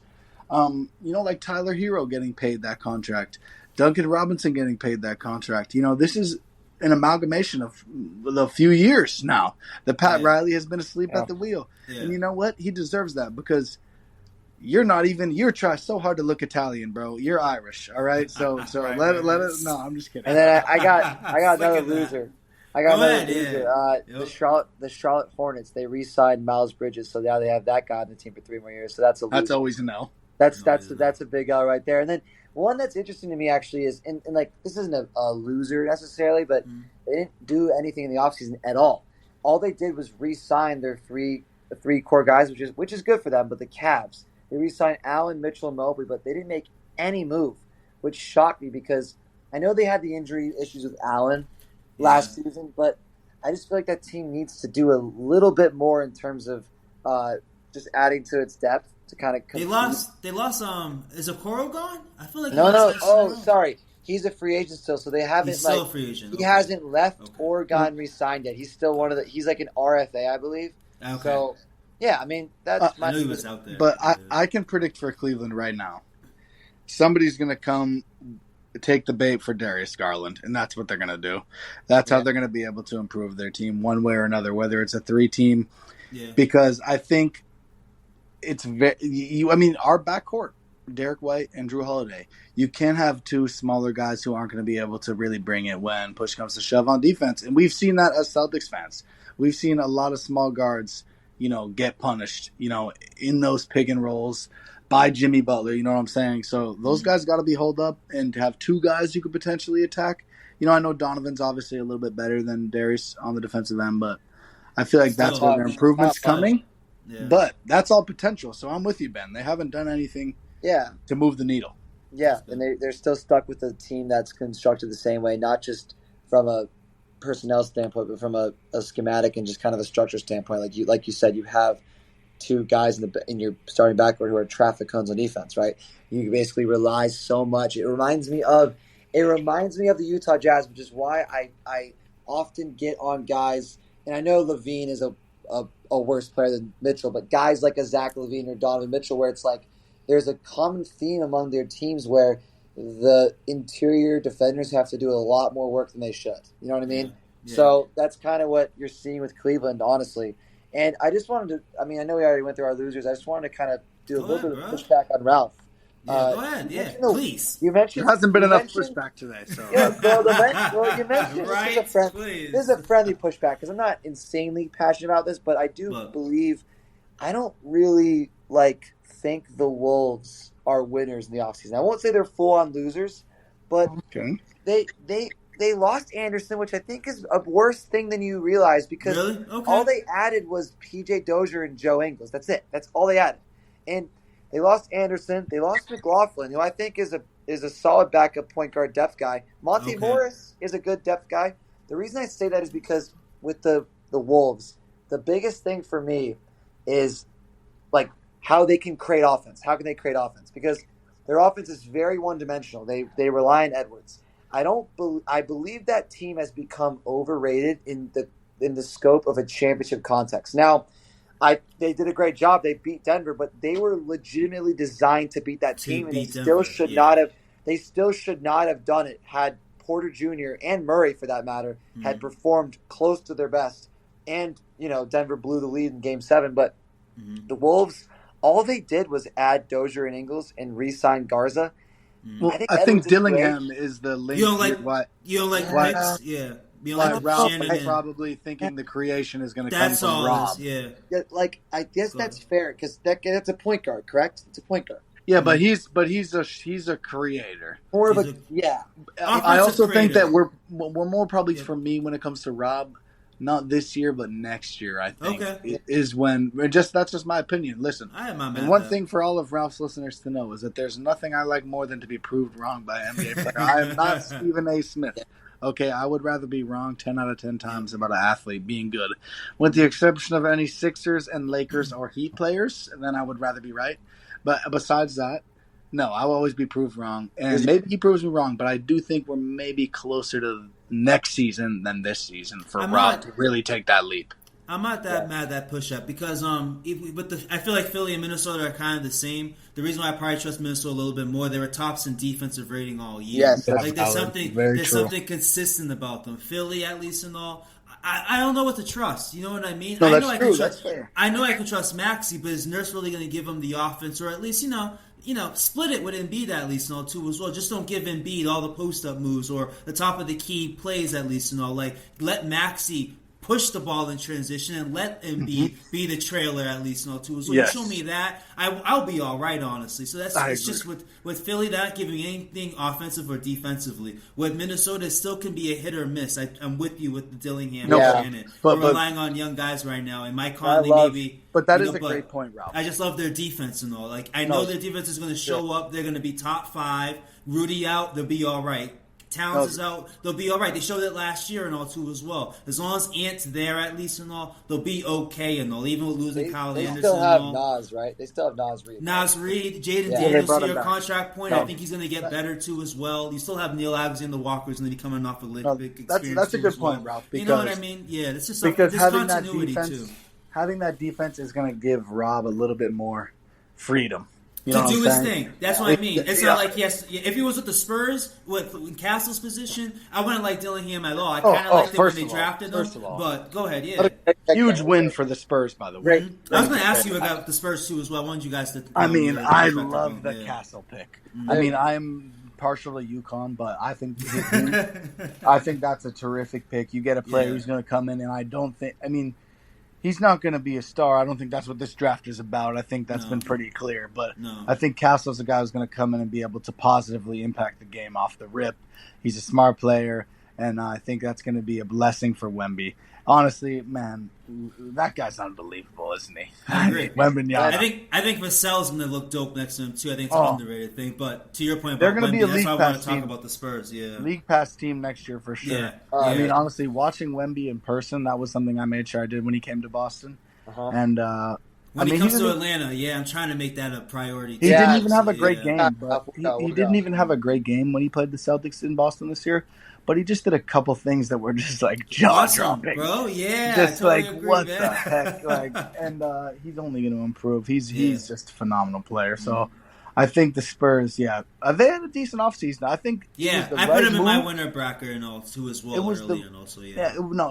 Tyler Hero getting paid that contract. Duncan Robinson getting paid that contract. This is an amalgamation of a few years now that Pat Riley has been asleep at the wheel. Yeah. And you know what? He deserves that because you're trying so hard to look Italian, bro. You're Irish, all right? So let it. No, I'm just kidding. And then I got another loser. The Charlotte Hornets. They re-signed Miles Bridges, so now they have that guy on the team for 3 more years. So that's a loser. That's always an L. That's a big L right there. And then one that's interesting to me actually is, and this isn't a loser necessarily, but they didn't do anything in the offseason at all. All they did was re-sign their three core guys, which is good for them. But the Cavs, they re-signed Allen, Mitchell, and Mobley, but they didn't make any move, which shocked me because I know they had the injury issues with Allen last season, but I just feel like that team needs to do a little bit more in terms of just adding to its depth. To kind of They lost. Is Okoro gone? I feel like no. Oh, sorry. He's a free agent still, so they haven't. He's still a free agent. He hasn't left or gotten re-signed yet. He's still one of the. He's like an RFA, I believe. Okay. So, yeah, I mean that's my. I knew he was out there. But I can predict for Cleveland right now. Somebody's going to come take the bait for Darius Garland, and that's what they're going to do. That's how they're going to be able to improve their team one way or another, whether it's a 3-team. Yeah. Because I think. It's our backcourt, Derek White and Drew Holiday. You can't have two smaller guys who aren't going to be able to really bring it when push comes to shove on defense. And we've seen that as Celtics fans. We've seen a lot of small guards, get punished, in those pick and rolls by Jimmy Butler. You know what I'm saying? So those guys got to be holed up, and to have two guys you could potentially attack. I know Donovan's obviously a little bit better than Darius on the defensive end, but I feel like that's where their improvement's coming. Yeah. But that's all potential. So I'm with you, Ben. They haven't done anything to move the needle. Yeah, and they're still stuck with a team that's constructed the same way, not just from a personnel standpoint, but from a schematic and just kind of a structure standpoint. Like you said, you have two guys in your starting backcourt who are traffic cones on defense, right? You basically rely so much. It reminds me of the Utah Jazz, which is why I often get on guys, and I know Levine is a worse player than Mitchell, but guys like a Zach LaVine or Donovan Mitchell, where it's like there's a common theme among their teams where the interior defenders have to do a lot more work than they should. You know what I mean? So that's kind of what you're seeing with Cleveland, honestly. And I just wanted to, I mean, I know we already went through our losers. I just wanted to kind of do a little bit of pushback on Ralph. Yeah, go ahead. Yeah, please. You mentioned there hasn't been enough pushback today. So you mentioned this is a friendly pushback because I'm not insanely passionate about this, but I do believe I don't really think the Wolves are winners in the offseason. I won't say they're full-on losers, but they lost Anderson, which I think is a worse thing than you realize because all they added was PJ Dozier and Joe Ingles. That's it. That's all they added. And they lost Anderson. They lost McLaughlin, who I think is a solid backup point guard depth guy. Monte Morris is a good depth guy. The reason I say that is because with the Wolves, the biggest thing for me is how they can create offense. How can they create offense? Because their offense is very one-dimensional. They rely on Edwards. I believe that team has become overrated in the scope of a championship context. Now, they did a great job. They beat Denver, but they were legitimately designed to beat that team, and they still should not have. They still should not have done it had Porter Jr. and Murray, for that matter, had performed close to their best. And Denver blew the lead in Game 7, but the Wolves, all they did was add Dozier and Ingles and re-sign Garza. Well, I think Dillingham is the link. You don't like Hicks? Yeah. Ralph is probably thinking the creation is going to come from Rob. I guess that's fair because that's a point guard, correct? It's a point guard. Yeah, but he's a creator. More of a yeah. I also think that we're more probably for me when it comes to Rob. Not this year, but next year, I think, is when that's just my opinion. Listen, and one thing for all of Ralph's listeners to know is that there's nothing I like more than to be proved wrong by an NBA player. I am not Stephen A. Smith. Okay, I would rather be wrong 10 out of 10 times about an athlete being good. With the exception of any Sixers and Lakers or Heat players, and then I would rather be right. But besides that, no, I'll always be proved wrong. And maybe he proves me wrong, but I do think we're maybe closer to next season than this season for Rob to really take that leap. I'm not that mad at that push-up because I feel like Philly and Minnesota are kind of the same. The reason why I probably trust Minnesota a little bit more, they were tops in defensive rating all year. Yes, there's something consistent about them. Philly, at least and all. I don't know what to trust. You know what I mean? No, that's fair. I know I can trust Maxey, but is Nurse really going to give him the offense, or at least split it with Embiid at least and all too as well. Just don't give Embiid all the post up moves or the top of the key plays at least and all. Let Maxey push the ball in transition and let Embiid be the trailer at least and all too as well. Yes. You show me that, I'll be all right, honestly. So it's just with Philly, they're not giving anything offensive or defensively. With Minnesota, it still can be a hit or miss. I'm with you with the Dillingham and Shannon. We're relying on young guys right now, and Mike Conley maybe. But that is a great point, Ralph. I just love their defense and all. I know their defense is going to show up. They're going to be top 5. Rudy out, they'll be all right. Towns is out, they'll be all right. They showed it last year and all too as well. As long as Ant's there at least and all, they'll be okay and all. Even with losing Kyle Anderson, they still have Nas, right? They still have Nas Reed. Jaden Daniels to your contract point. I think he's going to get better too as well. You still have Neil Alexander Walker's going to be coming off a big experience. That's a good point, Ralph. You know what I mean? Yeah, it's just because having continuity having that defense is going to give Rob a little bit more freedom. To do his thing. That's what I mean. It's not like if he was with the Spurs, in Castle's position, I wouldn't like Dillingham at all. I kind of liked him when they drafted him. But go ahead, yeah. Huge win for the Spurs, by the way. I was going to ask you about the Spurs too as well. I wanted you guys to. I love the Castle pick. I mean, I'm partial to UConn, but I think that's a terrific pick. You get a player who's going to come in, and I don't think. I mean. He's not going to be a star. I don't think that's what this draft is about. I think that's been pretty clear. But I think Castle's a guy who's going to come in and be able to positively impact the game off the rip. He's a smart player, and I think that's going to be a blessing for Wemby. Honestly, man, that guy's unbelievable, isn't he? I agree. Wembanyama. I think Vassell's going to look dope next to him, too. I think it's an underrated thing. But to your point they're about going to be a league that's why I pass want to talk about the Spurs. Yeah, league pass team next year for sure. Yeah. I mean, honestly, watching Wemby in person, that was something I made sure I did when he came to Boston. And when he comes to Atlanta, I'm trying to make that a priority. He didn't even have a great game. But he didn't even have a great game when he played the Celtics in Boston this year. But he just did a couple things that were just jaw-dropping, bro. Yeah, just what the heck, and he's only going to improve. He's just a phenomenal player. So I think the Spurs, they had a decent offseason. I think I put them in my winner bracket and all too as well early and also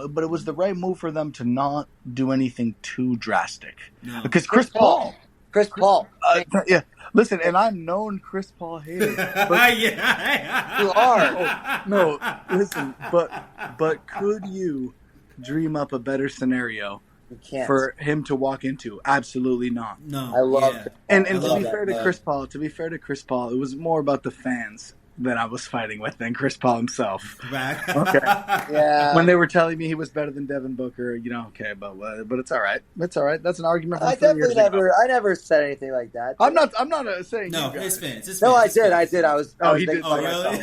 but it was the right move for them to not do anything too drastic. No. Because Chris Paul. Listen, and I'm known Chris Paul hater. But you are. No, listen, but could you dream up a better scenario for him to walk into? Absolutely not. No, I love it. And to be fair to Chris Paul, it was more about the fans that I was fighting with than Chris Paul himself. Right. Okay. Yeah. When they were telling me he was better than Devin Booker, okay, but it's all right. It's all right. That's an argument. I never said anything like that. I'm not saying no. You guys. His fans. No, I did. I was. He did. Oh, really?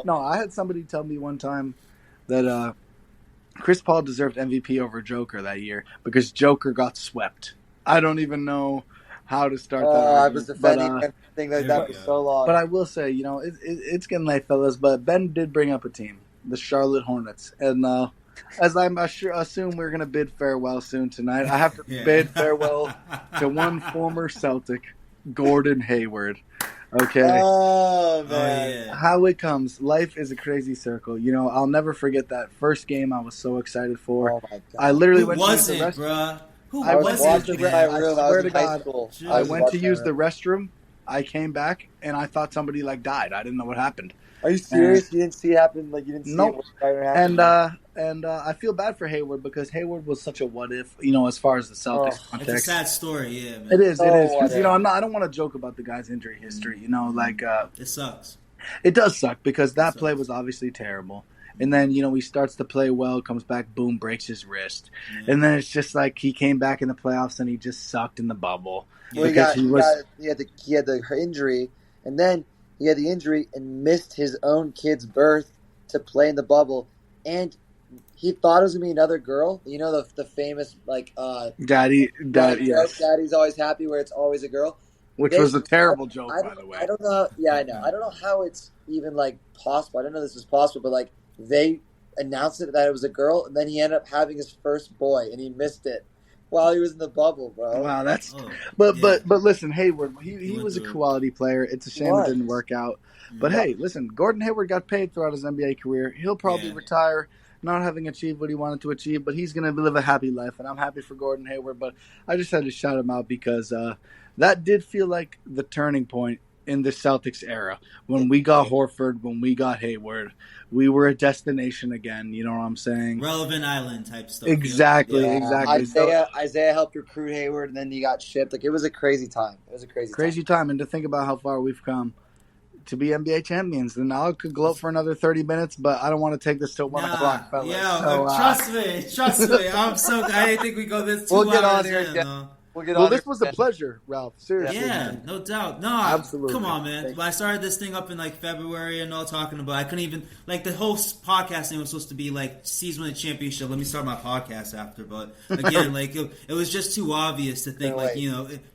I had somebody tell me one time that Chris Paul deserved MVP over Joker that year because Joker got swept. I don't even know how to start that. I was defending thing like that for so long. But I will say, it's getting late, fellas. But Ben did bring up a team, the Charlotte Hornets, and as I'm assume we're going to bid farewell soon tonight, I have to bid farewell to one former Celtic, Gordon Hayward. Okay. Oh, man. How it comes. Life is a crazy circle. I'll never forget that first game I was so excited for. Oh, my God. I literally went to use the restroom. I swear to God. I went to use the restroom. I came back, and I thought somebody, died. I didn't know what happened. Are you serious? You didn't see it happen? You didn't see nope. it happen? And I feel bad for Hayward because Hayward was such a what if, as far as the Celtics context. It's a sad story, man. It is. Because, I don't want to joke about the guy's injury history. It sucks. It does suck because that play was obviously terrible. And then, he starts to play well, comes back, boom, breaks his wrist. Yeah. And then it's just like he came back in the playoffs and he just sucked in the bubble. Well, he had the injury, and then he had the injury and missed his own kid's birth to play in the bubble. And he thought it was going to be another girl. The famous, Daddy, yes. Daddy's always happy where it's always a girl. Which was a terrible joke, by the way. I don't know. Yeah, I know. I don't know how it's even, possible. I didn't know this was possible, but, they announced it that it was a girl, and then he ended up having his first boy, and he missed it while he was in the bubble, bro. Wow, that's. But listen, Hayward, he was a quality player. It's a shame it didn't work out. But hey, listen, Gordon Hayward got paid throughout his NBA career. He'll probably retire, not having achieved what he wanted to achieve, but he's going to live a happy life, and I'm happy for Gordon Hayward. But I just had to shout him out because that did feel like the turning point in the Celtics era. When we got Horford, when we got Hayward, we were a destination again. You know what I'm saying? Relevant island type stuff. Exactly. Isaiah helped recruit Hayward, and then he got shipped. It was a crazy time. Crazy time. And to think about how far we've come to be NBA champions. And I could gloat for another 30 minutes, but I don't want to take this till 1 o'clock, fellas. Trust me. I didn't think we go this 2 hours. We'll get on here again. This was a pleasure, Ralph. Seriously. Yeah, man. No doubt. No, absolutely. Come on, man. When I started this thing up in February and all talking about, I couldn't even the whole podcast thing was supposed to be season winning championship. Let me start my podcast after, but again, it was just too obvious to think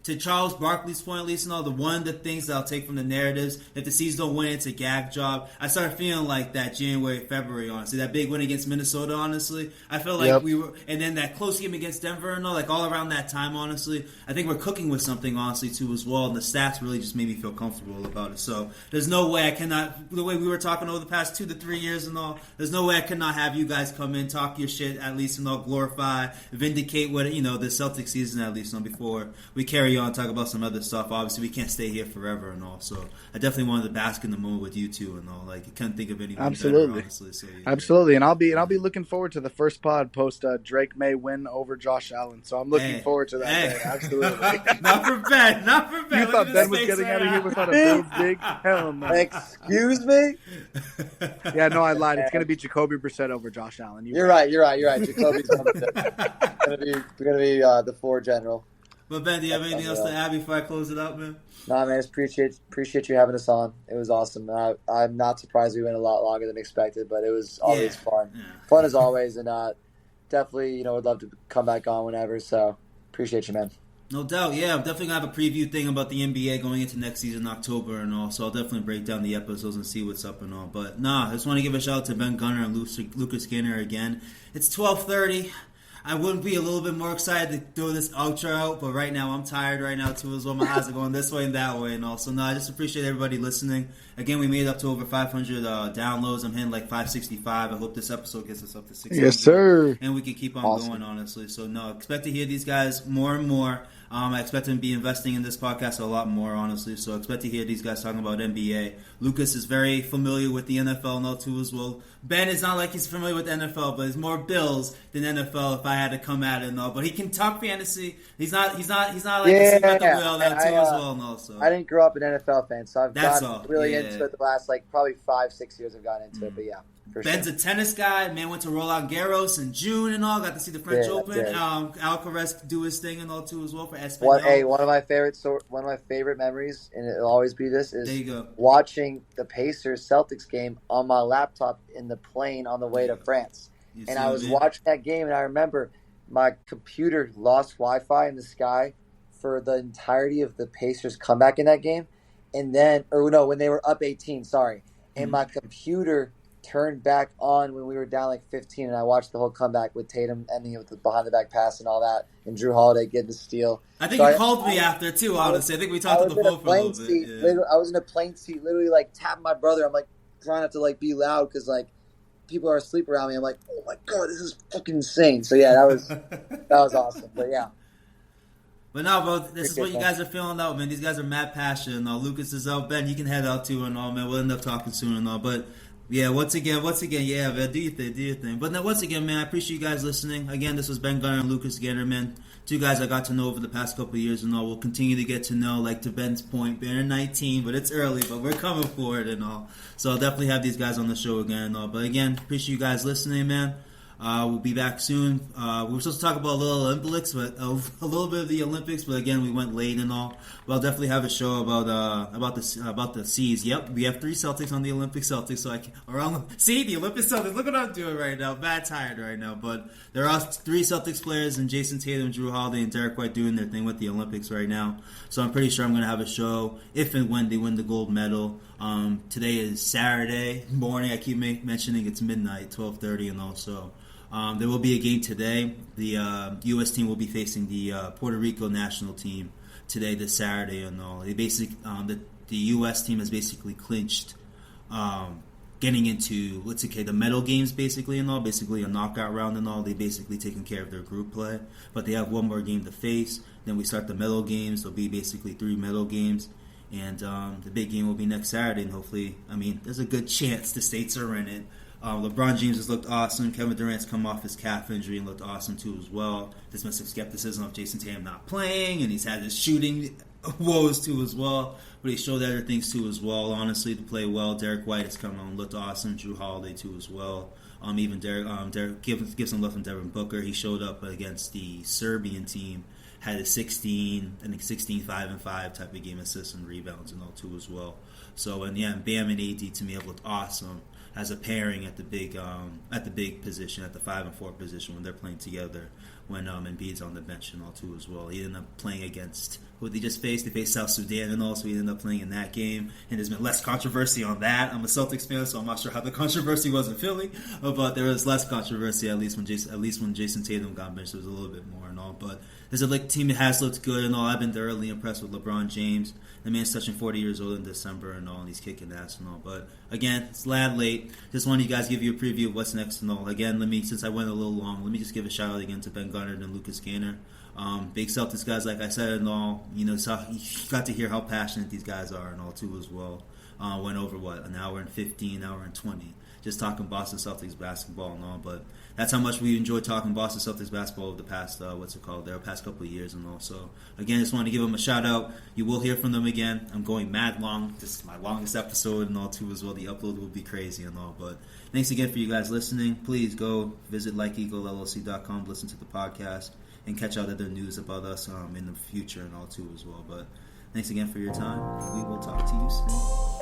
to Charles Barkley's point at least, one of the things that I'll take from the narratives, if the C's don't win, it's a gag job. I started feeling like that January, February, honestly, that big win against Minnesota, honestly, I felt like we were, and then that close game against Denver and all around that time, honestly. I think we're cooking with something, honestly, too, as well. And the stats really just made me feel comfortable about it. So there's no way I cannot, the way we were talking over the past 2 to 3 years and all, there's no way I cannot have you guys come in, talk your shit, at least, glorify, vindicate what, the Celtic season, at least, before we carry on, talk about some other stuff. Obviously, we can't stay here forever and all. So I definitely wanted to bask in the moment with you two and all. I couldn't think of anyone better, honestly. So, Absolutely. And I'll be looking forward to the first pod post Drake May win over Josh Allen. So I'm looking forward to that day. Absolutely. Not for Ben. You thought Ben was getting out of here without a big hell no. Excuse me? Yeah, no, I lied. It's going to be Jacoby Brissett over Josh Allen. You're right. Jacoby's going to be the floor general. But Ben, do you have anything else to add before I close it up, man? Nah, man, appreciate you having us on. It was awesome. I'm not surprised we went a lot longer than expected, but it was always fun. Yeah. Fun as always, and definitely, would love to come back on whenever. So appreciate you, man. No doubt, yeah. I'm definitely going to have a preview thing about the NBA going into next season in October and all, so I'll definitely break down the episodes and see what's up and all. But, I just want to give a shout out to Ben Grunert and Lucas Gaynor again. It's 12:30. I wouldn't be a little bit more excited to throw this outro out, but right now I'm tired right now too as well. My eyes are going this way and that way and all. So no, I just appreciate everybody listening. Again, we made it up to over 500 downloads. I'm hitting like 565. I hope this episode gets us up to 600. Yes, sir. And we can keep on going, honestly. So no, expect to hear these guys more and more. I expect them to be investing in this podcast a lot more, honestly. So expect to hear these guys talking about NBA. Lucas is very familiar with the NFL now too as well. Ben is not like he's familiar with the NFL, but he's more Bills than NFL. If I had to come at it and all, but he can talk fantasy. He's not like a sleep at the wheel that too as well. No, so I didn't grow up an NFL fan, so I've gotten really into it the last probably 5-6 years. I've gotten into it, but yeah. Ben's a tennis guy. Man went to Roland Garros in June and all. Got to see the French Open. Alcaraz do his thing and all too as well for Espanyol. One of my favorite memories, and it'll always be this, is there you go. Watching the Pacers Celtics game on my laptop in the plane on the way to France. And I was watching that game, and I remember my computer lost Wi-Fi in the sky for the entirety of the Pacers comeback in that game, and then when they were up 18. And my computer turned back on when we were down like 15, and I watched the whole comeback with Tatum ending with the behind-the-back pass and all that, and Drew Holiday getting the steal. I think you called me after, too, honestly. I think we talked on the phone for a little bit. Yeah. I was in a plane seat, literally, like, tapping my brother. I'm, like, trying not to, like, be loud because, like, people are asleep around me. I'm like, oh, my God, this is fucking insane. So, yeah, that was awesome. But, yeah. But no, bro, this is what you guys are feeling out, man. These guys are mad passionate and all. Lucas is out. Ben, you can head out, too, and all, man. We'll end up talking soon and all. But yeah, once again, yeah, man, do your thing. But then once again, man, I appreciate you guys listening. Again, this was Ben Grunert and Lucas Gaynor, man. Two guys I got to know over the past couple of years and all. We'll continue to get to know, like to Ben's point, Ben are 19, but it's early, but we're coming for it and all. So I'll definitely have these guys on the show again and all. But again, appreciate you guys listening, man. We'll be back soon. We were supposed to talk about a little Olympics, but a little bit of the Olympics. But again, we went late and all. But I'll definitely have a show about the C's. Yep, we have 3 Celtics on the Olympic Celtics. So the Olympic Celtics. Look what I'm doing right now. Bad tired right now. But there are 3 Celtics players, and Jason Tatum, Drew Holiday, and Derek White doing their thing with the Olympics right now. So I'm pretty sure I'm going to have a show if and when they win the gold medal. Today is Saturday morning. I keep mentioning it's midnight, 12:30, and also. There will be a game today. The U.S. team will be facing the Puerto Rico national team today, this Saturday, and all. They the U.S. team has basically clinched getting into the medal games, basically, and all. Basically, a knockout round and all. They basically taking care of their group play, but they have one more game to face. Then we start the medal games. There'll be basically 3 medal games. And the big game will be next Saturday, and hopefully, there's a good chance the States are in it. LeBron James has looked awesome. Kevin Durant's come off his calf injury and looked awesome too as well. There's been some skepticism of Jason Tatum not playing, and he's had his shooting woes too as well. But he showed other things too as well, honestly, to play well. Derek White has come on and looked awesome. Drew Holiday too as well. Even Derek give some love from Devin Booker. He showed up against the Serbian team, had a 16, 5-5 type of game, assists and rebounds and all too as well. So, and Bam and AD to me have looked awesome as a pairing at the big position, at the 5 and 4 position when they're playing together. When Embiid's on the bench and all too as well. He ended up playing against who they just faced. They faced South Sudan and all, so he ended up playing in that game. And there's been less controversy on that. I'm a Celtics fan, so I'm not sure how the controversy was in Philly, but there was less controversy at least when Jason Tatum got benched. There was a little bit more and all. But there's a team that has looked good and all. I've been thoroughly impressed with LeBron James. The man's touching 40 years old in December and all, and he's kicking ass and all. But again, it's late. Just wanted you guys to give you a preview of what's next and all. Again, since I went a little long, let me just give a shout out again to Ben Grunert and Lucas Gaynor. Big Celtics guys, like I said, and all. So you got to hear how passionate these guys are and all too as well. Went over an hour and 15, hour and 20, just talking Boston Celtics basketball and all. But that's how much we enjoy talking Boston Celtics basketball over the past past couple of years and all. So again, just want to give them a shout out. You will hear from them again. I'm going mad long. This is my longest episode and all too as well. The upload will be crazy and all. But thanks again for you guys listening. Please go visit LikeEagleLLC.com, listen to the podcast, and catch out other news about us in the future and all too as well. But thanks again for your time. We will talk to you soon.